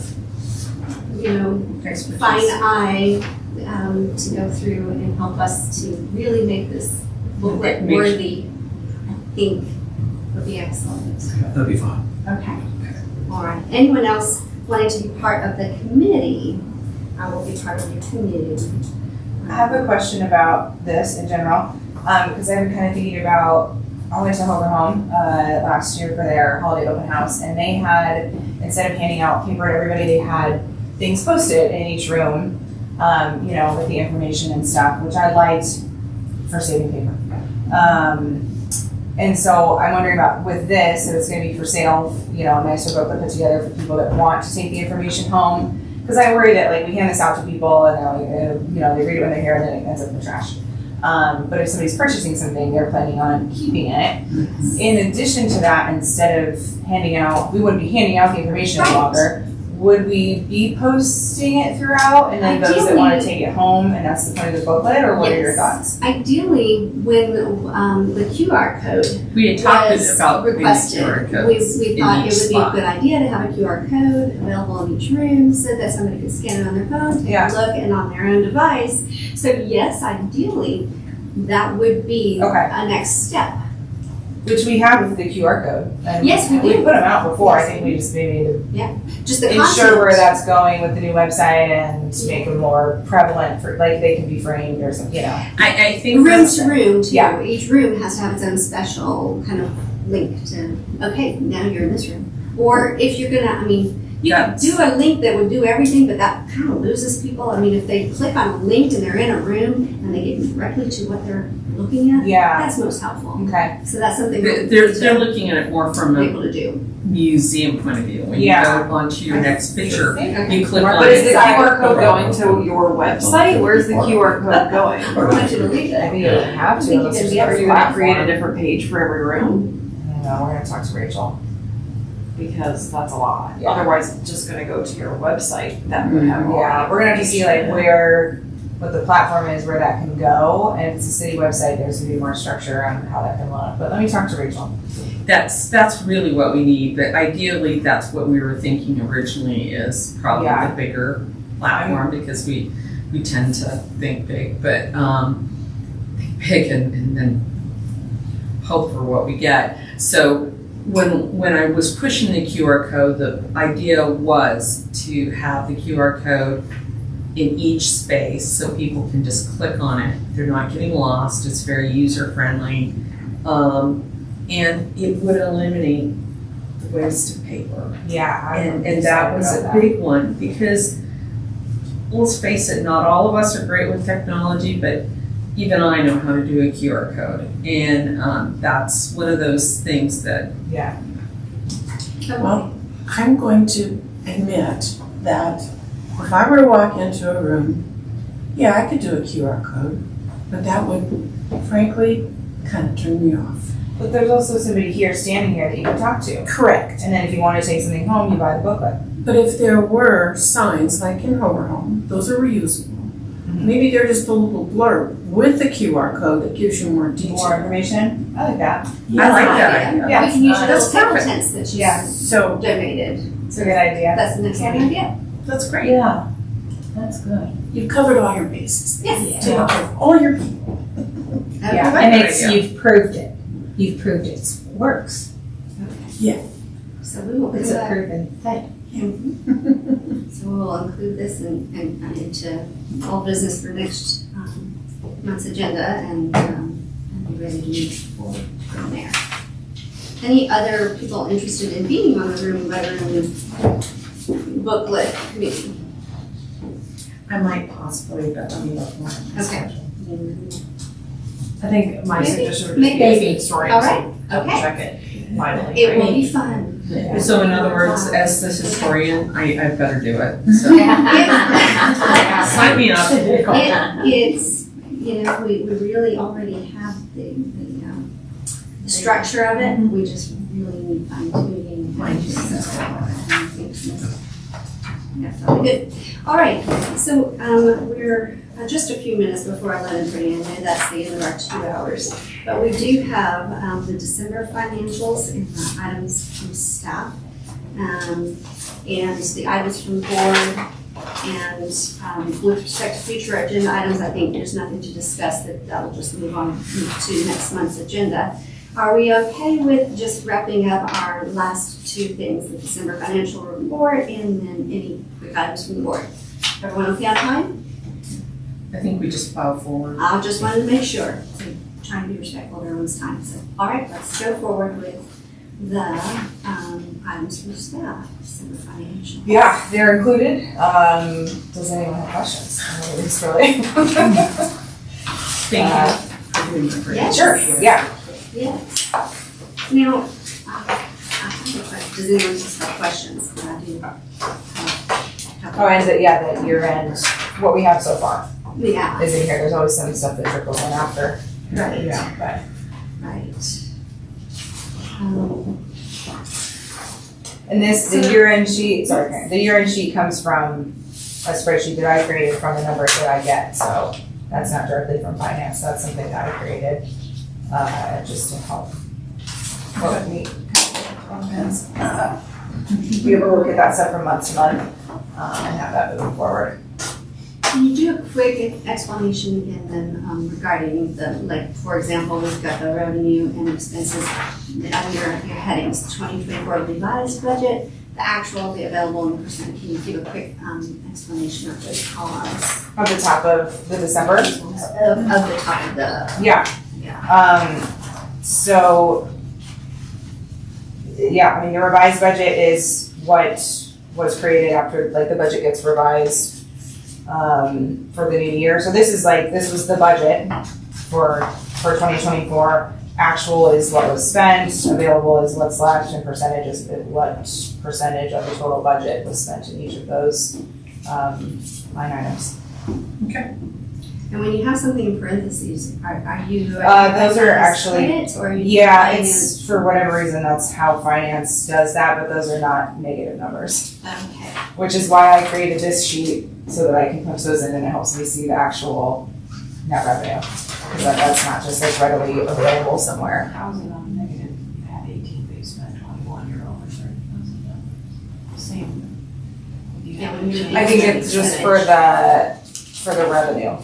fine eye to go through and help us to really make this booklet worthy, I think would be excellent.
That'd be fine.
Okay. All right. Anyone else wanting to be part of the committee? I will be part of the committee.
I have a question about this in general, because I've been kind of thinking about, I went to Hover Home last year for their holiday open house, and they had, instead of handing out paper to everybody, they had things posted in each room, with the information and stuff, which I liked for saving paper. And so I'm wondering about with this, if it's going to be for sale, a nicer booklet put together for people that want to take the information home. Because I worry that we hand this out to people and they're like, they read it when they're here and then it ends up in the trash. But if somebody's purchasing something, they're planning on keeping it. In addition to that, instead of we wouldn't be handing out the information any longer. Would we be posting it throughout and then those that want to take it home and that's the point of the booklet, or what are your thoughts?
Ideally, when the QR code
We had talked
was
about
requested,
QR
we
codes
thought
in
it
each
would be a
spot.
good idea to have a QR code available in each room so that somebody could scan it on their phone, take a look, and on their own device. So yes, ideally, that would be a next step.
Which we have with the QR code. And
Yes, we do.
We put them out before.
Yes.
I think we just maybe need to
Just the
ensure
content.
where that's going with the new website and to make them more prevalent for, they can be framed or something,
I think
Room to room too.
Yeah.
Each room has to have its own special kind of link to, okay, now you're in this room. Or if you're gonna, you could do a link that would do everything, but that kind of loses people. If they click on a link and they're in a room and they get directly to what they're looking at, that's most helpful.
Okay.
So that's something
They're looking at it more from
be
a
able to do.
museum point of view. When you go onto your next picture, you click on
But is the
it.
QR code going to your website? Where's the QR code going?
I want you to leave it.
I think you would have
I
to.
think you
unless
can
there's
be
a
Are you gonna create a
platform.
different page for every room?
I don't know, we're gonna talk to Rachel.
Because that's a lot.
Yeah.
Otherwise, it's just gonna go to your website that would have all.
Yeah, we're gonna have to see what the platform is, where that can go, and if it's a city website, there's gonna be more structure on how that can look, but let me talk to Rachel.
That's really what we need, but ideally, that's what we were thinking originally is probably the bigger platform, because we tend to think big, but think big and then hope for what we get. So when I was pushing the QR code, the idea was to have the QR code in each space so people can just click on it. They're not getting lost. It's very user friendly. And it would eliminate the waste of paper.
Yeah.
And that was a big one because let's face it, not all of us are great with technology, but even I know how to do a QR code. And that's one of those things that
Well, I'm going to admit that if I were to walk into a room, I could do a QR code, but that would frankly kind of turn me off.
But there's also somebody here, standing here, that you can talk to.
Correct.
And then if you want to take something home, you buy the booklet.
But if there were signs like in Hover Home, those are reusable. Maybe they're just a little blurb with the QR code that gives you more detail.
More information? I like that.
I like that idea.
Yeah.
We can use
That's
those table
perfect.
tents that you
So
donated.
It's a good idea.
That's an excellent idea.
That's great.
Yeah, that's good.
you've covered all your bases.
Yes.
Take care of all your people.
Yeah,
Okay.
and it's, you've proved it. You've proved it works.
So we will
It's
come
a
back.
proven thing.
So we'll include this into all business for next month's agenda and be ready to move forward from there. Any other people interested in being on the room by room booklet committee?
I might possibly, but let me look more at my
Okay.
schedule.
I think my
Maybe.
suggestion would just be
Maybe.
a historian
All right.
to
Okay.
check it finally.
It will be fun.
So in other words, as the historian, I better do it, so. Sign me up.
It's, you know, we really already have the structure of it, we just really need fine tuning. That's all good. All right, so we're just a few minutes before 11:30, and that's the end of our 2 hours. But we do have the December financials and the items from staff, and the items from the board. And with respect to future agenda items, I think there's nothing to discuss, that will just move on to next month's agenda. Are we okay with just wrapping up our last two things, the December financial report and then any quick items from the board? Everyone okay on time?
I think we just plow forward.
I just wanted to make sure, so trying to be respectful of everyone's time. So, all right, let's go forward with the items from staff, December financial.
Yeah, they're included. Does anyone have questions? I mean, it's really.
Thank you for doing the
Yes.
Sure, yeah.
Yes. Now, I have a question. Does anyone just have questions? I do.
Oh, and the year end, what we have so far
Yeah,
is in here. There's always some stuff that trickles in after.
right,
Yeah, but.
right.
And the year-end sheet, sorry, Karen, the year-end sheet comes from a spreadsheet that I created from the numbers that I get, so that's not directly from finance, that's something that I created, just to help. Well, me, be able to look at that stuff from month to month, and have that moving forward.
Can you do a quick explanation again then regarding the, like, for example, we've got the revenue and expenses under your headings, 2024 revised budget, the actual, the available, and the percent. Can you give a quick explanation of those columns?
At the top of the December?
Of the top of the,
Yeah.
yeah.
So, yeah, I mean, the revised budget is what was created after, like, the budget gets revised for the new year. So this was the budget for 2024. Actual is what was spent, available is what's left, and percentage is what percentage of the total budget was spent in each of those line items.
And when you have something in parentheses, are you?
Those are actually,
credits, or are you?
yeah,
dividing
it's for whatever reason, that's how finance does that, but those are not negative numbers.
it? Okay.
Which is why I created this sheet, so that I can punch those in and it helps me see the actual net revenue. Because that's not just like readily available somewhere.
How is it on negative? You had 18, but you spent 21, you're over $30,000. Same.
Yeah, when you're-
I think it's just for the revenue.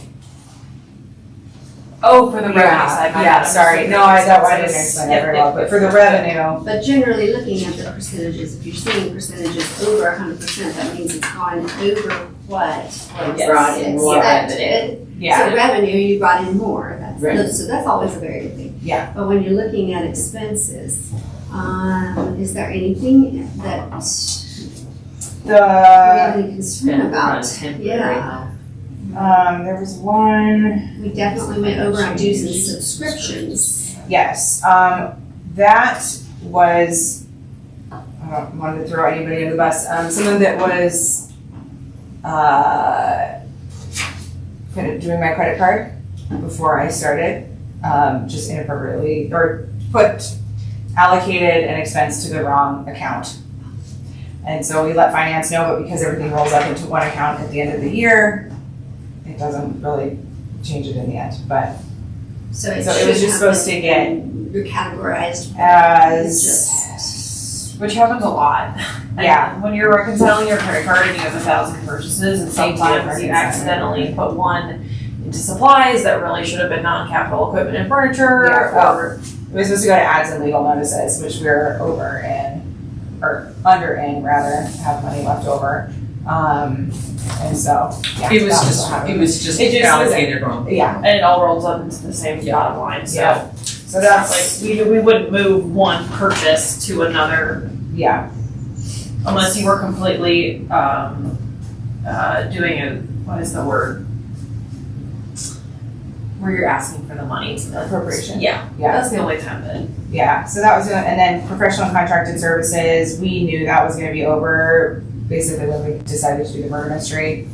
Oh, for the revenue side. my bad.
Sorry, no, I didn't explain that very well, but for the revenue,
But generally, looking at the percentages, if you're seeing percentages over 100%, that means it's gone over what was
Brought in more
expected.
yeah,
So revenue, you brought in more,
Right.
so that's always a very good thing.
Yeah.
But when you're looking at expenses, is there anything that
the,
you're really concerned
Been
about?
run temporary.
Yeah,
there was one,
we definitely went over on dues and subscriptions.
yes, that was, I don't want to throw anybody under the bus, someone that was, kind of doing my credit card before I started, just inappropriately, or allocated an expense to the wrong account. And so we let finance know, but because everything rolls up into one account at the end of the year, it doesn't really change it in the end, but
So
it was just supposed to get
You're categorized
as,
just,
Which happens a lot.
Yeah.
And when you're reconciling your credit card and you have 1,000 purchases, and
Sometimes
sometimes you
reconciling.
accidentally put one into supplies that really should have been non-capital equipment and furniture,
Yeah.
or
We were supposed to go to ads and legal notices, which we're over in, or under in rather, have money left over. And so, yeah.
It was
that
just,
what
it was just
It just was-
allocated wrong.
Yeah,
and it all rolls up into the same
Yeah.
bottom line, so.
Yeah. so that's,
Like, we wouldn't move one purchase to another
yeah,
unless you were completely, doing a, what is the word? Where you're asking for the money to.
appropriation.
Yeah,
Yeah.
that's the only time that.
Yeah, so that was, and then professional contracted services, we knew that was gonna be over basically when we decided to do the murder mystery.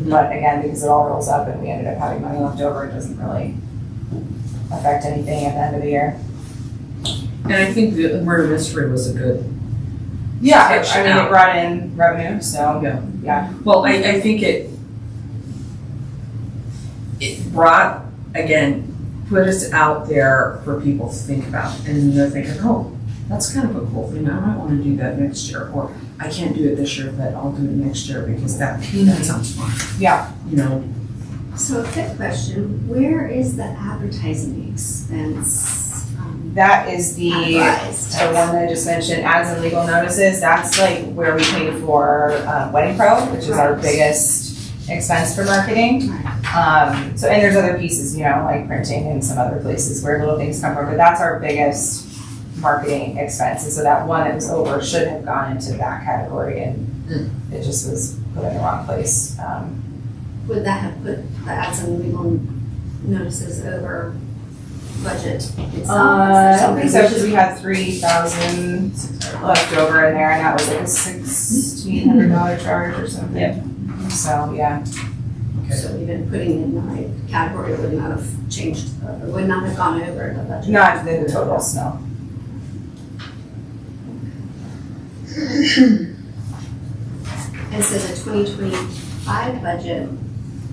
But again, because it all rolls up and we ended up having money left over, it doesn't really affect anything at the end of the year.
And I think the murder mystery was a good,
Yeah,
Switch
I mean,
out.
it brought in revenue, so,
Yeah.
yeah,
well, I think it brought, again, put us out there for people to think about. And they're thinking, oh, that's kind of a cool thing. I might want to do that next year. Or I can't do it this year, but I'll do it next year because that sounds fun.
Yeah.
You know,
So a quick question, where is the advertising expense
That is the
capitalized?
one that I just mentioned, ads and legal notices, that's like where we pay for Wedding Pro, which is our
Right.
biggest expense for marketing. So, and there's other pieces, you know, like printing and some other places where little things come from, but that's our biggest marketing expense. And so that one that was over should have gone into that category and it just was put in the wrong place.
Would that have put the ads and legal notices over budget itself?
I don't think so, because we had 3,000 left over in there, and that was like a $1,600 charge or something. So, yeah.
So even putting in the right category would not have changed, would not have gone over the budget.
Not the totals, no.
And so the 2025 budget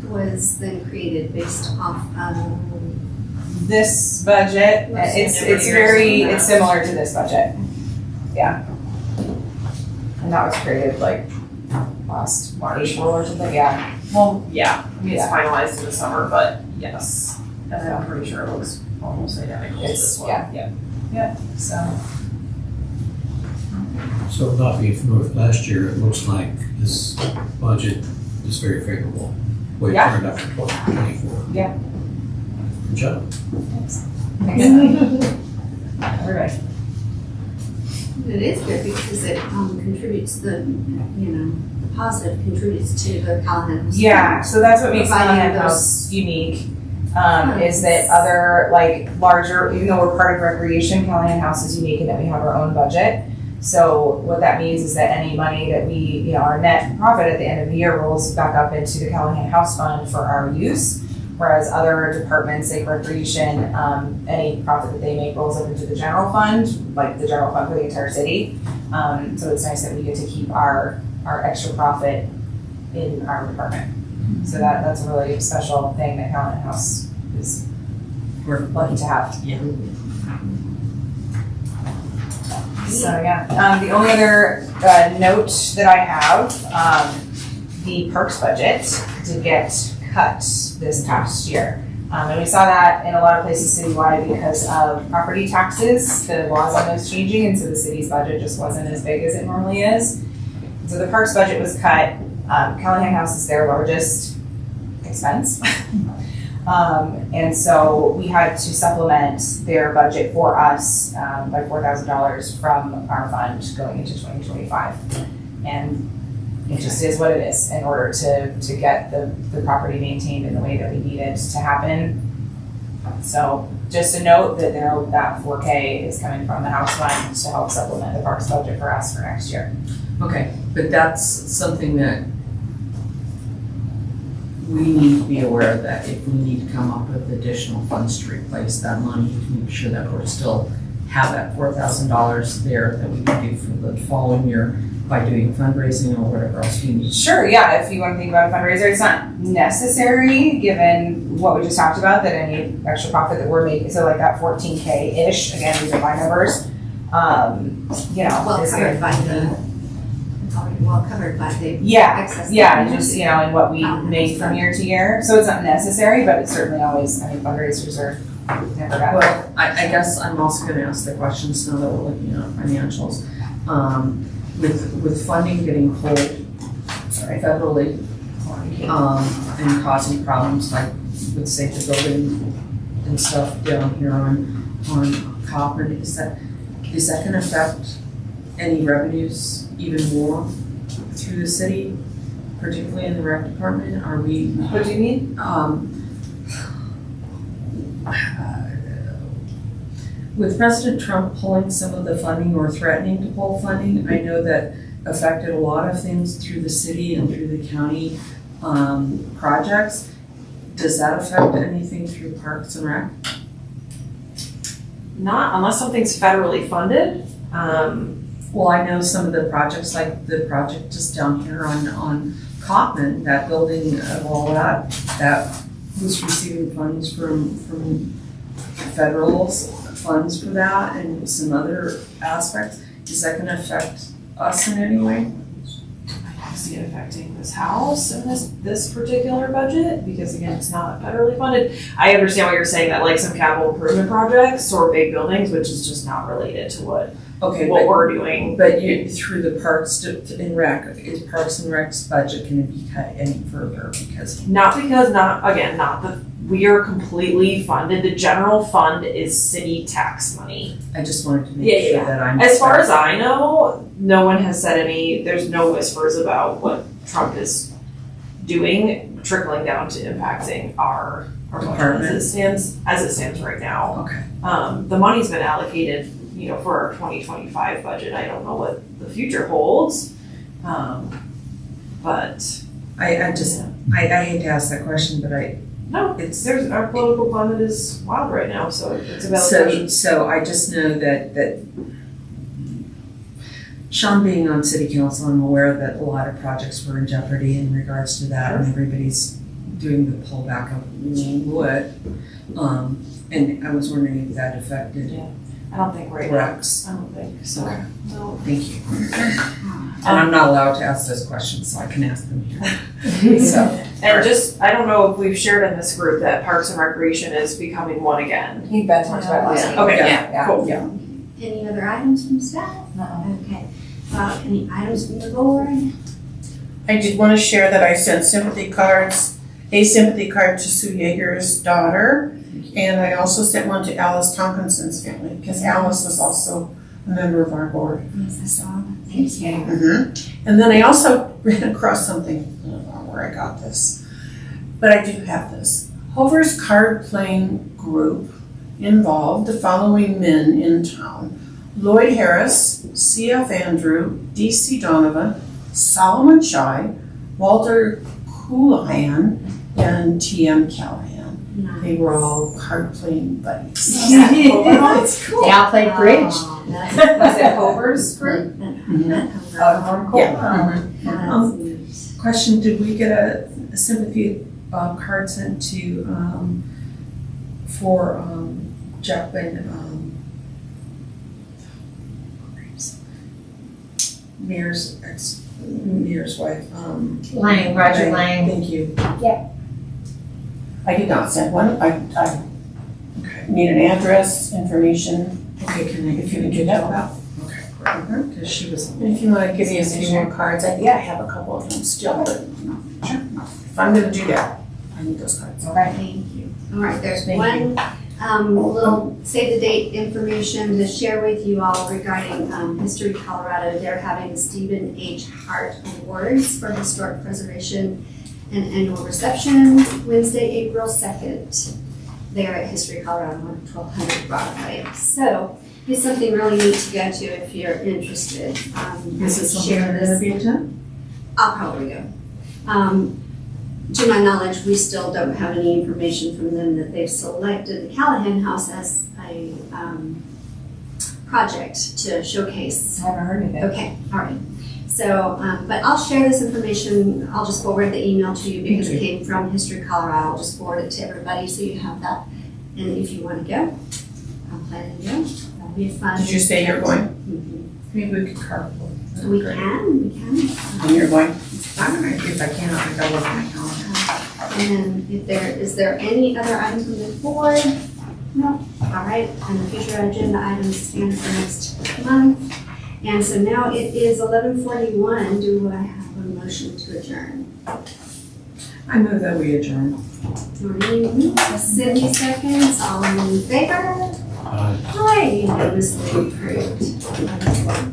was then created based off of,
This budget,
Less
it's
than
it's similar to this budget. Yeah. And that was created like last April or something, yeah.
Well, yeah, I mean, it's
Yeah.
finalized in the summer, but yes, and I'm pretty sure it looks almost identical to
It's-
this one.
yeah. So,
So not being familiar with last year, it looks like this budget is very favorable. Way
Yeah.
turned up for 2024.
Yeah.
Good job.
everybody.
it is good because it contributes the, the positive contributes to the Callahan.
Yeah, so that's what makes
Providing
Callahan
those-
House unique, is that other, like, larger, even though we're part of recreation, Callahan House is unique in that we have our own budget. So what that means is that any money that we, our net profit at the end of the year rolls back up into the Callahan House Fund for our use. Whereas other departments, like recreation, any profit that they make rolls up into the general fund, like the general fund for the entire city. So it's nice that we get to keep our extra profit in our department. So that's a really special thing that Callahan House is, we're lucky to have.
Yeah.
So, yeah, the only other note that I have, the parks budget did get cut this past year. And we saw that in a lot of places citywide because of property taxes, the laws on those changing, and so the city's budget just wasn't as big as it normally is. So the parks budget was cut. Callahan House is their largest expense. And so we had to supplement their budget for us by $4,000 from our fund going into 2025. And it just is what it is in order to get the property maintained in the way that we need it to happen. So just a note that that 4K is coming from the house fund to help supplement the parks budget for us for next year.
Okay, but that's something that we need to be aware of, that if we need to come up with additional funds to replace that money, to make sure that we're still have that $4,000 there that we can do for the following year by doing fundraising or whatever else we need.
Sure, yeah, if you want to think about a fundraiser, it's not necessary, given what we just talked about, that any extra profit that we're making, so like that 14K-ish, again, these are my numbers,
Well,
is
covered by the already well covered by the
Yeah,
excess.
yeah, just, and what we make from year to year. So it's not necessary, but it's certainly always, fundraisers are never bad.
Well, I guess I'm also gonna ask the questions now that we're looking at financials. With funding getting pulled, federally, and causing problems like with say the building and stuff down here on Copper, is that gonna affect any revenues even more through the city, particularly in the rec department? Are we,
What do you mean?
with President Trump pulling some of the funding or threatening to pull funding, I know that affected a lot of things through the city and through the county projects. Does that affect anything through Parks and Rec?
Not unless something's federally funded.
Well, I know some of the projects, like the project just down here on Kaufman, that building of all that was receiving funds from federal funds for that and some other aspects. Is that gonna affect us in any way?
I don't see it affecting this house and this particular budget, because again, it's not federally funded. I understand what you're saying, that like some capital improvement projects or big buildings, which is just not related to what we're doing.
But through the Parks and Rec, is Parks and Rec's budget gonna be cut any further because?
We are completely funded. The general fund is city tax money.
I just wanted to make sure that I'm.
As far as I know, no one has said there's no whispers about what Trump is doing, trickling down to impacting our budget as it stands right now.
Okay.
The money's been allocated, for our 2025 budget. I don't know what the future holds. But
I hate to ask that question, but
our political climate is wild right now, so it's a valid question.
So I just know that Sean being on city council, I'm aware that a lot of projects were in jeopardy in regards to that, and everybody's doing the pullback of wood. And I was wondering if that affected.
Yeah. I don't think
Rex.
I don't think so.
Okay.
No.
Thank you. And I'm not allowed to ask those questions, so I can ask them here. So.
And I don't know if we've shared in this group that Parks and Recreation is becoming one again.
He Ben talked about last week.
Okay,
Yeah.
cool.
Yeah.
Any other items from staff? Okay. Any items from the board?
I did want to share that I sent a sympathy card to Sue Yeager's daughter, and I also sent one to Alice Tomkinson's family, because Alice was also a member of our board.
Yes, I saw. Thank you.
Mm-hmm. And then I also ran across something, I don't know where I got this, but I do have this. Hover's card playing group involved the following men in town: Lloyd Harris, C.F. Andrew, D.C. Donovan, Solomon Shai, Walter Callahan, and T.M. Callahan. They were all card playing buddies.
That's cool.
They all played bridge.
Oh, that's
Was it Hover's group?
That's neat.
Question, did we get a sympathy card sent to, for Jacqueline, Mayor's wife,
Roger Lang.
Thank you.
I did not send one. I
Okay.
need an address, information,
Okay,
if you can do that.
Okay, because she was.
If you want to give me a few more cards, I have a couple of them still, but if I'm gonna do that, I need those cards.
Thank you. All right, there's one little save the date information to share with you all regarding History Colorado. They're having the Stephen H. Hart Awards for Historic Preservation and annual reception Wednesday, April 2nd. There at History Colorado on 1200 Broadway. So it's something really neat to go to if you're interested.
Is it
I
something
share
I'm
this.
gonna be attending?
I'll probably go. To my knowledge, we still don't have any information from them that they've selected the Callahan House as a project to showcase.
I haven't heard anything.
Okay, all right. So, but I'll share this information. I'll just forward the email to you because it came from History Colorado. I'll just forward it to everybody so you have that. And if you want to go, I'm planning to go. That'll be fun.
Did you say you're going?
Mhm.
Maybe we could carpool.
We can.
When you're going, if I can, I'll go look at my calendar.
And then is there any other items from the board? No. All right, and the future agenda items stand for next month. And so now it is 11:41. Do I have a motion to adjourn?
I move that we adjourn.
Maureen, Cindy seconds, all in favor? Aye, unanimously approved.